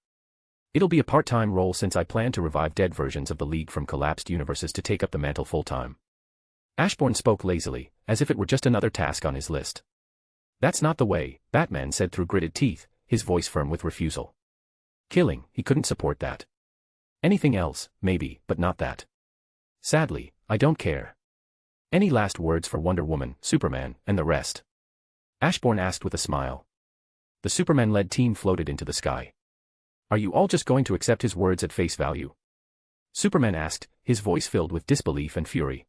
It'll be a part-time role since I plan to revive dead versions of the League from collapsed universes to take up the mantle full-time." Ashbourne spoke lazily, as if it were just another task on his list. "That's not the way," Batman said through gritted teeth, his voice firm with refusal. Killing, he couldn't support that. Anything else, maybe, but not that. "Sadly, I don't care. Any last words for Wonder Woman, Superman, and the rest?" Ashbourne asked with a smile. The Superman-led team floated into the sky. "Are you all just going to accept his words at face value?" Superman asked, his voice filled with disbelief and fury.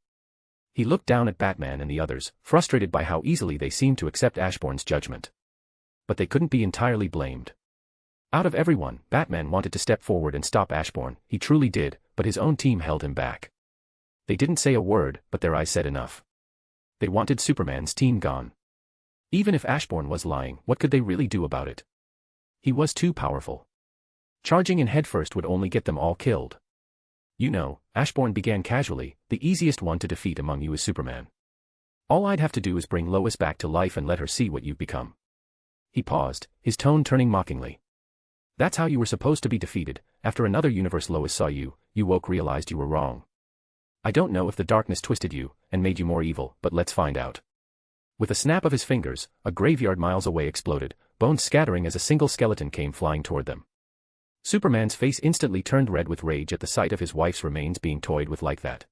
He looked down at Batman and the others, frustrated by how easily they seemed to accept Ashbourne's judgment. But they couldn't be entirely blamed. Out of everyone, Batman wanted to step forward and stop Ashbourne, he truly did, but his own team held him back. They didn't say a word, but their eyes said enough. They wanted Superman's team gone. Even if Ashbourne was lying, what could they really do about it? He was too powerful. Charging in headfirst would only get them all killed. "You know," Ashbourne began casually, "the easiest one to defeat among you is Superman. All I'd have to do is bring Lois back to life and let her see what you've become." He paused, his tone turning mockingly. "That's how you were supposed to be defeated. After another universe Lois saw you, you woke realized you were wrong. I don't know if the darkness twisted you and made you more evil, but let's find out." With a snap of his fingers, a graveyard miles away exploded, bones scattering as a single skeleton came flying toward them. Superman's face instantly turned red with rage at the sight of his wife's remains being toyed with like that.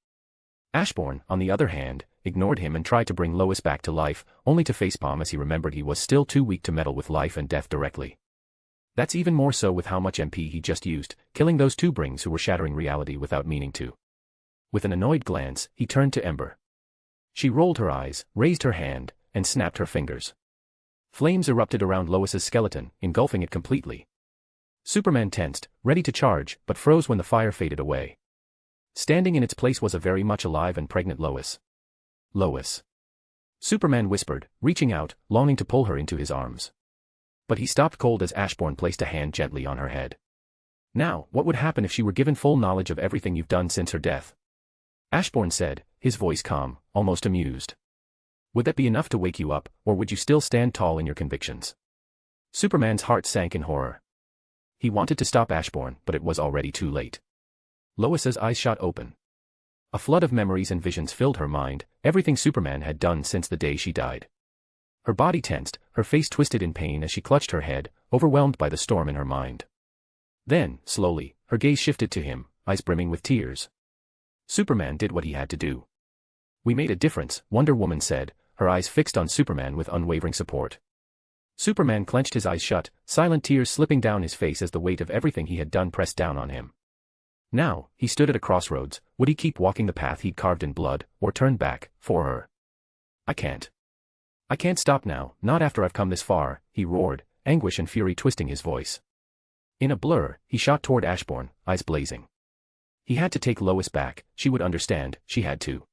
Ashbourne, on the other hand, ignored him and tried to bring Lois back to life, only to facepalm as he remembered he was still too weak to meddle with life and death directly. That's even more so with how much MP he just used, killing those two brings who were shattering reality without meaning to. With an annoyed glance, he turned to Ember. She rolled her eyes, raised her hand, and snapped her fingers. Flames erupted around Lois's skeleton, engulfing it completely. Superman tensed, ready to charge, but froze when the fire faded away. Standing in its place was a very much alive and pregnant Lois. Lois. Superman whispered, reaching out, longing to pull her into his arms. But he stopped cold as Ashbourne placed a hand gently on her head. Now, what would happen if she were given full knowledge of everything you've done since her death? Ashbourne said, his voice calm, almost amused. Would that be enough to wake you up, or would you still stand tall in your convictions? Superman's heart sank in horror. He wanted to stop Ashbourne, but it was already too late. Lois's eyes shot open. A flood of memories and visions filled her mind, everything Superman had done since the day she died. Her body tensed, her face twisted in pain as she clutched her head, overwhelmed by the storm in her mind. Then, slowly, her gaze shifted to him, eyes brimming with tears. Superman did what he had to do. We made a difference, Wonder Woman said, her eyes fixed on Superman with unwavering support. Superman clenched his eyes shut, silent tears slipping down his face as the weight of everything he had done pressed down on him. Now, he stood at a crossroads. Would he keep walking the path he'd carved in blood, or turn back, for her? I can't stop now, not after I've come this far, he roared, anguish and fury twisting his voice. In a blur, he shot toward Ashbourne, eyes blazing. He had to take Lois back, she would understand, she had to.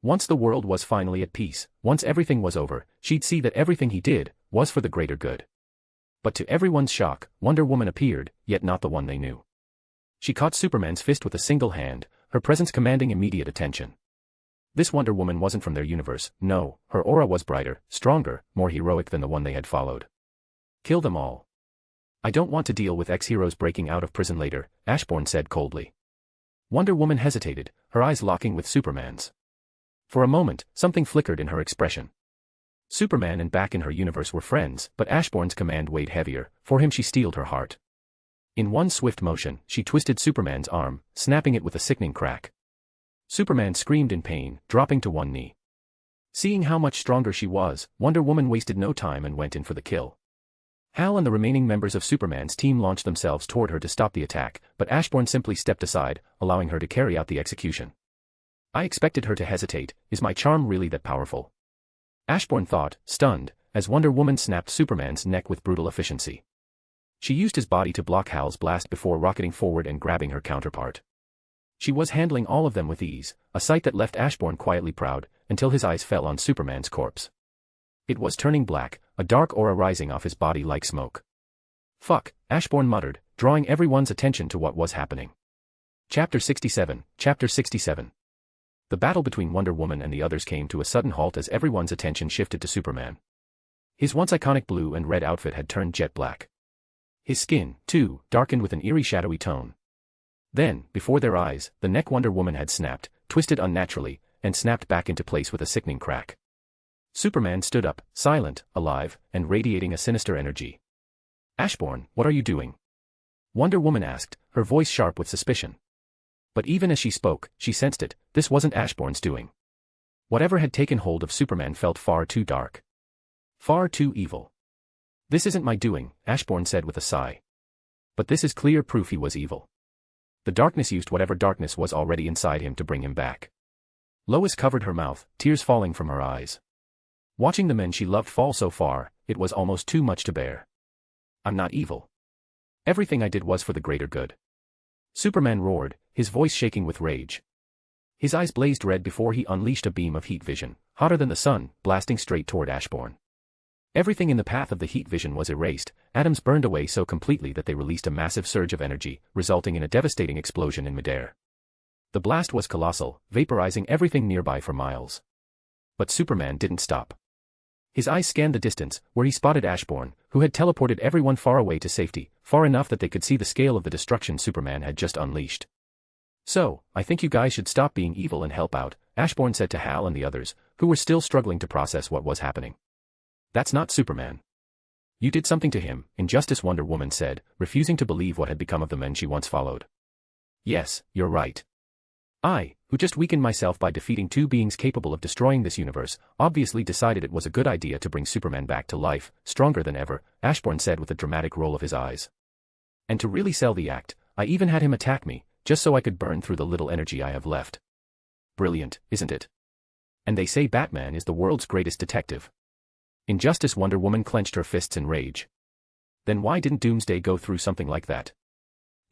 Once the world was finally at peace, once everything was over, she'd see that everything he did was for the greater good. But to everyone's shock, Wonder Woman appeared, yet not the one they knew. She caught Superman's fist with a single hand, her presence commanding immediate attention. This Wonder Woman wasn't from their universe, no, her aura was brighter, stronger, more heroic than the one they had followed. Kill them all. I don't want to deal with ex-heroes breaking out of prison later, Ashbourne said coldly. Wonder Woman hesitated, her eyes locking with Superman's. For a moment, something flickered in her expression. Superman and back in her universe were friends, but Ashbourne's command weighed heavier, for him she steeled her heart. In one swift motion, she twisted Superman's arm, snapping it with a sickening crack. Superman screamed in pain, dropping to one knee. Seeing how much stronger she was, Wonder Woman wasted no time and went in for the kill. Hal and the remaining members of Superman's team launched themselves toward her to stop the attack, but Ashbourne simply stepped aside, allowing her to carry out the execution. I expected her to hesitate, is my charm really that powerful? Ashbourne thought, stunned, as Wonder Woman snapped Superman's neck with brutal efficiency. She used his body to block Hal's blast before rocketing forward and grabbing her counterpart. She was handling all of them with ease, a sight that left Ashbourne quietly proud, until his eyes fell on Superman's corpse. It was turning black, a dark aura rising off his body like smoke. Fuck, Ashbourne muttered, drawing everyone's attention to what was happening. Chapter 67. The battle between Wonder Woman and the others came to a sudden halt as everyone's attention shifted to Superman. His once iconic blue and red outfit had turned jet black. His skin, too, darkened with an eerie shadowy tone. Then, before their eyes, the neck Wonder Woman had snapped, twisted unnaturally, and snapped back into place with a sickening crack. Superman stood up, silent, alive, and radiating a sinister energy. Ashbourne, what are you doing? Wonder Woman asked, her voice sharp with suspicion. But even as she spoke, she sensed it, this wasn't Ashbourne's doing. Whatever had taken hold of Superman felt far too dark. Far too evil. This isn't my doing, Ashbourne said with a sigh. But this is clear proof he was evil. The darkness used whatever darkness was already inside him to bring him back. Lois covered her mouth, tears falling from her eyes. Watching the men she loved fall so far, it was almost too much to bear. I'm not evil. Everything I did was for the greater good. Superman roared, his voice shaking with rage. His eyes blazed red before he unleashed a beam of heat vision, hotter than the sun, blasting straight toward Ashbourne. Everything in the path of the heat vision was erased, atoms burned away so completely that they released a massive surge of energy, resulting in a devastating explosion in midair. The blast was colossal, vaporizing everything nearby for miles. But Superman didn't stop. His eyes scanned the distance, where he spotted Ashbourne, who had teleported everyone far away to safety, far enough that they could see the scale of the destruction Superman had just unleashed. So, I think you guys should stop being evil and help out, Ashbourne said to Hal and the others, who were still struggling to process what was happening. That's not Superman. You did something to him, Injustice Wonder Woman said, refusing to believe what had become of the men she once followed. Yes, you're right. I, who just weakened myself by defeating two beings capable of destroying this universe, obviously decided it was a good idea to bring Superman back to life, stronger than ever, Ashbourne said with a dramatic roll of his eyes. And to really sell the act, I even had him attack me, just so I could burn through the little energy I have left. Brilliant, isn't it? And they say Batman is the world's greatest detective. Injustice Wonder Woman clenched her fists in rage. Then why didn't Doomsday go through something like that?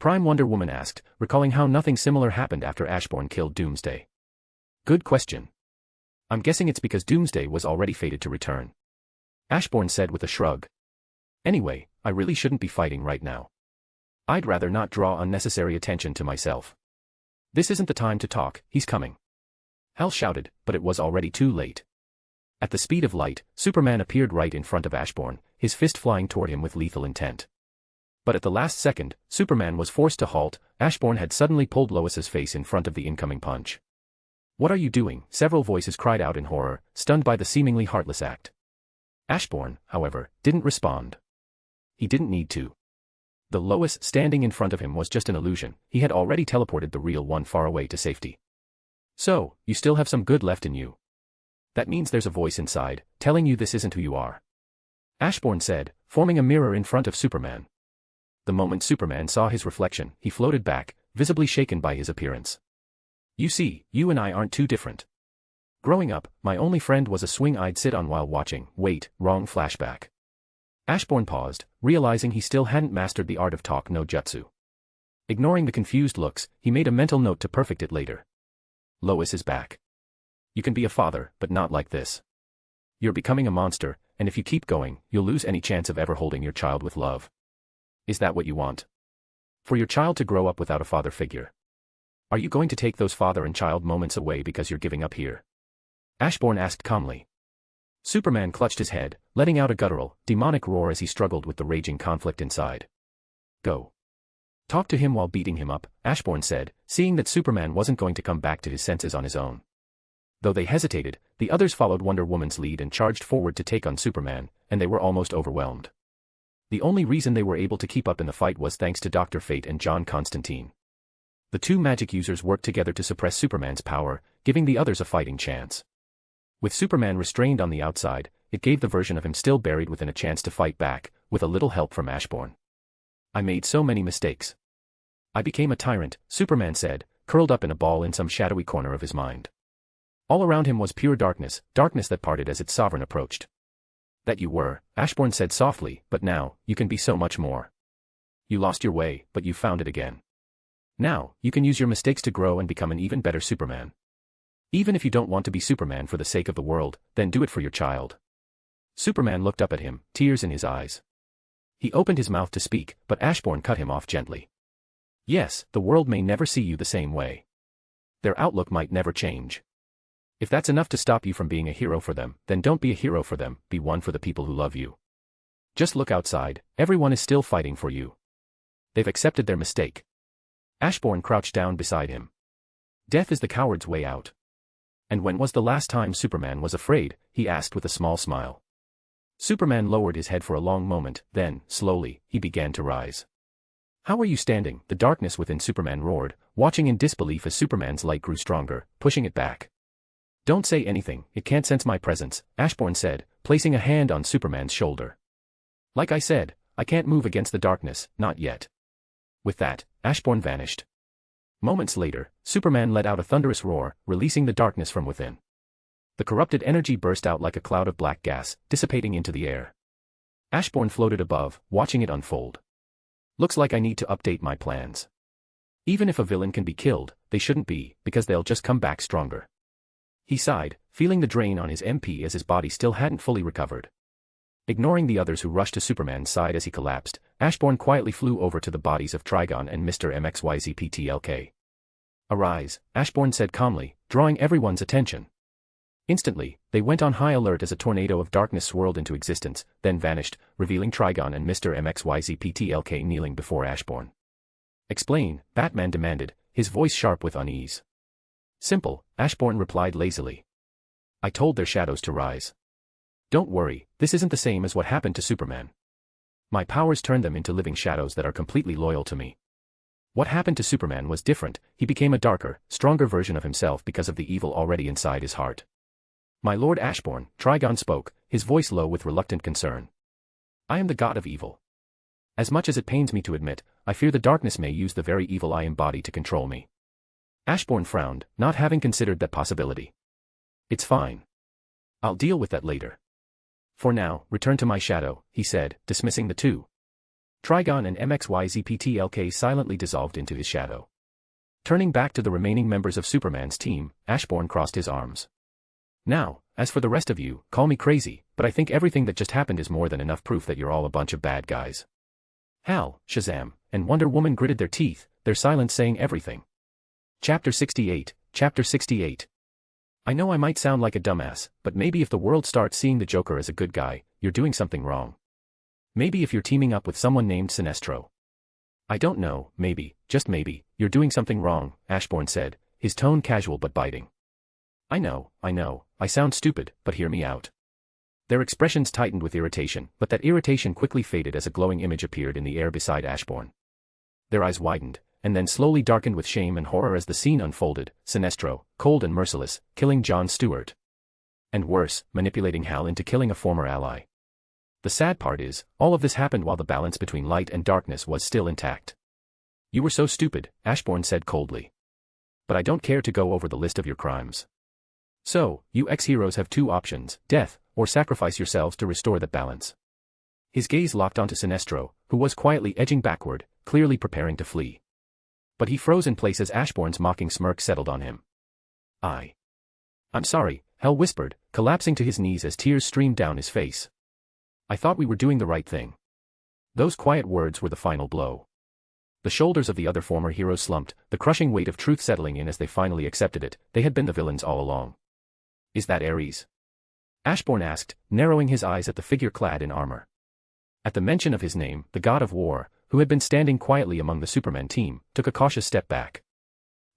Prime Wonder Woman asked, recalling how nothing similar happened after Ashbourne killed Doomsday. Good question. I'm guessing it's because Doomsday was already fated to return. Ashbourne said with a shrug. Anyway, I really shouldn't be fighting right now. I'd rather not draw unnecessary attention to myself. This isn't the time to talk, he's coming. Hal shouted, but it was already too late. At the speed of light, Superman appeared right in front of Ashbourne, his fist flying toward him with lethal intent. But at the last second, Superman was forced to halt. Ashbourne had suddenly pulled Lois's face in front of the incoming punch. What are you doing? Several voices cried out in horror, stunned by the seemingly heartless act. Ashbourne, however, didn't respond. He didn't need to. The Lois standing in front of him was just an illusion. He had already teleported the real one far away to safety. So, you still have some good left in you. That means there's a voice inside, telling you this isn't who you are. Ashbourne said, forming a mirror in front of Superman. The moment Superman saw his reflection, he floated back, visibly shaken by his appearance. You see, you and I aren't too different. Growing up, my only friend was a swing I'd sit on while watching. Wait, wrong flashback. Ashbourne paused, realizing he still hadn't mastered the art of talk no jutsu. Ignoring the confused looks, he made a mental note to perfect it later. Lois is back. You can be a father, but not like this. You're becoming a monster, and if you keep going, you'll lose any chance of ever holding your child with love. Is that what you want? For your child to grow up without a father figure? Are you going to take those father and child moments away because you're giving up here? Ashbourne asked calmly. Superman clutched his head, letting out a guttural, demonic roar as he struggled with the raging conflict inside. Go. Talk to him while beating him up, Ashbourne said, seeing that Superman wasn't going to come back to his senses on his own. Though they hesitated, the others followed Wonder Woman's lead and charged forward to take on Superman, and they were almost overwhelmed. The only reason they were able to keep up in the fight was thanks to Dr. Fate and John Constantine. The two magic users worked together to suppress Superman's power, giving the others a fighting chance. With Superman restrained on the outside, it gave the version of him still buried within a chance to fight back, with a little help from Ashbourne. I made so many mistakes. I became a tyrant, Superman said, curled up in a ball in some shadowy corner of his mind. All around him was pure darkness, darkness that parted as its sovereign approached. That you were, Ashbourne said softly, but now, you can be so much more. You lost your way, but you found it again. Now, you can use your mistakes to grow and become an even better Superman. Even if you don't want to be Superman for the sake of the world, then do it for your child. Superman looked up at him, tears in his eyes. He opened his mouth to speak, but Ashbourne cut him off gently. Yes, the world may never see you the same way. Their outlook might never change. If that's enough to stop you from being a hero for them, then don't be a hero for them, be one for the people who love you. Just look outside, everyone is still fighting for you. They've accepted their mistake. Ashbourne crouched down beside him. Death is the coward's way out. And when was the last time Superman was afraid? He asked with a small smile. Superman lowered his head for a long moment, then, slowly, he began to rise. How are you standing? The darkness within Superman roared, watching in disbelief as Superman's light grew stronger, pushing it back. Don't say anything, it can't sense my presence, Ashbourne said, placing a hand on Superman's shoulder. Like I said, I can't move against the darkness, not yet. With that, Ashbourne vanished. Moments later, Superman let out a thunderous roar, releasing the darkness from within. The corrupted energy burst out like a cloud of black gas, dissipating into the air. Ashbourne floated above, watching it unfold. Looks like I need to update my plans. Even if a villain can be killed, they shouldn't be, because they'll just come back stronger. He sighed, feeling the drain on his MP as his body still hadn't fully recovered. Ignoring the others who rushed to Superman's side as he collapsed, Ashbourne quietly flew over to the bodies of Trigon and Mr. MXYZPTLK. Arise, Ashbourne said calmly, drawing everyone's attention. Instantly, they went on high alert as a tornado of darkness swirled into existence, then vanished, revealing Trigon and Mr. MXYZPTLK kneeling before Ashbourne. Explain, Batman demanded, his voice sharp with unease. Simple, Ashbourne replied lazily. I told their shadows to rise. Don't worry, this isn't the same as what happened to Superman. My powers turned them into living shadows that are completely loyal to me. What happened to Superman was different. He became a darker, stronger version of himself because of the evil already inside his heart. My Lord Ashbourne, Trigon spoke, his voice low with reluctant concern. I am the god of evil. As much as it pains me to admit, I fear the darkness may use the very evil I embody to control me. Ashbourne frowned, not having considered that possibility. It's fine. I'll deal with that later. For now, return to my shadow, he said, dismissing the two. Trigon and MXYZPTLK silently dissolved into his shadow. Turning back to the remaining members of Superman's team, Ashbourne crossed his arms. Now, as for the rest of you, call me crazy, but I think everything that just happened is more than enough proof that you're all a bunch of bad guys. Hal, Shazam, and Wonder Woman gritted their teeth, their silence saying everything. Chapter 68, Chapter 68. I know I might sound like a dumbass, but maybe if the world starts seeing the Joker as a good guy, you're doing something wrong. Maybe if you're teaming up with someone named Sinestro. I don't know, maybe, just maybe, you're doing something wrong, Ashbourne said, his tone casual but biting. I know, I sound stupid, but hear me out. Their expressions tightened with irritation, but that irritation quickly faded as a glowing image appeared in the air beside Ashbourne. Their eyes widened, and then slowly darkened with shame and horror as the scene unfolded, Sinestro, cold and merciless, killing Jon Stewart. And worse, manipulating Hal into killing a former ally. The sad part is, all of this happened while the balance between light and darkness was still intact. You were so stupid, Ashbourne said coldly. But I don't care to go over the list of your crimes. So, you ex-heroes have two options, death, or sacrifice yourselves to restore that balance. His gaze locked onto Sinestro, who was quietly edging backward, clearly preparing to flee. But he froze in place as Ashbourne's mocking smirk settled on him. I'm sorry, Hal whispered, collapsing to his knees as tears streamed down his face. I thought we were doing the right thing. Those quiet words were the final blow. The shoulders of the other former heroes slumped, the crushing weight of truth settling in as they finally accepted it. They had been the villains all along. Is that Ares? Ashbourne asked, narrowing his eyes at the figure clad in armor. At the mention of his name, the god of war, who had been standing quietly among the Superman team, took a cautious step back.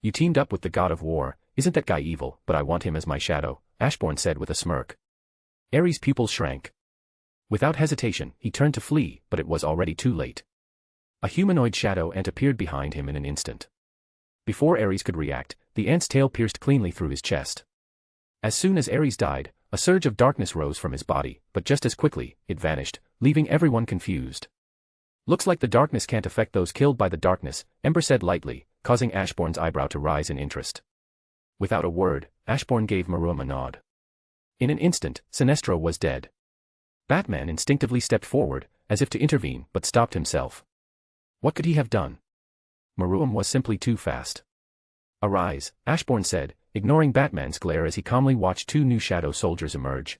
You teamed up with the god of war, isn't that guy evil? But I want him as my shadow, Ashbourne said with a smirk. Ares' pupils shrank. Without hesitation, he turned to flee, but it was already too late. A humanoid shadow ant appeared behind him in an instant. Before Ares could react, the ant's tail pierced cleanly through his chest. As soon as Ares died, a surge of darkness rose from his body, but just as quickly, it vanished, leaving everyone confused. Looks like the darkness can't affect those killed by the darkness, Ember said lightly, causing Ashbourne's eyebrow to rise in interest. Without a word, Ashbourne gave Maroon a nod. In an instant, Sinestro was dead. Batman instinctively stepped forward, as if to intervene, but stopped himself. What could he have done? Maroon was simply too fast. Arise, Ashbourne said, ignoring Batman's glare as he calmly watched two new shadow soldiers emerge.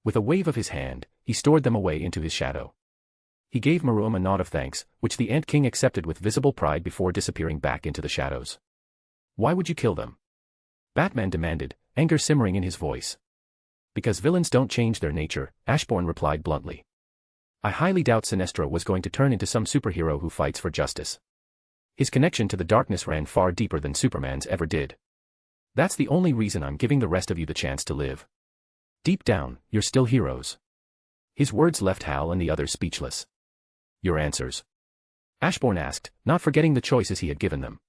With a wave of his hand, he stored them away into his shadow. He gave Maroon a nod of thanks, which the Ant King accepted with visible pride before disappearing back into the shadows. Why would you kill them? Batman demanded, anger simmering in his voice. Because villains don't change their nature, Ashbourne replied bluntly. I highly doubt Sinestro was going to turn into some superhero who fights for justice. His connection to the darkness ran far deeper than Superman's ever did. That's the only reason I'm giving the rest of you the chance to live. Deep down, you're still heroes. His words left Hal and the others speechless. Your answers? Ashbourne asked, not forgetting the choices he had given them.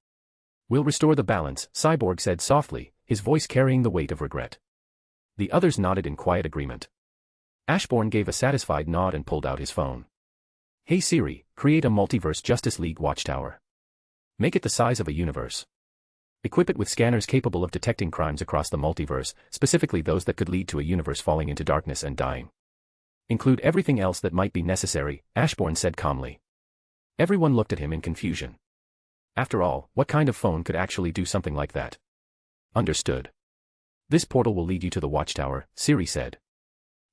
We'll restore the balance, Cyborg said softly, his voice carrying the weight of regret. The others nodded in quiet agreement. Ashbourne gave a satisfied nod and pulled out his phone. Hey Siri, create a multiverse Justice League watchtower. Make it the size of a universe. Equip it with scanners capable of detecting crimes across the multiverse, specifically those that could lead to a universe falling into darkness and dying. Include everything else that might be necessary, Ashbourne said calmly. Everyone looked at him in confusion. After all, what kind of phone could actually do something like that? Understood. This portal will lead you to the watchtower, Siri said.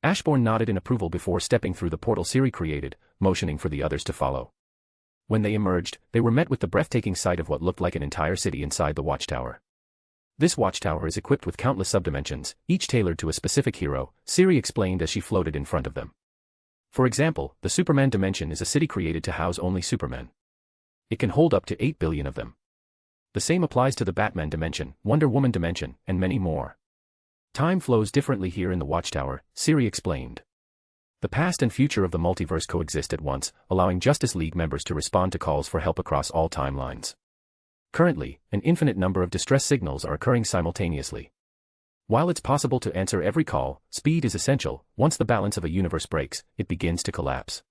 Ashbourne nodded in approval before stepping through the portal Siri created, motioning for the others to follow. When they emerged, they were met with the breathtaking sight of what looked like an entire city inside the watchtower. This watchtower is equipped with countless subdimensions, each tailored to a specific hero, Siri explained as she floated in front of them. For example, the Superman dimension is a city created to house only Supermen. It can hold up to 8 billion of them. The same applies to the Batman dimension, Wonder Woman dimension, and many more. Time flows differently here in the watchtower, Siri explained. The past and future of the multiverse coexist at once, allowing Justice League members to respond to calls for help across all timelines. Currently, an infinite number of distress signals are occurring simultaneously. While it's possible to answer every call, speed is essential. Once the balance of a universe breaks, it begins to collapse.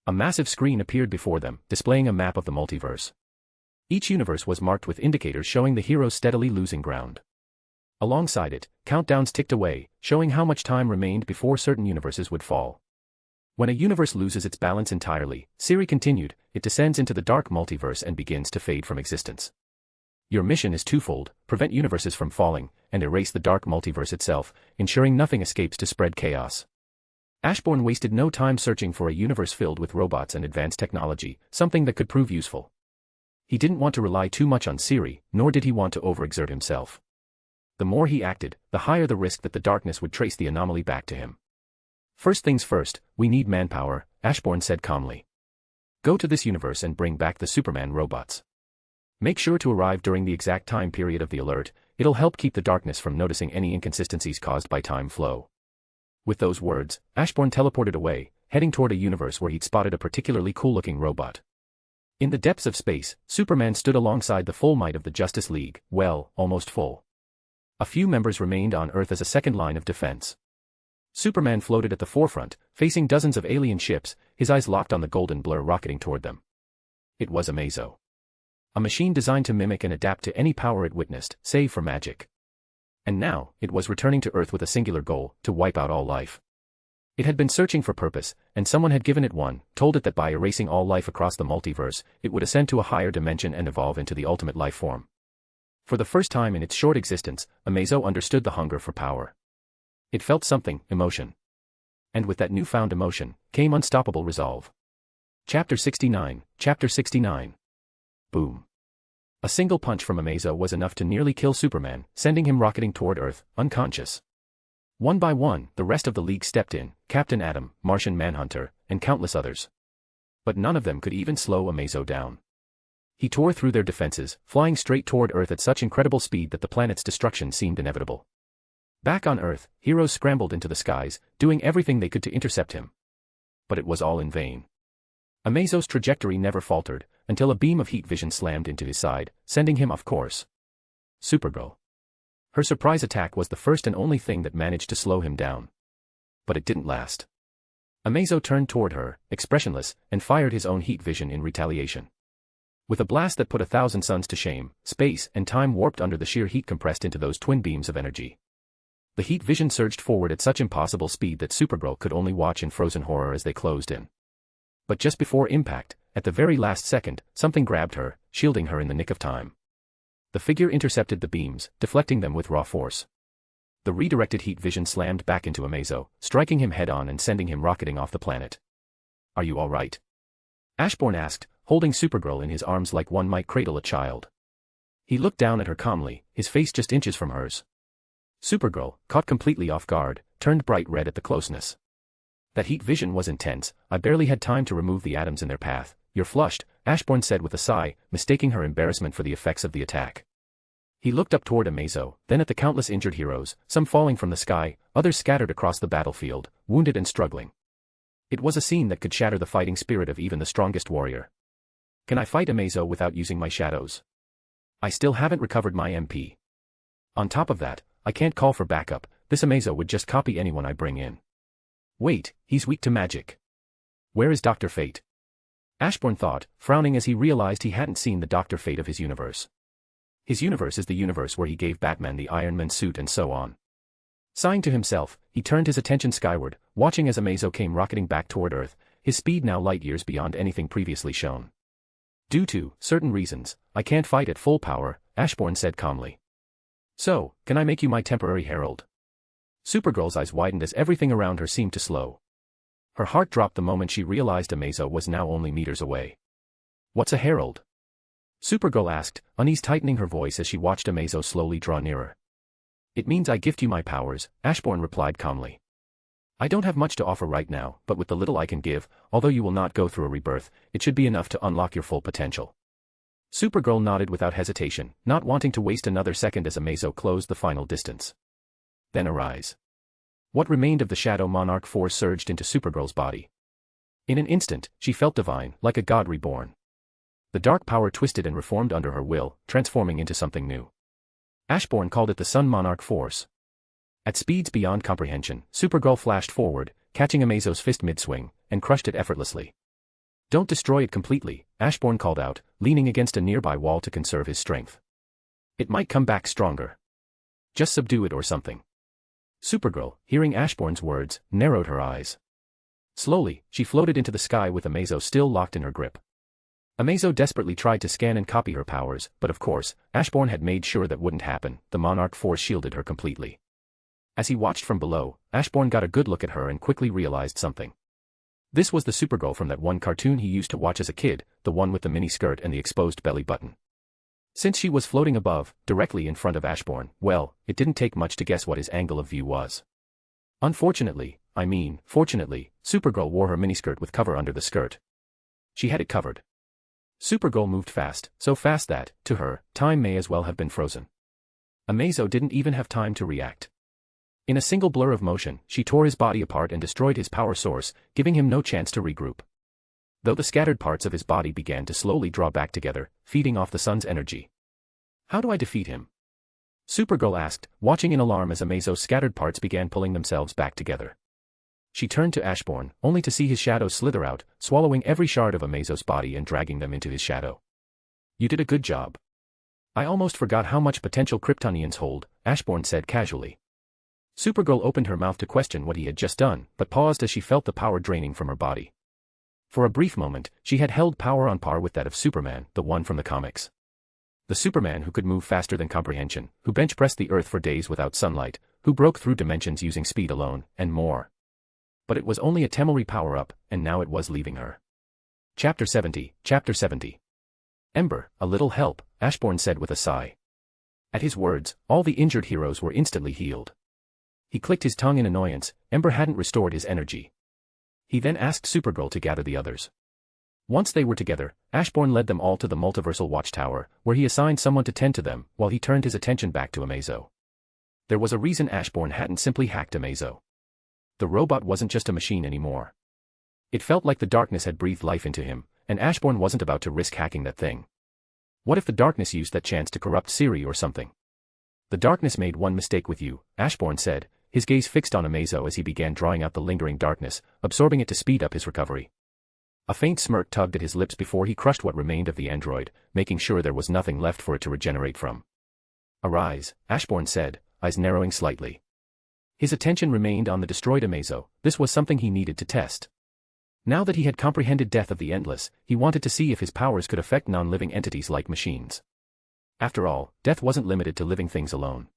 A massive screen appeared before them, displaying a map of the multiverse. Each universe was marked with indicators showing the heroes steadily losing ground. Alongside it, countdowns ticked away, showing how much time remained before certain universes would fall. When a universe loses its balance entirely, Siri continued, it descends into the dark multiverse and begins to fade from existence. Your mission is twofold: prevent universes from falling, and erase the dark multiverse itself, ensuring nothing escapes to spread chaos. Ashbourne wasted no time searching for a universe filled with robots and advanced technology, something that could prove useful. He didn't want to rely too much on Siri, nor did he want to overexert himself. The more he acted, the higher the risk that the darkness would trace the anomaly back to him. First things first, we need manpower, Ashbourne said calmly. Go to this universe and bring back the Superman robots. Make sure to arrive during the exact time period of the alert. It'll help keep the darkness from noticing any inconsistencies caused by time flow. With those words, Ashbourne teleported away, heading toward a universe where he'd spotted a particularly cool-looking robot. In the depths of space, Superman stood alongside the full might of the Justice League, well, almost full. A few members remained on Earth as a second line of defense. Superman floated at the forefront, facing dozens of alien ships, his eyes locked on the golden blur rocketing toward them. It was Amazo. A machine designed to mimic and adapt to any power it witnessed, save for magic. And now, it was returning to Earth with a singular goal: to wipe out all life. It had been searching for purpose, and someone had given it one, told it that by erasing all life across the multiverse, it would ascend to a higher dimension and evolve into the ultimate life form. For the first time in its short existence, Amazo understood the hunger for power. It felt something: emotion. And with that newfound emotion, came unstoppable resolve. Chapter 69, Chapter 69. Boom. A single punch from Amazo was enough to nearly kill Superman, sending him rocketing toward Earth, unconscious. One by one, the rest of the League stepped in: Captain Atom, Martian Manhunter, and countless others. But none of them could even slow Amazo down. He tore through their defenses, flying straight toward Earth at such incredible speed that the planet's destruction seemed inevitable. Back on Earth, heroes scrambled into the skies, doing everything they could to intercept him. But it was all in vain. Amazo's trajectory never faltered, until a beam of heat vision slammed into his side, sending him off course. Supergirl. Her surprise attack was the first and only thing that managed to slow him down. But it didn't last. Amazo turned toward her, expressionless, and fired his own heat vision in retaliation. With a blast that put 1,000 suns to shame, space and time warped under the sheer heat compressed into those twin beams of energy. The heat vision surged forward at such impossible speed that Supergirl could only watch in frozen horror as they closed in. But just before impact, at the very last second, something grabbed her, shielding her in the nick of time. The figure intercepted the beams, deflecting them with raw force. The redirected heat vision slammed back into Amazo, striking him head-on and sending him rocketing off the planet. "Are you all right?" Ashbourne asked, holding Supergirl in his arms like one might cradle a child. He looked down at her calmly, his face just inches from hers. Supergirl, caught completely off guard, turned bright red at the closeness. "That heat vision was intense. I barely had time to remove the atoms in their path." "You're flushed," Ashbourne said with a sigh, mistaking her embarrassment for the effects of the attack. He looked up toward Amazo, then at the countless injured heroes, some falling from the sky, others scattered across the battlefield, wounded and struggling. It was a scene that could shatter the fighting spirit of even the strongest warrior. "Can I fight Amazo without using my shadows? I still haven't recovered my MP. On top of that, I can't call for backup. This Amazo would just copy anyone I bring in. Wait, he's weak to magic. Where is Dr. Fate?" Ashbourne thought, frowning as he realized he hadn't seen the Dr. Fate of his universe. His universe is the universe where he gave Batman the Iron Man suit and so on. Sighing to himself, he turned his attention skyward, watching as Amazo came rocketing back toward Earth, his speed now light years beyond anything previously shown. "Due to certain reasons, I can't fight at full power," Ashbourne said calmly. "So, can I make you my temporary herald?" Supergirl's eyes widened as everything around her seemed to slow. Her heart dropped the moment she realized Amazo was now only meters away. "What's a herald?" Supergirl asked, unease tightening her voice as she watched Amazo slowly draw nearer. "It means I gift you my powers," Ashbourne replied calmly. "I don't have much to offer right now, but with the little I can give, although you will not go through a rebirth, it should be enough to unlock your full potential." Supergirl nodded without hesitation, not wanting to waste another second as Amazo closed the final distance. "Then arise." What remained of the Shadow Monarch force surged into Supergirl's body. In an instant, she felt divine, like a god reborn. The dark power twisted and reformed under her will, transforming into something new. Ashbourne called it the Sun Monarch force. At speeds beyond comprehension, Supergirl flashed forward, catching Amazo's fist mid-swing, and crushed it effortlessly. "Don't destroy it completely," Ashbourne called out, leaning against a nearby wall to conserve his strength. "It might come back stronger. Just subdue it or something." Supergirl, hearing Ashbourne's words, narrowed her eyes. Slowly, she floated into the sky with Amazo still locked in her grip. Amazo desperately tried to scan and copy her powers, but of course, Ashbourne had made sure that wouldn't happen. The Monarch force shielded her completely. As he watched from below, Ashbourne got a good look at her and quickly realized something. This was the Supergirl from that one cartoon he used to watch as a kid, the one with the mini skirt and the exposed belly button. Since she was floating above, directly in front of Ashbourne, well, it didn't take much to guess what his angle of view was. Fortunately, Supergirl wore her miniskirt with cover under the skirt. She had it covered. Supergirl moved fast, so fast that, to her, time may as well have been frozen. Amazo didn't even have time to react. In a single blur of motion, she tore his body apart and destroyed his power source, giving him no chance to regroup. Though the scattered parts of his body began to slowly draw back together, feeding off the sun's energy. "How do I defeat him?" Supergirl asked, watching in alarm as Amazo's scattered parts began pulling themselves back together. She turned to Ashbourne, only to see his shadow slither out, swallowing every shard of Amazo's body and dragging them into his shadow. "You did a good job. I almost forgot how much potential Kryptonians hold," Ashbourne said casually. Supergirl opened her mouth to question what he had just done, but paused as she felt the power draining from her body. For a brief moment, she had held power on par with that of Superman, the one from the comics. The Superman who could move faster than comprehension, who bench-pressed the Earth for days without sunlight, who broke through dimensions using speed alone, and more. But it was only a temporary power-up, and now it was leaving her. Chapter 70. Ember, a little help, Ashbourne said with a sigh. At his words, all the injured heroes were instantly healed. He clicked his tongue in annoyance. Ember hadn't restored his energy. He then asked Supergirl to gather the others. Once they were together, Ashbourne led them all to the multiversal watchtower, where he assigned someone to tend to them, while he turned his attention back to Amazo. There was a reason Ashbourne hadn't simply hacked Amazo. The robot wasn't just a machine anymore. It felt like the darkness had breathed life into him, and Ashbourne wasn't about to risk hacking that thing. What if the darkness used that chance to corrupt Siri or something? "The darkness made one mistake with you," Ashbourne said, his gaze fixed on Amazo as he began drawing out the lingering darkness, absorbing it to speed up his recovery. A faint smirk tugged at his lips before he crushed what remained of the android, making sure there was nothing left for it to regenerate from. "Arise," Ashbourne said, eyes narrowing slightly. His attention remained on the destroyed Amazo. This was something he needed to test. Now that he had comprehended death of the endless, he wanted to see if his powers could affect non-living entities like machines. After all, death wasn't limited to living things alone.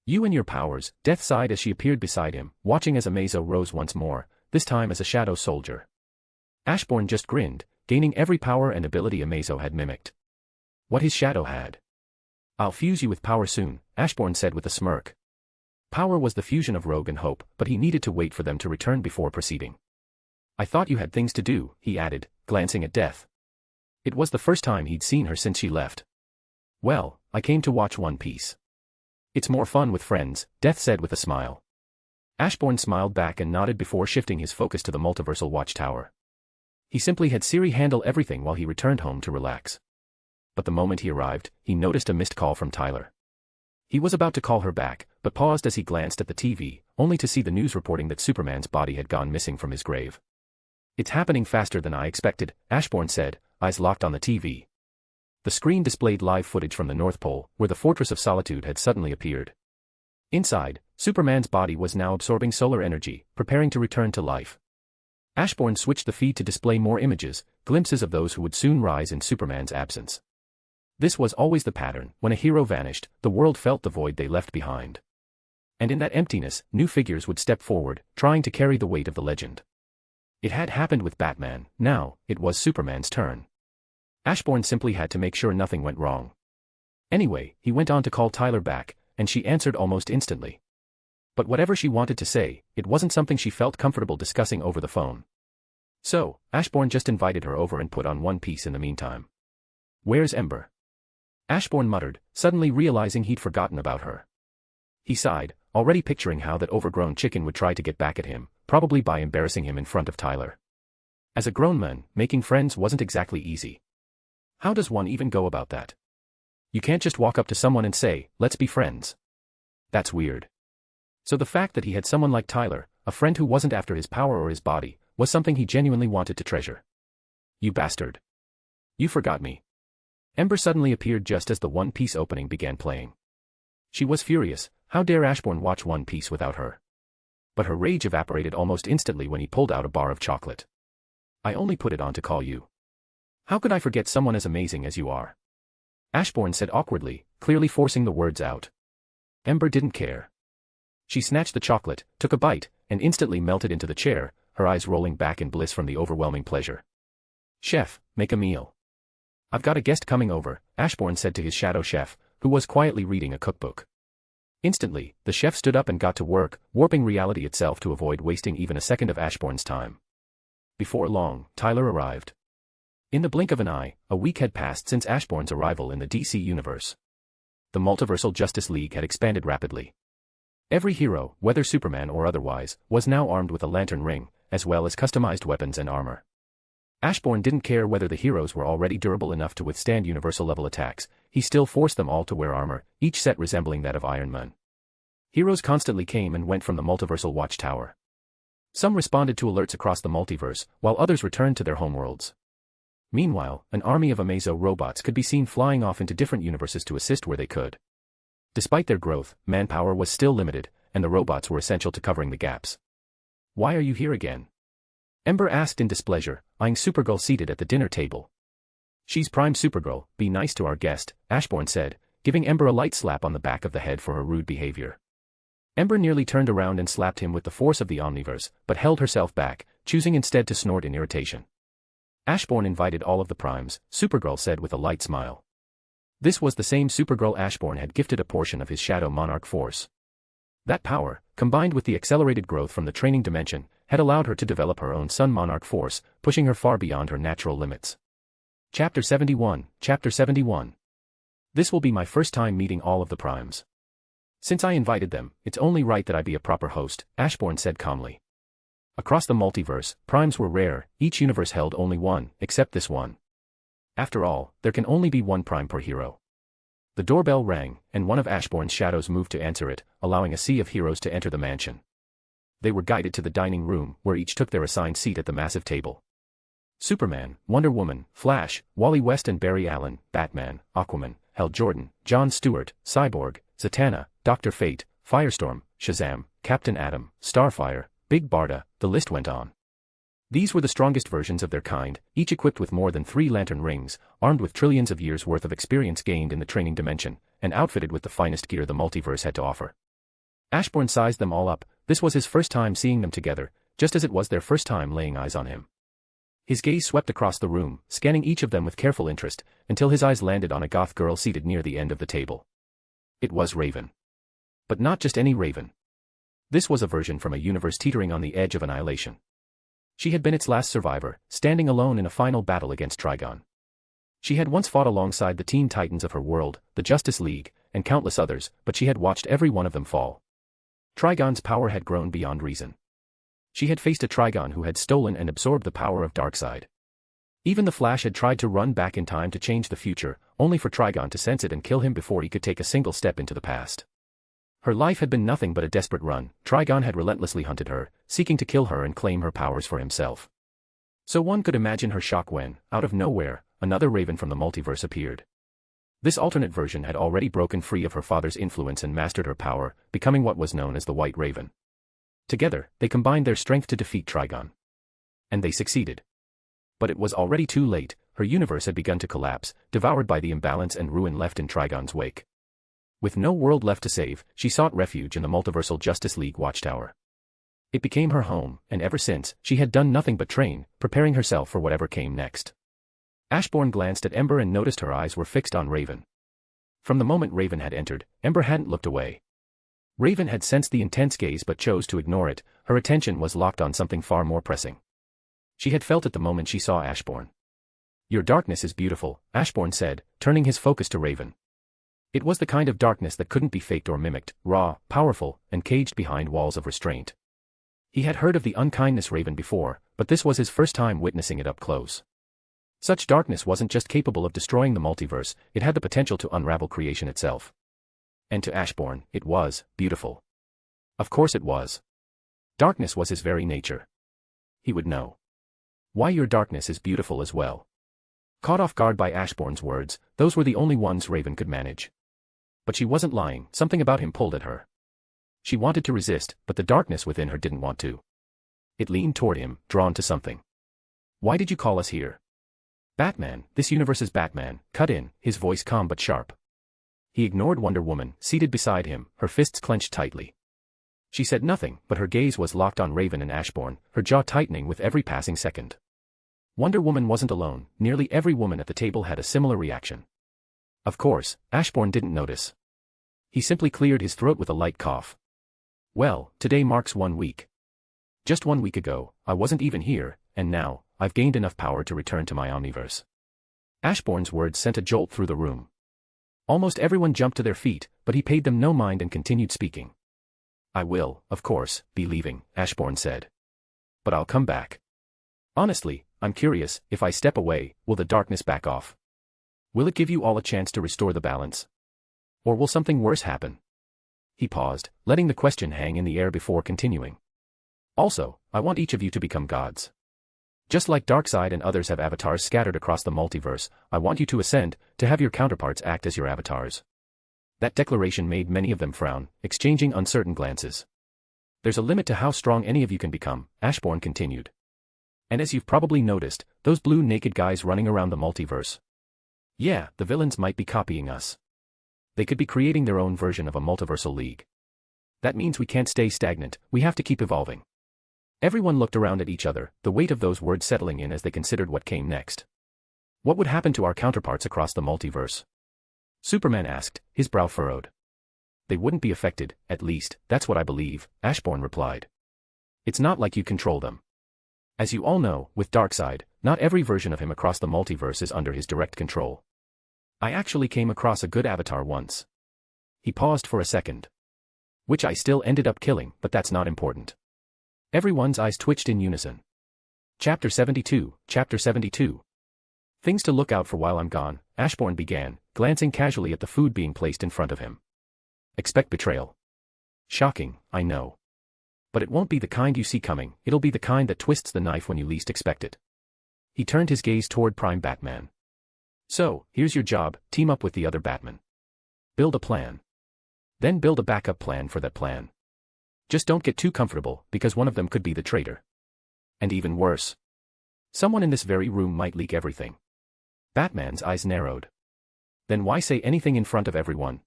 "You and your powers," Death sighed as she appeared beside him, watching as Amazo rose once more, this time as a shadow soldier. Ashbourne just grinned, gaining every power and ability Amazo had mimicked. What his shadow had. "I'll fuse you with power soon," Ashbourne said with a smirk. Power was the fusion of Rogue and Hope, but he needed to wait for them to return before proceeding. "I thought you had things to do," he added, glancing at Death. It was the first time he'd seen her since she left. "Well, I came to watch One Piece." "It's more fun with friends," Death said with a smile. Ashbourne smiled back and nodded before shifting his focus to the multiversal watchtower. He simply had Siri handle everything while he returned home to relax. But the moment he arrived, he noticed a missed call from Tyler. He was about to call her back, but paused as he glanced at the TV, only to see the news reporting that Superman's body had gone missing from his grave. "It's happening faster than I expected," Ashbourne said, eyes locked on the TV. The screen displayed live footage from the North Pole, where the Fortress of Solitude had suddenly appeared. Inside, Superman's body was now absorbing solar energy, preparing to return to life. Ashbourne switched the feed to display more images, glimpses of those who would soon rise in Superman's absence. This was always the pattern. When a hero vanished, the world felt the void they left behind. And in that emptiness, new figures would step forward, trying to carry the weight of the legend. It had happened with Batman. Now, it was Superman's turn. Ashbourne simply had to make sure nothing went wrong. Anyway, he went on to call Tyler back, and she answered almost instantly. But whatever she wanted to say, it wasn't something she felt comfortable discussing over the phone. So, Ashbourne just invited her over and put on One Piece in the meantime. "Where's Ember?" Ashbourne muttered, suddenly realizing he'd forgotten about her. He sighed, already picturing how that overgrown chicken would try to get back at him, probably by embarrassing him in front of Tyler. As a grown man, making friends wasn't exactly easy. How does one even go about that? You can't just walk up to someone and say, let's be friends. That's weird. So the fact that he had someone like Tyler, a friend who wasn't after his power or his body, was something he genuinely wanted to treasure. You bastard. You forgot me. Ember suddenly appeared just as the One Piece opening began playing. She was furious. How dare Ashbourne watch One Piece without her? But her rage evaporated almost instantly when he pulled out a bar of chocolate. I only put it on to call you. How could I forget someone as amazing as you are? Ashbourne said awkwardly, clearly forcing the words out. Ember didn't care. She snatched the chocolate, took a bite, and instantly melted into the chair, her eyes rolling back in bliss from the overwhelming pleasure. Chef, make a meal. I've got a guest coming over, Ashbourne said to his shadow chef, who was quietly reading a cookbook. Instantly, the chef stood up and got to work, warping reality itself to avoid wasting even a second of Ashbourne's time. Before long, Tyler arrived. In the blink of an eye, a week had passed since Ashbourne's arrival in the DC universe. The Multiversal Justice League had expanded rapidly. Every hero, whether Superman or otherwise, was now armed with a lantern ring, as well as customized weapons and armor. Ashbourne didn't care whether the heroes were already durable enough to withstand universal-level attacks, he still forced them all to wear armor, each set resembling that of Iron Man. Heroes constantly came and went from the Multiversal Watchtower. Some responded to alerts across the multiverse, while others returned to their homeworlds. Meanwhile, an army of Amazo robots could be seen flying off into different universes to assist where they could. Despite their growth, manpower was still limited, and the robots were essential to covering the gaps. Why are you here again? Ember asked in displeasure, eyeing Supergirl seated at the dinner table. She's Prime Supergirl, be nice to our guest, Ashbourne said, giving Ember a light slap on the back of the head for her rude behavior. Ember nearly turned around and slapped him with the force of the Omniverse, but held herself back, choosing instead to snort in irritation. Ashbourne invited all of the Primes, Supergirl said with a light smile. This was the same Supergirl Ashbourne had gifted a portion of his Shadow Monarch force. That power, combined with the accelerated growth from the training dimension, had allowed her to develop her own Sun Monarch force, pushing her far beyond her natural limits. Chapter 71. This will be my first time meeting all of the Primes. Since I invited them, it's only right that I be a proper host, Ashbourne said calmly. Across the multiverse, Primes were rare, each universe held only one, except this one. After all, there can only be one Prime per hero. The doorbell rang, and one of Ashbourne's shadows moved to answer it, allowing a sea of heroes to enter the mansion. They were guided to the dining room, where each took their assigned seat at the massive table. Superman, Wonder Woman, Flash, Wally West and Barry Allen, Batman, Aquaman, Hal Jordan, Jon Stewart, Cyborg, Zatanna, Dr. Fate, Firestorm, Shazam, Captain Atom, Starfire, Big Barda, the list went on. These were the strongest versions of their kind, each equipped with more than 3 lantern rings, armed with trillions of years' worth of experience gained in the training dimension, and outfitted with the finest gear the multiverse had to offer. Ashbourne sized them all up. This was his first time seeing them together, just as it was their first time laying eyes on him. His gaze swept across the room, scanning each of them with careful interest, until his eyes landed on a goth girl seated near the end of the table. It was Raven. But not just any Raven. This was a version from a universe teetering on the edge of annihilation. She had been its last survivor, standing alone in a final battle against Trigon. She had once fought alongside the Teen Titans of her world, the Justice League, and countless others, but she had watched every one of them fall. Trigon's power had grown beyond reason. She had faced a Trigon who had stolen and absorbed the power of Darkseid. Even the Flash had tried to run back in time to change the future, only for Trigon to sense it and kill him before he could take a single step into the past. Her life had been nothing but a desperate run. Trigon had relentlessly hunted her, seeking to kill her and claim her powers for himself. So one could imagine her shock when, out of nowhere, another Raven from the multiverse appeared. This alternate version had already broken free of her father's influence and mastered her power, becoming what was known as the White Raven. Together, they combined their strength to defeat Trigon. And they succeeded. But it was already too late. Her universe had begun to collapse, devoured by the imbalance and ruin left in Trigon's wake. With no world left to save, she sought refuge in the Multiversal Justice League Watchtower. It became her home, and ever since, she had done nothing but train, preparing herself for whatever came next. Ashbourne glanced at Ember and noticed her eyes were fixed on Raven. From the moment Raven had entered, Ember hadn't looked away. Raven had sensed the intense gaze but chose to ignore it. Her attention was locked on something far more pressing. She had felt it the moment she saw Ashbourne. Your darkness is beautiful, Ashbourne said, turning his focus to Raven. It was the kind of darkness that couldn't be faked or mimicked, raw, powerful, and caged behind walls of restraint. He had heard of the unkindness Raven before, but this was his first time witnessing it up close. Such darkness wasn't just capable of destroying the multiverse, it had the potential to unravel creation itself. And to Ashbourne, it was beautiful. Of course it was. Darkness was his very nature. He would know. Why your darkness is beautiful as well. Caught off guard by Ashbourne's words, those were the only ones Raven could manage. But she wasn't lying, something about him pulled at her. She wanted to resist, but the darkness within her didn't want to. It leaned toward him, drawn to something. Why did you call us here? Batman, this universe's Batman, cut in, his voice calm but sharp. He ignored Wonder Woman, seated beside him, her fists clenched tightly. She said nothing, but her gaze was locked on Raven and Ashbourne, her jaw tightening with every passing second. Wonder Woman wasn't alone, nearly every woman at the table had a similar reaction. Of course, Ashbourne didn't notice. He simply cleared his throat with a light cough. Well, today marks 1 week. Just 1 week ago, I wasn't even here, and now, I've gained enough power to return to my omniverse. Ashbourne's words sent a jolt through the room. Almost everyone jumped to their feet, but he paid them no mind and continued speaking. I will, of course, be leaving, Ashbourne said. But I'll come back. Honestly, I'm curious, if I step away, will the darkness back off? Will it give you all a chance to restore the balance? Or will something worse happen? He paused, letting the question hang in the air before continuing. Also, I want each of you to become gods. Just like Darkseid and others have avatars scattered across the multiverse, I want you to ascend, to have your counterparts act as your avatars. That declaration made many of them frown, exchanging uncertain glances. There's a limit to how strong any of you can become, Ashbourne continued. And as you've probably noticed, those blue naked guys running around the multiverse. Yeah, the villains might be copying us. They could be creating their own version of a multiversal league. That means we can't stay stagnant, we have to keep evolving. Everyone looked around at each other, the weight of those words settling in as they considered what came next. What would happen to our counterparts across the multiverse? Superman asked, his brow furrowed. They wouldn't be affected, at least, that's what I believe, Ashbourne replied. It's not like you control them. As you all know, with Darkseid, not every version of him across the multiverse is under his direct control. I actually came across a good avatar once. He paused for a second. Which I still ended up killing, but that's not important. Everyone's eyes twitched in unison. Chapter 72, Chapter 72. Things to look out for while I'm gone, Ashbourne began, glancing casually at the food being placed in front of him. Expect betrayal. Shocking, I know. But it won't be the kind you see coming, it'll be the kind that twists the knife when you least expect it. He turned his gaze toward Prime Batman. So, here's your job, team up with the other Batman. Build a plan. Then build a backup plan for that plan. Just don't get too comfortable, because one of them could be the traitor. And even worse. Someone in this very room might leak everything. Batman's eyes narrowed. Then why say anything in front of everyone?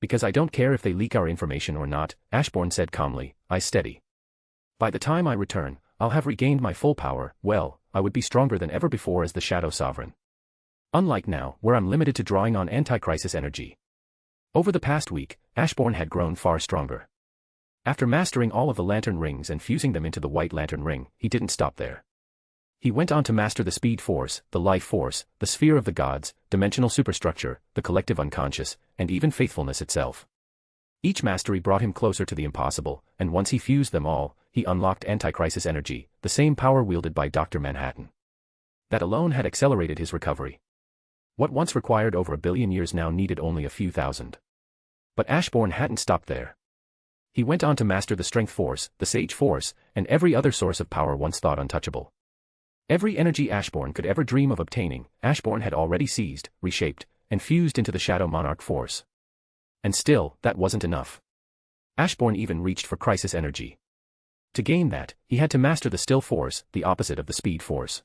Because I don't care if they leak our information or not, Ashbourne said calmly, eyes steady. By the time I return, I'll have regained my full power, well, I would be stronger than ever before as the Shadow Sovereign. Unlike now, where I'm limited to drawing on anti-crisis energy. Over the past week, Ashbourne had grown far stronger. After mastering all of the lantern rings and fusing them into the White Lantern ring, he didn't stop there. He went on to master the Speed Force, the Life Force, the Sphere of the Gods, Dimensional Superstructure, the Collective Unconscious, and even Faithfulness itself. Each mastery brought him closer to the impossible, and once he fused them all, he unlocked anti-crisis energy, the same power wielded by Dr. Manhattan. That alone had accelerated his recovery. What once required over 1 billion years now needed only a few thousand. But Ashbourne hadn't stopped there. He went on to master the Strength Force, the Sage Force, and every other source of power once thought untouchable. Every energy Ashbourne could ever dream of obtaining, Ashbourne had already seized, reshaped, and fused into the Shadow Monarch Force. And still, that wasn't enough. Ashbourne even reached for Crisis Energy. To gain that, he had to master the Still Force, the opposite of the Speed Force.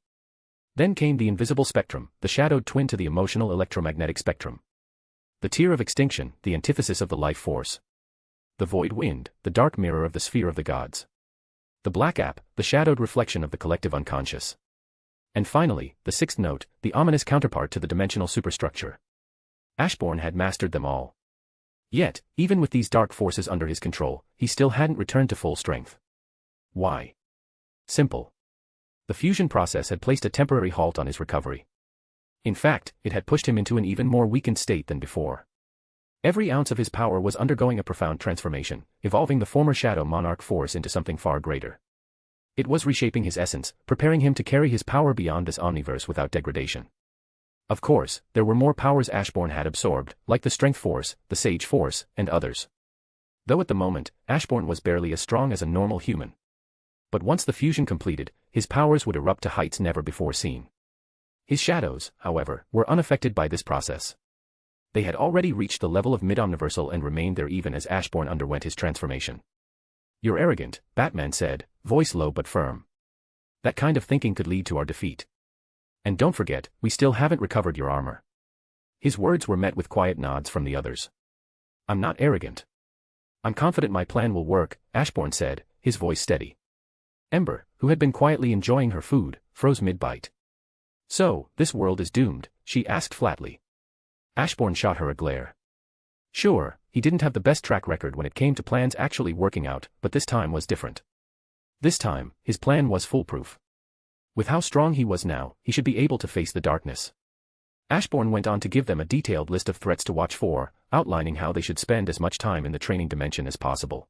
Then came the Invisible Spectrum, the shadowed twin to the Emotional Electromagnetic Spectrum. The Tear of Extinction, the antithesis of the Life Force. The Void Wind, the dark mirror of the Sphere of the Gods. The Black App, the shadowed reflection of the Collective Unconscious. And finally, the Sixth Note, the ominous counterpart to the Dimensional Superstructure. Ashbourne had mastered them all. Yet, even with these dark forces under his control, he still hadn't returned to full strength. Why? Simple. The fusion process had placed a temporary halt on his recovery. In fact, it had pushed him into an even more weakened state than before. Every ounce of his power was undergoing a profound transformation, evolving the former Shadow Monarch force into something far greater. It was reshaping his essence, preparing him to carry his power beyond this omniverse without degradation. Of course, there were more powers Ashbourne had absorbed, like the Strength Force, the Sage Force, and others. Though at the moment, Ashbourne was barely as strong as a normal human. But once the fusion completed, his powers would erupt to heights never before seen. His shadows, however, were unaffected by this process. They had already reached the level of mid-omniversal and remained there even as Ashbourne underwent his transformation. "You're arrogant," Batman said, voice low but firm. "That kind of thinking could lead to our defeat. And don't forget, we still haven't recovered your armor." His words were met with quiet nods from the others. "I'm not arrogant. I'm confident my plan will work," Ashbourne said, his voice steady. Ember, who had been quietly enjoying her food, froze mid-bite. "So, this world is doomed?" she asked flatly. Ashbourne shot her a glare. Sure, he didn't have the best track record when it came to plans actually working out, but this time was different. This time, his plan was foolproof. With how strong he was now, he should be able to face the darkness. Ashbourne went on to give them a detailed list of threats to watch for, outlining how they should spend as much time in the training dimension as possible.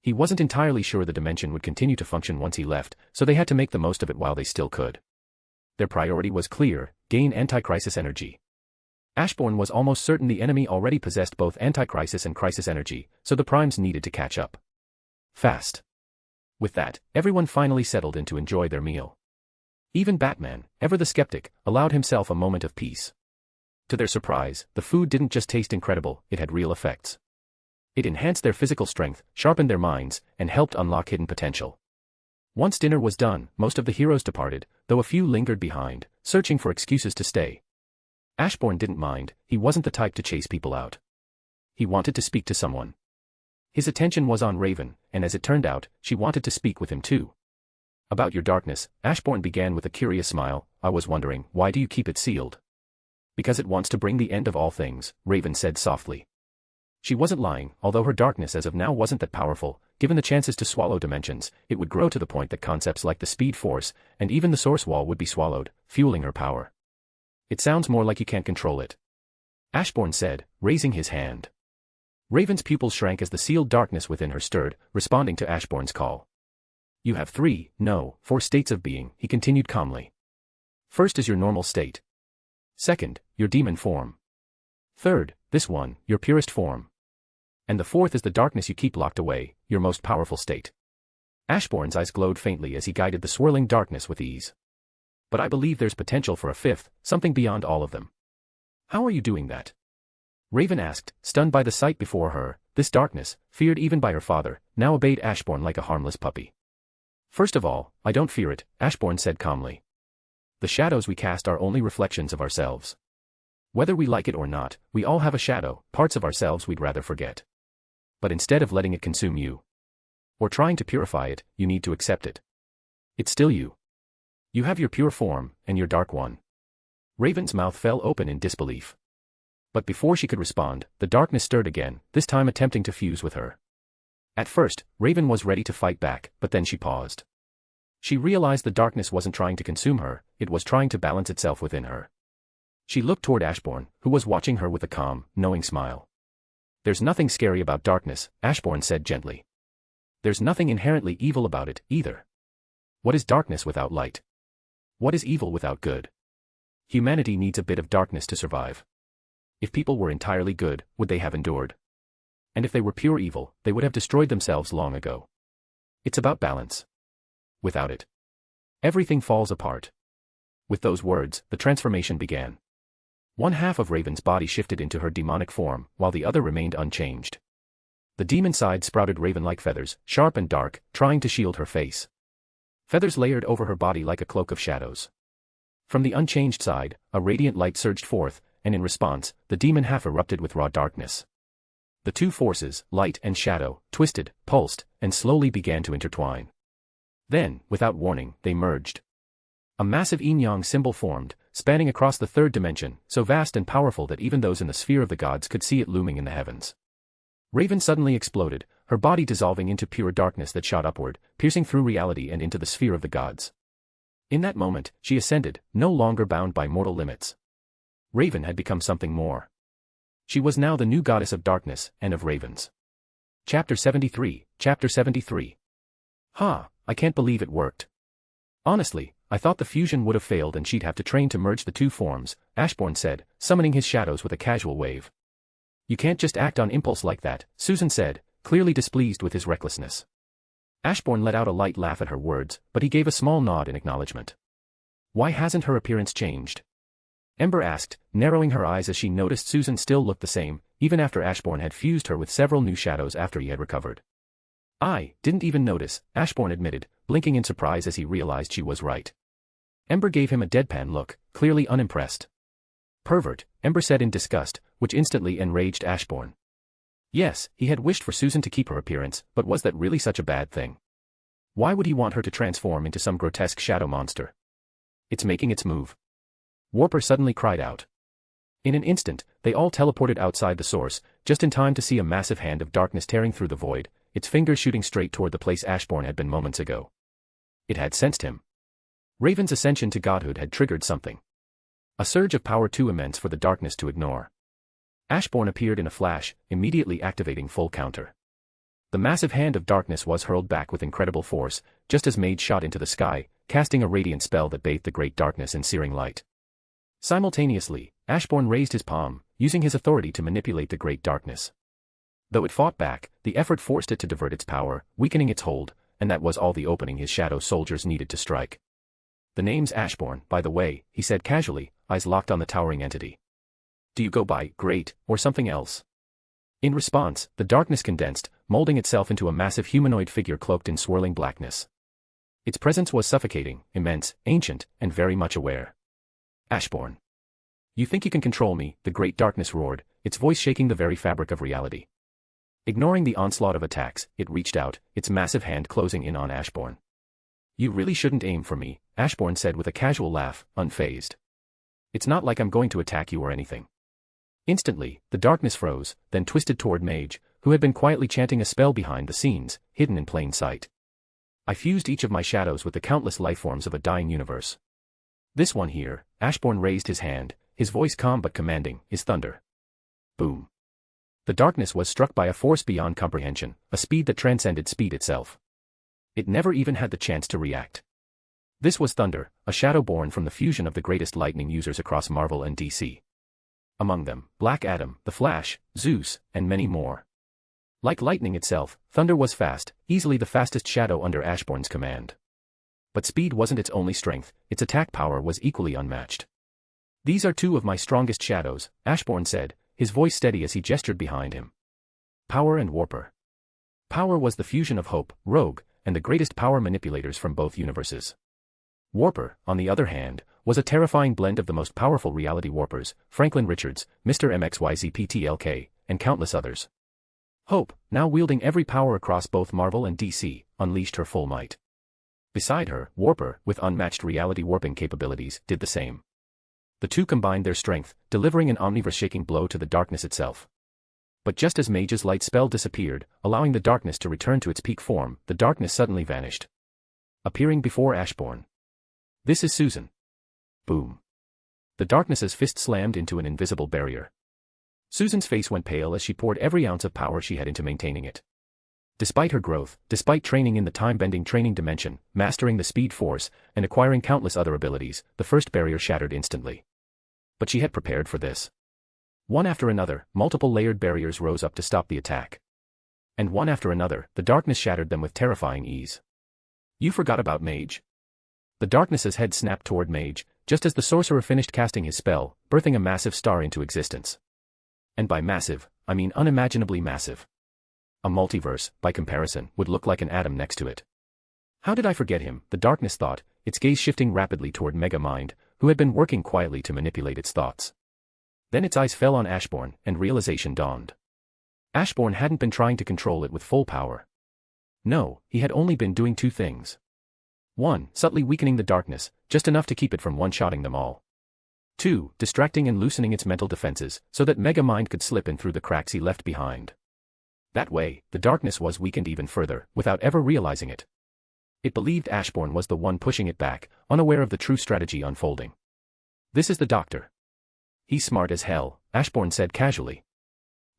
He wasn't entirely sure the dimension would continue to function once he left, so they had to make the most of it while they still could. Their priority was clear: gain anti-crisis energy. Ashbourne was almost certain the enemy already possessed both anti-crisis and crisis energy, so the primes needed to catch up fast. With that, everyone finally settled in to enjoy their meal. Even Batman, ever the skeptic, allowed himself a moment of peace. To their surprise, the food didn't just taste incredible, it had real effects. It enhanced their physical strength, sharpened their minds, and helped unlock hidden potential. Once dinner was done, most of the heroes departed, though a few lingered behind, searching for excuses to stay. Ashbourne didn't mind, he wasn't the type to chase people out. He wanted to speak to someone. His attention was on Raven, and as it turned out, she wanted to speak with him too. "About your darkness," Ashbourne began with a curious smile. "I was wondering, why do you keep it sealed?" "Because it wants to bring the end of all things," Raven said softly. She wasn't lying, although her darkness as of now wasn't that powerful. Given the chances to swallow dimensions, it would grow to the point that concepts like the Speed Force, and even the Source Wall would be swallowed, fueling her power. "It sounds more like you can't control it," Ashbourne said, raising his hand. Raven's pupils shrank as the sealed darkness within her stirred, responding to Ashbourne's call. "You have 4 states of being," he continued calmly. "First is your normal state. Second, your demon form. Third, this one, your purest form. And the fourth is the darkness you keep locked away, your most powerful state." Ashbourne's eyes glowed faintly as he guided the swirling darkness with ease. "But I believe there's potential for a fifth, something beyond all of them." "How are you doing that?" Raven asked, stunned by the sight before her. This darkness, feared even by her father, now obeyed Ashbourne like a harmless puppy. "First of all, I don't fear it," Ashbourne said calmly. "The shadows we cast are only reflections of ourselves. Whether we like it or not, we all have a shadow, parts of ourselves we'd rather forget. But instead of letting it consume you, or trying to purify it, you need to accept it. It's still you. You have your pure form, and your dark one." Raven's mouth fell open in disbelief. But before she could respond, the darkness stirred again, this time attempting to fuse with her. At first, Raven was ready to fight back, but then she paused. She realized the darkness wasn't trying to consume her, it was trying to balance itself within her. She looked toward Ashbourne, who was watching her with a calm, knowing smile. "There's nothing scary about darkness," Ashbourne said gently. "There's nothing inherently evil about it, either. What is darkness without light? What is evil without good? Humanity needs a bit of darkness to survive. If people were entirely good, would they have endured? And if they were pure evil, they would have destroyed themselves long ago. It's about balance. Without it, everything falls apart." With those words, the transformation began. One half of Raven's body shifted into her demonic form, while the other remained unchanged. The demon side sprouted raven-like feathers, sharp and dark, trying to shield her face. Feathers layered over her body like a cloak of shadows. From the unchanged side, a radiant light surged forth, and in response, the demon half erupted with raw darkness. The two forces, light and shadow, twisted, pulsed, and slowly began to intertwine. Then, without warning, they merged. A massive yin-yang symbol formed, spanning across the third dimension, so vast and powerful that even those in the sphere of the gods could see it looming in the heavens. Raven suddenly exploded, her body dissolving into pure darkness that shot upward, piercing through reality and into the sphere of the gods. In that moment, she ascended, no longer bound by mortal limits. Raven had become something more. She was now the new goddess of darkness and of ravens. Chapter 73, Chapter 73. Ha, I can't believe it worked. Honestly, I thought the fusion would have failed and she'd have to train to merge the two forms, Ashbourne said, summoning his shadows with a casual wave. You can't just act on impulse like that, Susan said, clearly displeased with his recklessness. Ashbourne let out a light laugh at her words, but he gave a small nod in acknowledgement. Why hasn't her appearance changed? Ember asked, narrowing her eyes as she noticed Susan still looked the same, even after Ashbourne had fused her with several new shadows after he had recovered. I didn't even notice, Ashbourne admitted, blinking in surprise as he realized she was right. Ember gave him a deadpan look, clearly unimpressed. Pervert, Ember said in disgust, which instantly enraged Ashbourne. Yes, he had wished for Susan to keep her appearance, but was that really such a bad thing? Why would he want her to transform into some grotesque shadow monster? It's making its move. Warper suddenly cried out. In an instant, they all teleported outside the source, just in time to see a massive hand of darkness tearing through the void, its fingers shooting straight toward the place Ashbourne had been moments ago. It had sensed him. Raven's ascension to godhood had triggered something. A surge of power too immense for the darkness to ignore. Ashbourne appeared in a flash, immediately activating full counter. The massive hand of darkness was hurled back with incredible force, just as Mage shot into the sky, casting a radiant spell that bathed the great darkness in searing light. Simultaneously, Ashbourne raised his palm, using his authority to manipulate the great darkness. Though it fought back, the effort forced it to divert its power, weakening its hold, and that was all the opening his shadow soldiers needed to strike. The name's Ashbourne, by the way, he said casually, eyes locked on the towering entity. Do you go by Great, or something else? In response, the darkness condensed, molding itself into a massive humanoid figure cloaked in swirling blackness. Its presence was suffocating, immense, ancient, and very much aware. Ashbourne. You think you can control me, the great darkness roared, its voice shaking the very fabric of reality. Ignoring the onslaught of attacks, it reached out, its massive hand closing in on Ashbourne. You really shouldn't aim for me, Ashbourne said with a casual laugh, unfazed. It's not like I'm going to attack you or anything. Instantly, the darkness froze, then twisted toward Mage, who had been quietly chanting a spell behind the scenes, hidden in plain sight. I fused each of my shadows with the countless lifeforms of a dying universe. This one here, Ashbourne raised his hand, his voice calm but commanding, is thunder. Boom. The darkness was struck by a force beyond comprehension, a speed that transcended speed itself. It never even had the chance to react. This was thunder, a shadow born from the fusion of the greatest lightning users across Marvel and DC. Among them, Black Adam, The Flash, Zeus, and many more. Like lightning itself, thunder was fast, easily the fastest shadow under Ashbourne's command. But speed wasn't its only strength, its attack power was equally unmatched. These are two of my strongest shadows, Ashbourne said, his voice steady as he gestured behind him. Power and Warper. Power was the fusion of Hope, Rogue, and the greatest power manipulators from both universes. Warper, on the other hand, was a terrifying blend of the most powerful reality warpers, Franklin Richards, Mr. MXYZPTLK, and countless others. Hope, now wielding every power across both Marvel and DC, unleashed her full might. Beside her, Warper, with unmatched reality warping capabilities, did the same. The two combined their strength, delivering an omniverse-shaking blow to the darkness itself. But just as Mage's light spell disappeared, allowing the darkness to return to its peak form, the darkness suddenly vanished. Appearing before Ashbourne. This is Susan. Boom. The darkness's fist slammed into an invisible barrier. Susan's face went pale as she poured every ounce of power she had into maintaining it. Despite her growth, despite training in the time-bending training dimension, mastering the speed force, and acquiring countless other abilities, the first barrier shattered instantly. But she had prepared for this. One after another, multiple layered barriers rose up to stop the attack. And one after another, the darkness shattered them with terrifying ease. You forgot about Mage. The darkness's head snapped toward Mage, just as the sorcerer finished casting his spell, birthing a massive star into existence. And by massive, I mean unimaginably massive. A multiverse, by comparison, would look like an atom next to it. How did I forget him, the darkness thought, its gaze shifting rapidly toward Megamind, who had been working quietly to manipulate its thoughts. Then its eyes fell on Ashbourne, and realization dawned. Ashbourne hadn't been trying to control it with full power. No, he had only been doing two things. 1. Subtly weakening the darkness, just enough to keep it from one-shotting them all. 2. Distracting and loosening its mental defenses, so that Megamind could slip in through the cracks he left behind. That way, the darkness was weakened even further, without ever realizing it. It believed Ashbourne was the one pushing it back, unaware of the true strategy unfolding. This is the doctor. He's smart as hell, Ashbourne said casually.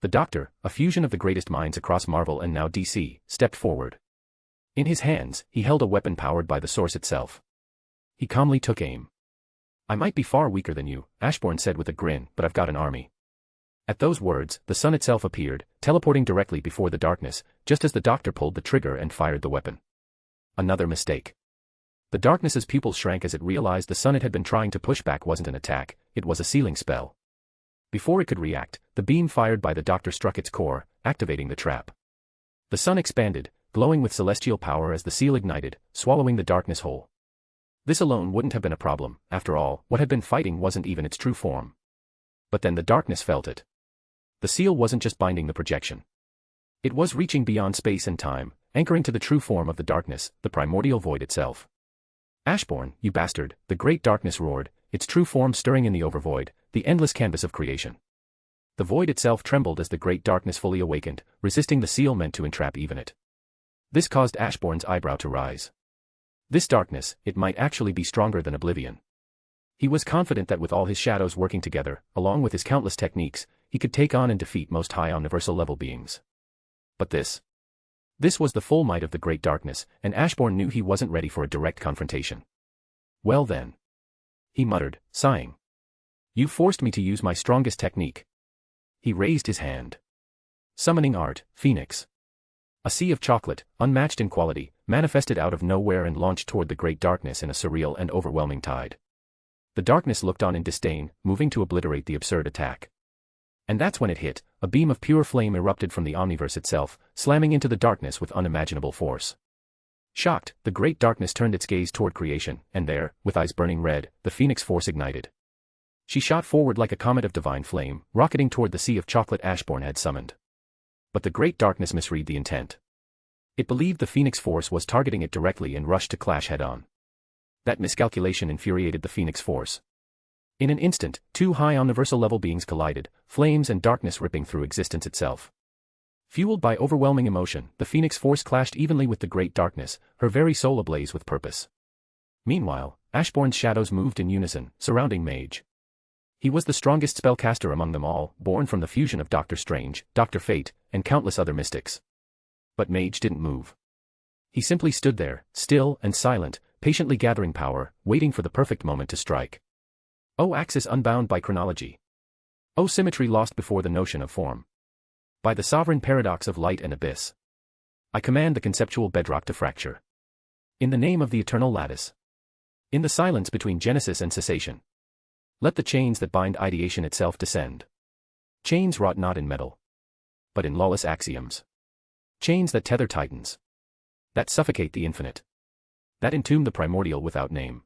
The Doctor, a fusion of the greatest minds across Marvel and now DC, stepped forward. In his hands, he held a weapon powered by the Source itself. He calmly took aim. "I might be far weaker than you," Ashbourne said with a grin, "but I've got an army." At those words, the sun itself appeared, teleporting directly before the darkness, just as the Doctor pulled the trigger and fired the weapon. Another mistake. The darkness's pupils shrank as it realized the sun it had been trying to push back wasn't an attack, it was a sealing spell. Before it could react, the beam fired by the Doctor struck its core, activating the trap. The sun expanded, glowing with celestial power as the seal ignited, swallowing the darkness whole. This alone wouldn't have been a problem, after all, what had been fighting wasn't even its true form. But then the darkness felt it. The seal wasn't just binding the projection. It was reaching beyond space and time, anchoring to the true form of the darkness, the primordial void itself. "Ashbourne, you bastard," the great darkness roared, its true form stirring in the overvoid, the endless canvas of creation. The void itself trembled as the great darkness fully awakened, resisting the seal meant to entrap even it. This caused Ashbourne's eyebrow to rise. This darkness, it might actually be stronger than oblivion. He was confident that with all his shadows working together, along with his countless techniques, he could take on and defeat most high universal level beings. But this was the full might of the great darkness, and Ashbourne knew he wasn't ready for a direct confrontation. "Well then," he muttered, sighing. "You forced me to use my strongest technique." He raised his hand. Summoning art, Phoenix. A sea of chocolate, unmatched in quality, manifested out of nowhere and launched toward the great darkness in a surreal and overwhelming tide. The darkness looked on in disdain, moving to obliterate the absurd attack. And that's when it hit, a beam of pure flame erupted from the omniverse itself, slamming into the darkness with unimaginable force. Shocked, the great darkness turned its gaze toward creation, and there, with eyes burning red, the Phoenix Force ignited. She shot forward like a comet of divine flame, rocketing toward the sea of chocolate Ashbourne had summoned. But the great darkness misread the intent. It believed the Phoenix Force was targeting it directly and rushed to clash head-on. That miscalculation infuriated the Phoenix Force. In an instant, two high universal level beings collided, flames and darkness ripping through existence itself. Fueled by overwhelming emotion, the Phoenix Force clashed evenly with the great darkness, her very soul ablaze with purpose. Meanwhile, Ashbourne's shadows moved in unison, surrounding Mage. He was the strongest spellcaster among them all, born from the fusion of Doctor Strange, Dr. Fate, and countless other mystics. But Mage didn't move. He simply stood there, still and silent, patiently gathering power, waiting for the perfect moment to strike. O axis unbound by chronology. O symmetry lost before the notion of form. By the sovereign paradox of light and abyss. I command the conceptual bedrock to fracture. In the name of the eternal lattice. In the silence between genesis and cessation. Let the chains that bind ideation itself descend. Chains wrought not in metal, but in lawless axioms. Chains that tether titans. That suffocate the infinite. That entomb the primordial without name.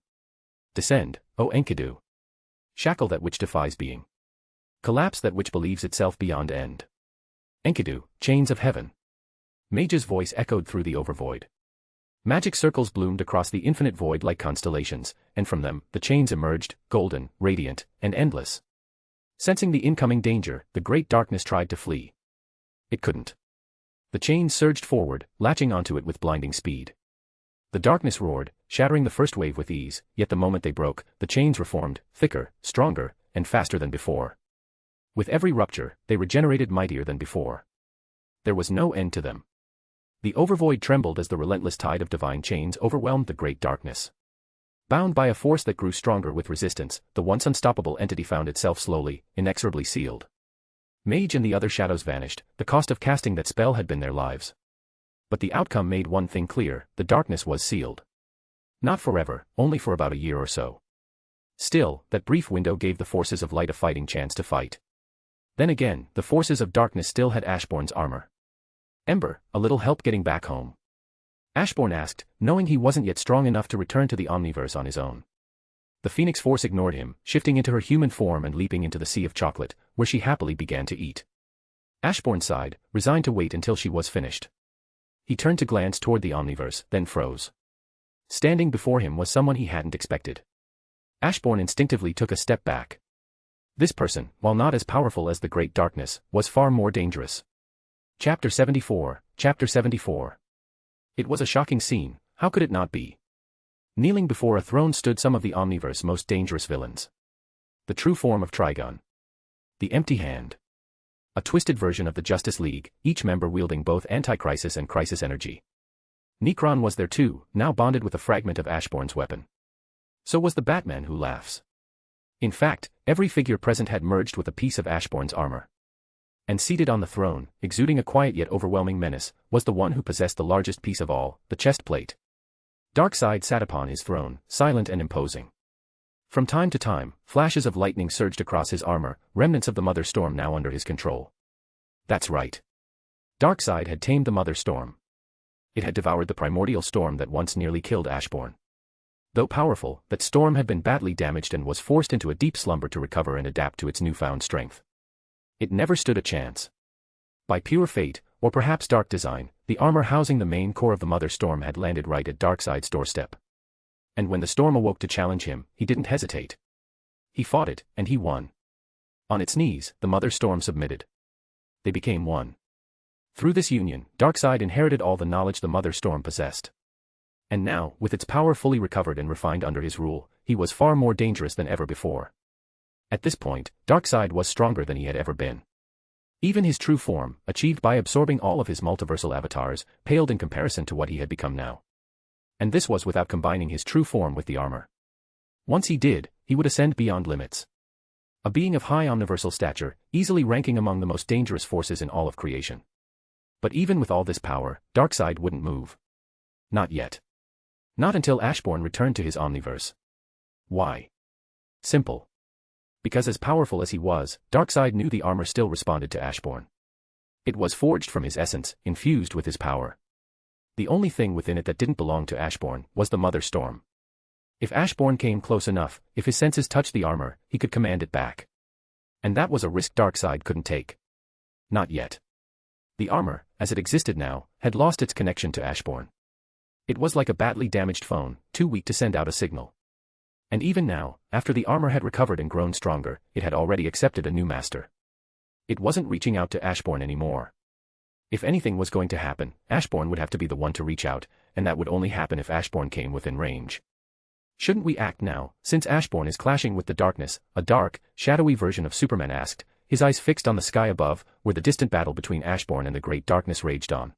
Descend, O Enkidu. Shackle that which defies being. Collapse that which believes itself beyond end. Enkidu, chains of heaven. Mage's voice echoed through the overvoid. Magic circles bloomed across the infinite void like constellations, and from them, the chains emerged, golden, radiant, and endless. Sensing the incoming danger, the great darkness tried to flee. It couldn't. The chains surged forward, latching onto it with blinding speed. The darkness roared, shattering the first wave with ease, yet the moment they broke, the chains reformed, thicker, stronger, and faster than before. With every rupture, they regenerated mightier than before. There was no end to them. The overvoid trembled as the relentless tide of divine chains overwhelmed the great darkness. Bound by a force that grew stronger with resistance, the once unstoppable entity found itself slowly, inexorably sealed. Mage and the other shadows vanished, the cost of casting that spell had been their lives. But the outcome made one thing clear, the darkness was sealed. Not forever, only for about a year or so. Still, that brief window gave the forces of light a fighting chance to fight. Then again, the forces of darkness still had Ashbourne's armor. "Ember, a little help getting back home?" Ashbourne asked, knowing he wasn't yet strong enough to return to the Omniverse on his own. The Phoenix Force ignored him, shifting into her human form and leaping into the sea of chocolate, where she happily began to eat. Ashbourne sighed, resigned to wait until she was finished. He turned to glance toward the Omniverse, then froze. Standing before him was someone he hadn't expected. Ashbourne instinctively took a step back. This person, while not as powerful as the Great Darkness, was far more dangerous. Chapter 74, Chapter 74. It was a shocking scene, how could it not be? Kneeling before a throne stood some of the Omniverse's most dangerous villains. The true form of Trigon. The Empty Hand. A twisted version of the Justice League, each member wielding both anti-crisis and crisis energy. Necron was there too, now bonded with a fragment of Ashbourne's weapon. So was the Batman who laughs. In fact, every figure present had merged with a piece of Ashbourne's armor. And seated on the throne, exuding a quiet yet overwhelming menace, was the one who possessed the largest piece of all, the chest plate. Darkseid sat upon his throne, silent and imposing. From time to time, flashes of lightning surged across his armor, remnants of the Mother Storm now under his control. That's right. Darkseid had tamed the Mother Storm. It had devoured the primordial storm that once nearly killed Ashbourne. Though powerful, that storm had been badly damaged and was forced into a deep slumber to recover and adapt to its newfound strength. It never stood a chance. By pure fate, or perhaps dark design, the armor housing the main core of the Mother Storm had landed right at Darkseid's doorstep. And when the storm awoke to challenge him, he didn't hesitate. He fought it, and he won. On its knees, the Mother Storm submitted. They became one. Through this union, Darkseid inherited all the knowledge the Mother Storm possessed. And now, with its power fully recovered and refined under his rule, he was far more dangerous than ever before. At this point, Darkseid was stronger than he had ever been. Even his true form, achieved by absorbing all of his multiversal avatars, paled in comparison to what he had become now. And this was without combining his true form with the armor. Once he did, he would ascend beyond limits. A being of high omniversal stature, easily ranking among the most dangerous forces in all of creation. But even with all this power, Darkseid wouldn't move. Not yet. Not until Ashbourne returned to his Omniverse. Why? Simple. Because as powerful as he was, Darkseid knew the armor still responded to Ashbourne. It was forged from his essence, infused with his power. The only thing within it that didn't belong to Ashbourne was the Mother Storm. If Ashbourne came close enough, if his senses touched the armor, he could command it back. And that was a risk Darkseid couldn't take. Not yet. The armor, as it existed now, had lost its connection to Ashbourne. It was like a badly damaged phone, too weak to send out a signal. And even now, after the armor had recovered and grown stronger, it had already accepted a new master. It wasn't reaching out to Ashbourne anymore. If anything was going to happen, Ashbourne would have to be the one to reach out, and that would only happen if Ashbourne came within range. Shouldn't we act now, since Ashbourne is clashing with the darkness? A dark, shadowy version of Superman asked, his eyes fixed on the sky above, where the distant battle between Ashbourne and the great darkness raged on.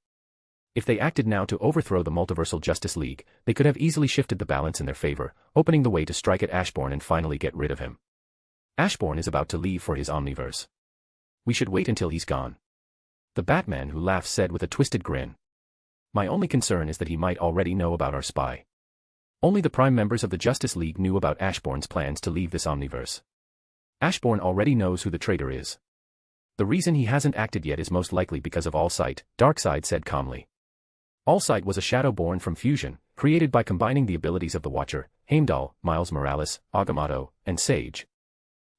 If they acted now to overthrow the multiversal Justice League, they could have easily shifted the balance in their favor, opening the way to strike at Ashbourne and finally get rid of him. Ashbourne is about to leave for his Omniverse. We should wait until he's gone. The Batman who laughs said with a twisted grin. My only concern is that he might already know about our spy. Only the prime members of the Justice League knew about Ashbourne's plans to leave this Omniverse. Ashbourne already knows who the traitor is. The reason he hasn't acted yet is most likely because of Allsight, Darkseid said calmly. Allsight was a shadow born from fusion, created by combining the abilities of the Watcher, Heimdall, Miles Morales, Agamotto, and Sage.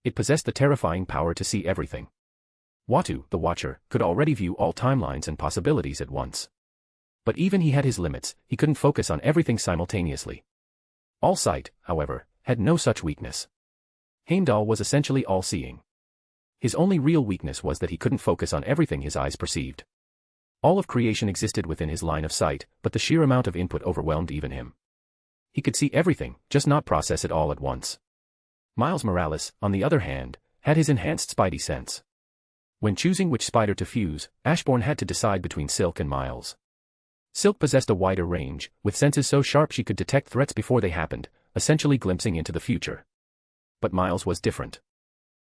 It possessed the terrifying power to see everything. Watu, the Watcher, could already view all timelines and possibilities at once. But even he had his limits, he couldn't focus on everything simultaneously. Allsight, however, had no such weakness. Heimdall was essentially all-seeing. His only real weakness was that he couldn't focus on everything his eyes perceived. All of creation existed within his line of sight, but the sheer amount of input overwhelmed even him. He could see everything, just not process it all at once. Miles Morales, on the other hand, had his enhanced spidey sense. When choosing which spider to fuse, Ashbourne had to decide between Silk and Miles. Silk possessed a wider range, with senses so sharp she could detect threats before they happened, essentially glimpsing into the future. But Miles was different.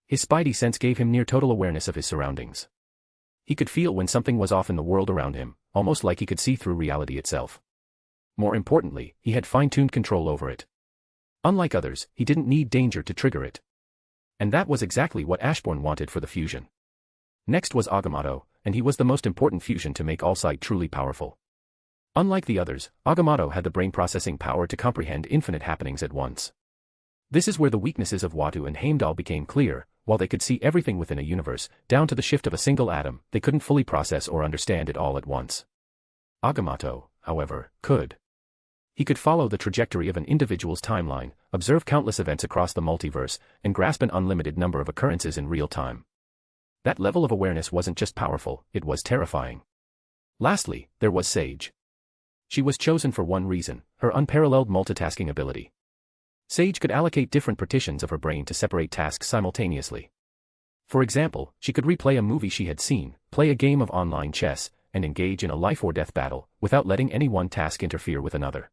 His spidey sense gave him near total awareness of his surroundings. He could feel when something was off in the world around him, almost like he could see through reality itself. More importantly, he had fine-tuned control over it. Unlike others, he didn't need danger to trigger it. And that was exactly what Ashbourne wanted for the fusion. Next was Agamotto, and he was the most important fusion to make Allsight truly powerful. Unlike the others, Agamotto had the brain processing power to comprehend infinite happenings at once. This is where the weaknesses of Watu and Heimdall became clear. While they could see everything within a universe, down to the shift of a single atom, they couldn't fully process or understand it all at once. Agamotto, however, could. He could follow the trajectory of an individual's timeline, observe countless events across the multiverse, and grasp an unlimited number of occurrences in real time. That level of awareness wasn't just powerful, it was terrifying. Lastly, there was Sage. She was chosen for one reason, her unparalleled multitasking ability. Sage could allocate different partitions of her brain to separate tasks simultaneously. For example, she could replay a movie she had seen, play a game of online chess, and engage in a life-or-death battle, without letting any one task interfere with another.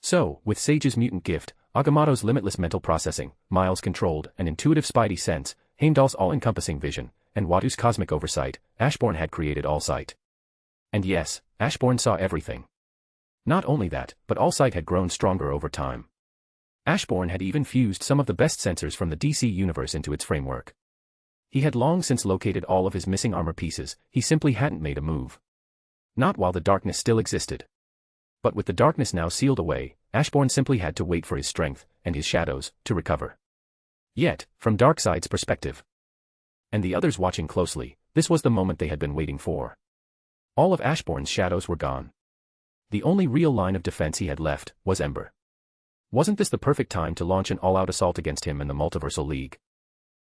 So, with Sage's mutant gift, Agamotto's limitless mental processing, Miles' controlled and intuitive spidey sense, Heimdall's all-encompassing vision, and Watu's cosmic oversight, Ashbourne had created Allsight. And yes, Ashbourne saw everything. Not only that, but Allsight had grown stronger over time. Ashbourne had even fused some of the best sensors from the DC universe into its framework. He had long since located all of his missing armor pieces, he simply hadn't made a move. Not while the darkness still existed. But with the darkness now sealed away, Ashbourne simply had to wait for his strength, and his shadows, to recover. Yet, from Darkseid's perspective, and the others watching closely, this was the moment they had been waiting for. All of Ashbourne's shadows were gone. The only real line of defense he had left was Ember. Wasn't this the perfect time to launch an all-out assault against him and the Multiversal League?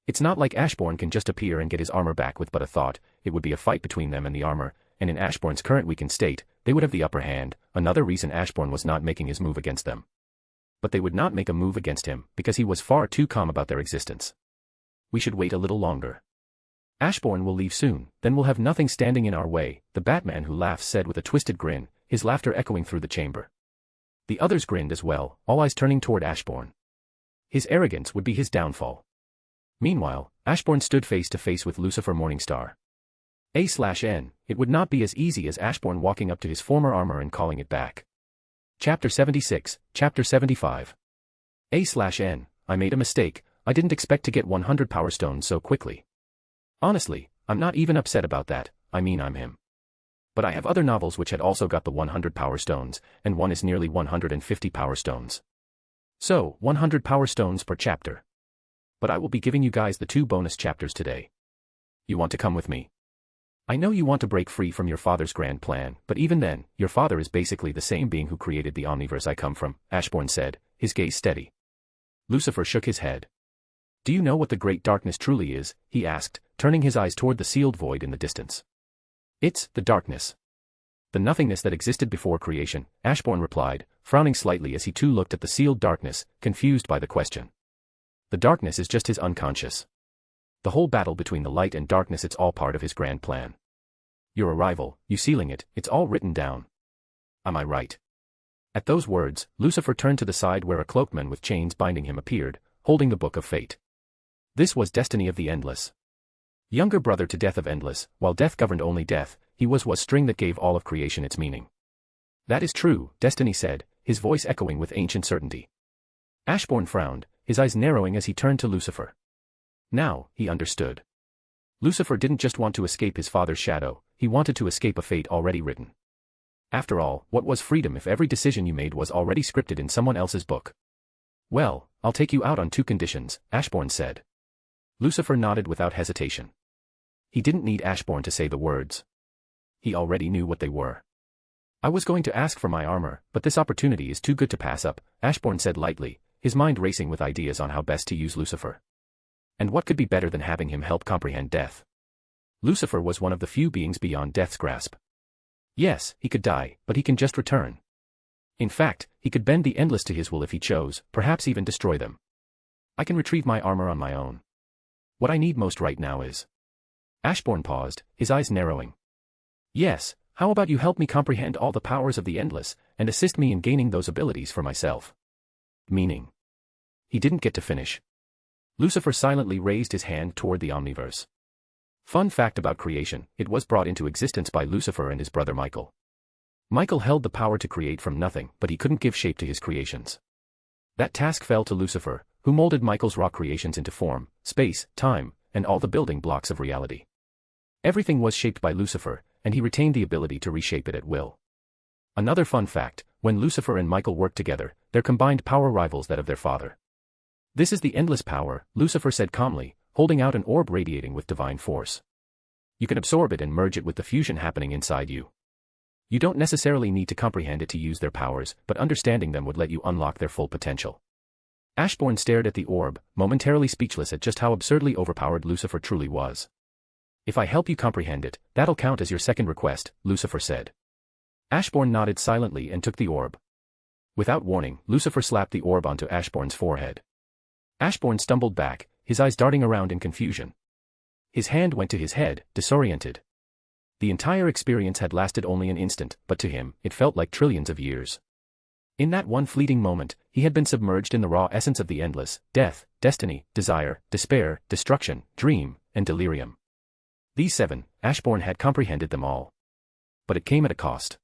It's not like Ashbourne can just appear and get his armor back with but a thought, it would be a fight between them and the armor, and in Ashbourne's current weakened state, they would have the upper hand, another reason Ashbourne was not making his move against them. But they would not make a move against him, because he was far too calm about their existence. We should wait a little longer. Ashbourne will leave soon, then we'll have nothing standing in our way, the Batman who laughs said with a twisted grin, his laughter echoing through the chamber. The others grinned as well, all eyes turning toward Ashbourne. His arrogance would be his downfall. Meanwhile, Ashbourne stood face to face with Lucifer Morningstar. A/N, it would not be as easy as Ashbourne walking up to his former armor and calling it back. Chapter 76, Chapter 75. A/N, I made a mistake, I didn't expect to get 100 Power Stones so quickly. Honestly, I'm not even upset about that, I mean I'm him. But I have other novels which had also got the 100 Power Stones, and one is nearly 150 Power Stones. So, 100 Power Stones per chapter. But I will be giving you guys the 2 bonus chapters today. You want to come with me? I know you want to break free from your father's grand plan, but even then, your father is basically the same being who created the omniverse I come from, Ashbourne said, his gaze steady. Lucifer shook his head. Do you know what the great darkness truly is? He asked, turning his eyes toward the sealed void in the distance. It's the darkness. The nothingness that existed before creation, Ashbourne replied, frowning slightly as he too looked at the sealed darkness, confused by the question. The darkness is just his unconscious. The whole battle between the light and darkness, it's all part of his grand plan. Your arrival, you sealing it, it's all written down. Am I right? At those words, Lucifer turned to the side where a cloaked man with chains binding him appeared, holding the Book of Fate. This was Destiny of the Endless. Younger brother to Death of Endless, while Death governed only Death, he was string that gave all of creation its meaning. That is true, Destiny said, his voice echoing with ancient certainty. Ashbourne frowned, his eyes narrowing as he turned to Lucifer. Now, he understood. Lucifer didn't just want to escape his father's shadow, he wanted to escape a fate already written. After all, what was freedom if every decision you made was already scripted in someone else's book? Well, I'll take you out on 2 conditions, Ashbourne said. Lucifer nodded without hesitation. He didn't need Ashbourne to say the words. He already knew what they were. I was going to ask for my armor, but this opportunity is too good to pass up, Ashbourne said lightly, his mind racing with ideas on how best to use Lucifer. And what could be better than having him help comprehend death? Lucifer was one of the few beings beyond death's grasp. Yes, he could die, but he can just return. In fact, he could bend the endless to his will if he chose, perhaps even destroy them. I can retrieve my armor on my own. What I need most right now is... Ashbourne paused, his eyes narrowing. Yes, how about you help me comprehend all the powers of the endless, and assist me in gaining those abilities for myself? Meaning. He didn't get to finish. Lucifer silently raised his hand toward the omniverse. Fun fact about creation, it was brought into existence by Lucifer and his brother Michael. Michael held the power to create from nothing, but he couldn't give shape to his creations. That task fell to Lucifer, who molded Michael's raw creations into form, space, time, and all the building blocks of reality. Everything was shaped by Lucifer, and he retained the ability to reshape it at will. Another fun fact, when Lucifer and Michael worked together, their combined power rivals that of their father. This is the endless power, Lucifer said calmly, holding out an orb radiating with divine force. You can absorb it and merge it with the fusion happening inside you. You don't necessarily need to comprehend it to use their powers, but understanding them would let you unlock their full potential. Ashbourne stared at the orb, momentarily speechless at just how absurdly overpowered Lucifer truly was. If I help you comprehend it, that'll count as your second request, Lucifer said. Ashbourne nodded silently and took the orb. Without warning, Lucifer slapped the orb onto Ashbourne's forehead. Ashbourne stumbled back, his eyes darting around in confusion. His hand went to his head, disoriented. The entire experience had lasted only an instant, but to him, it felt like trillions of years. In that one fleeting moment, he had been submerged in the raw essence of the endless: death, destiny, desire, despair, destruction, dream, and delirium. These 7, Ashbourne had comprehended them all. But it came at a cost.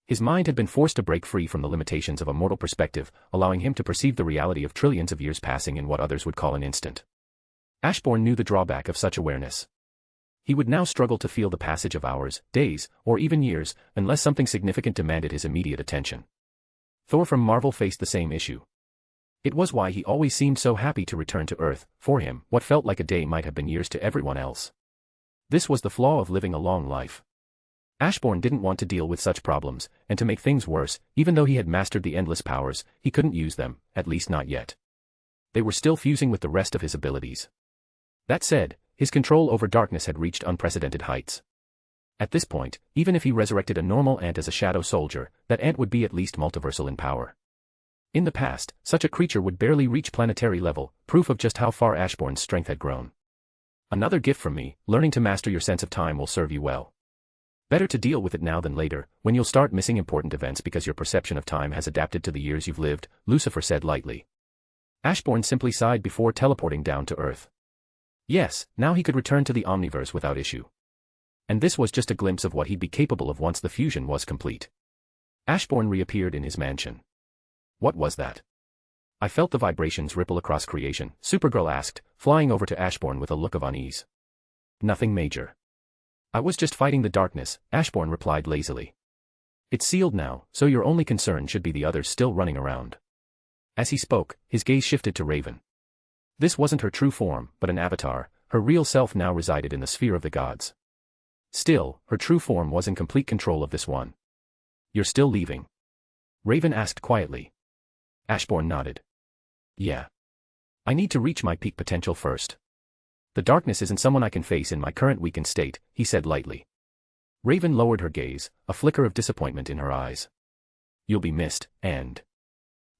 His mind had been forced to break free from the limitations of a mortal perspective, allowing him to perceive the reality of trillions of years passing in what others would call an instant. Ashbourne knew the drawback of such awareness. He would now struggle to feel the passage of hours, days, or even years, unless something significant demanded his immediate attention. Thor from Marvel faced the same issue. It was why he always seemed so happy to return to Earth. For him, what felt like a day might have been years to everyone else. This was the flaw of living a long life. Ashbourne didn't want to deal with such problems, and to make things worse, even though he had mastered the endless powers, he couldn't use them, at least not yet. They were still fusing with the rest of his abilities. That said, his control over darkness had reached unprecedented heights. At this point, even if he resurrected a normal ant as a shadow soldier, that ant would be at least multiversal in power. In the past, such a creature would barely reach planetary level, proof of just how far Ashbourne's strength had grown. Another gift from me: learning to master your sense of time will serve you well. Better to deal with it now than later, when you'll start missing important events because your perception of time has adapted to the years you've lived, Lucifer said lightly. Ashbourne simply sighed before teleporting down to Earth. Yes, now he could return to the Omniverse without issue. And this was just a glimpse of what he'd be capable of once the fusion was complete. Ashbourne reappeared in his mansion. What was that? I felt the vibrations ripple across creation, Supergirl asked, flying over to Ashbourne with a look of unease. Nothing major. I was just fighting the darkness, Ashbourne replied lazily. It's sealed now, so your only concern should be the others still running around. As he spoke, his gaze shifted to Raven. This wasn't her true form, but an avatar. Her real self now resided in the sphere of the gods. Still, her true form was in complete control of this one. You're still leaving? Raven asked quietly. Ashbourne nodded. Yeah. I need to reach my peak potential first. The darkness isn't someone I can face in my current weakened state, he said lightly. Raven lowered her gaze, a flicker of disappointment in her eyes. You'll be missed, and...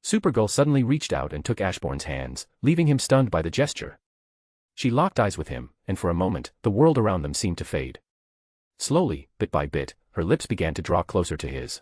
Supergirl suddenly reached out and took Ashbourne's hands, leaving him stunned by the gesture. She locked eyes with him, and for a moment, the world around them seemed to fade. Slowly, bit by bit, her lips began to draw closer to his.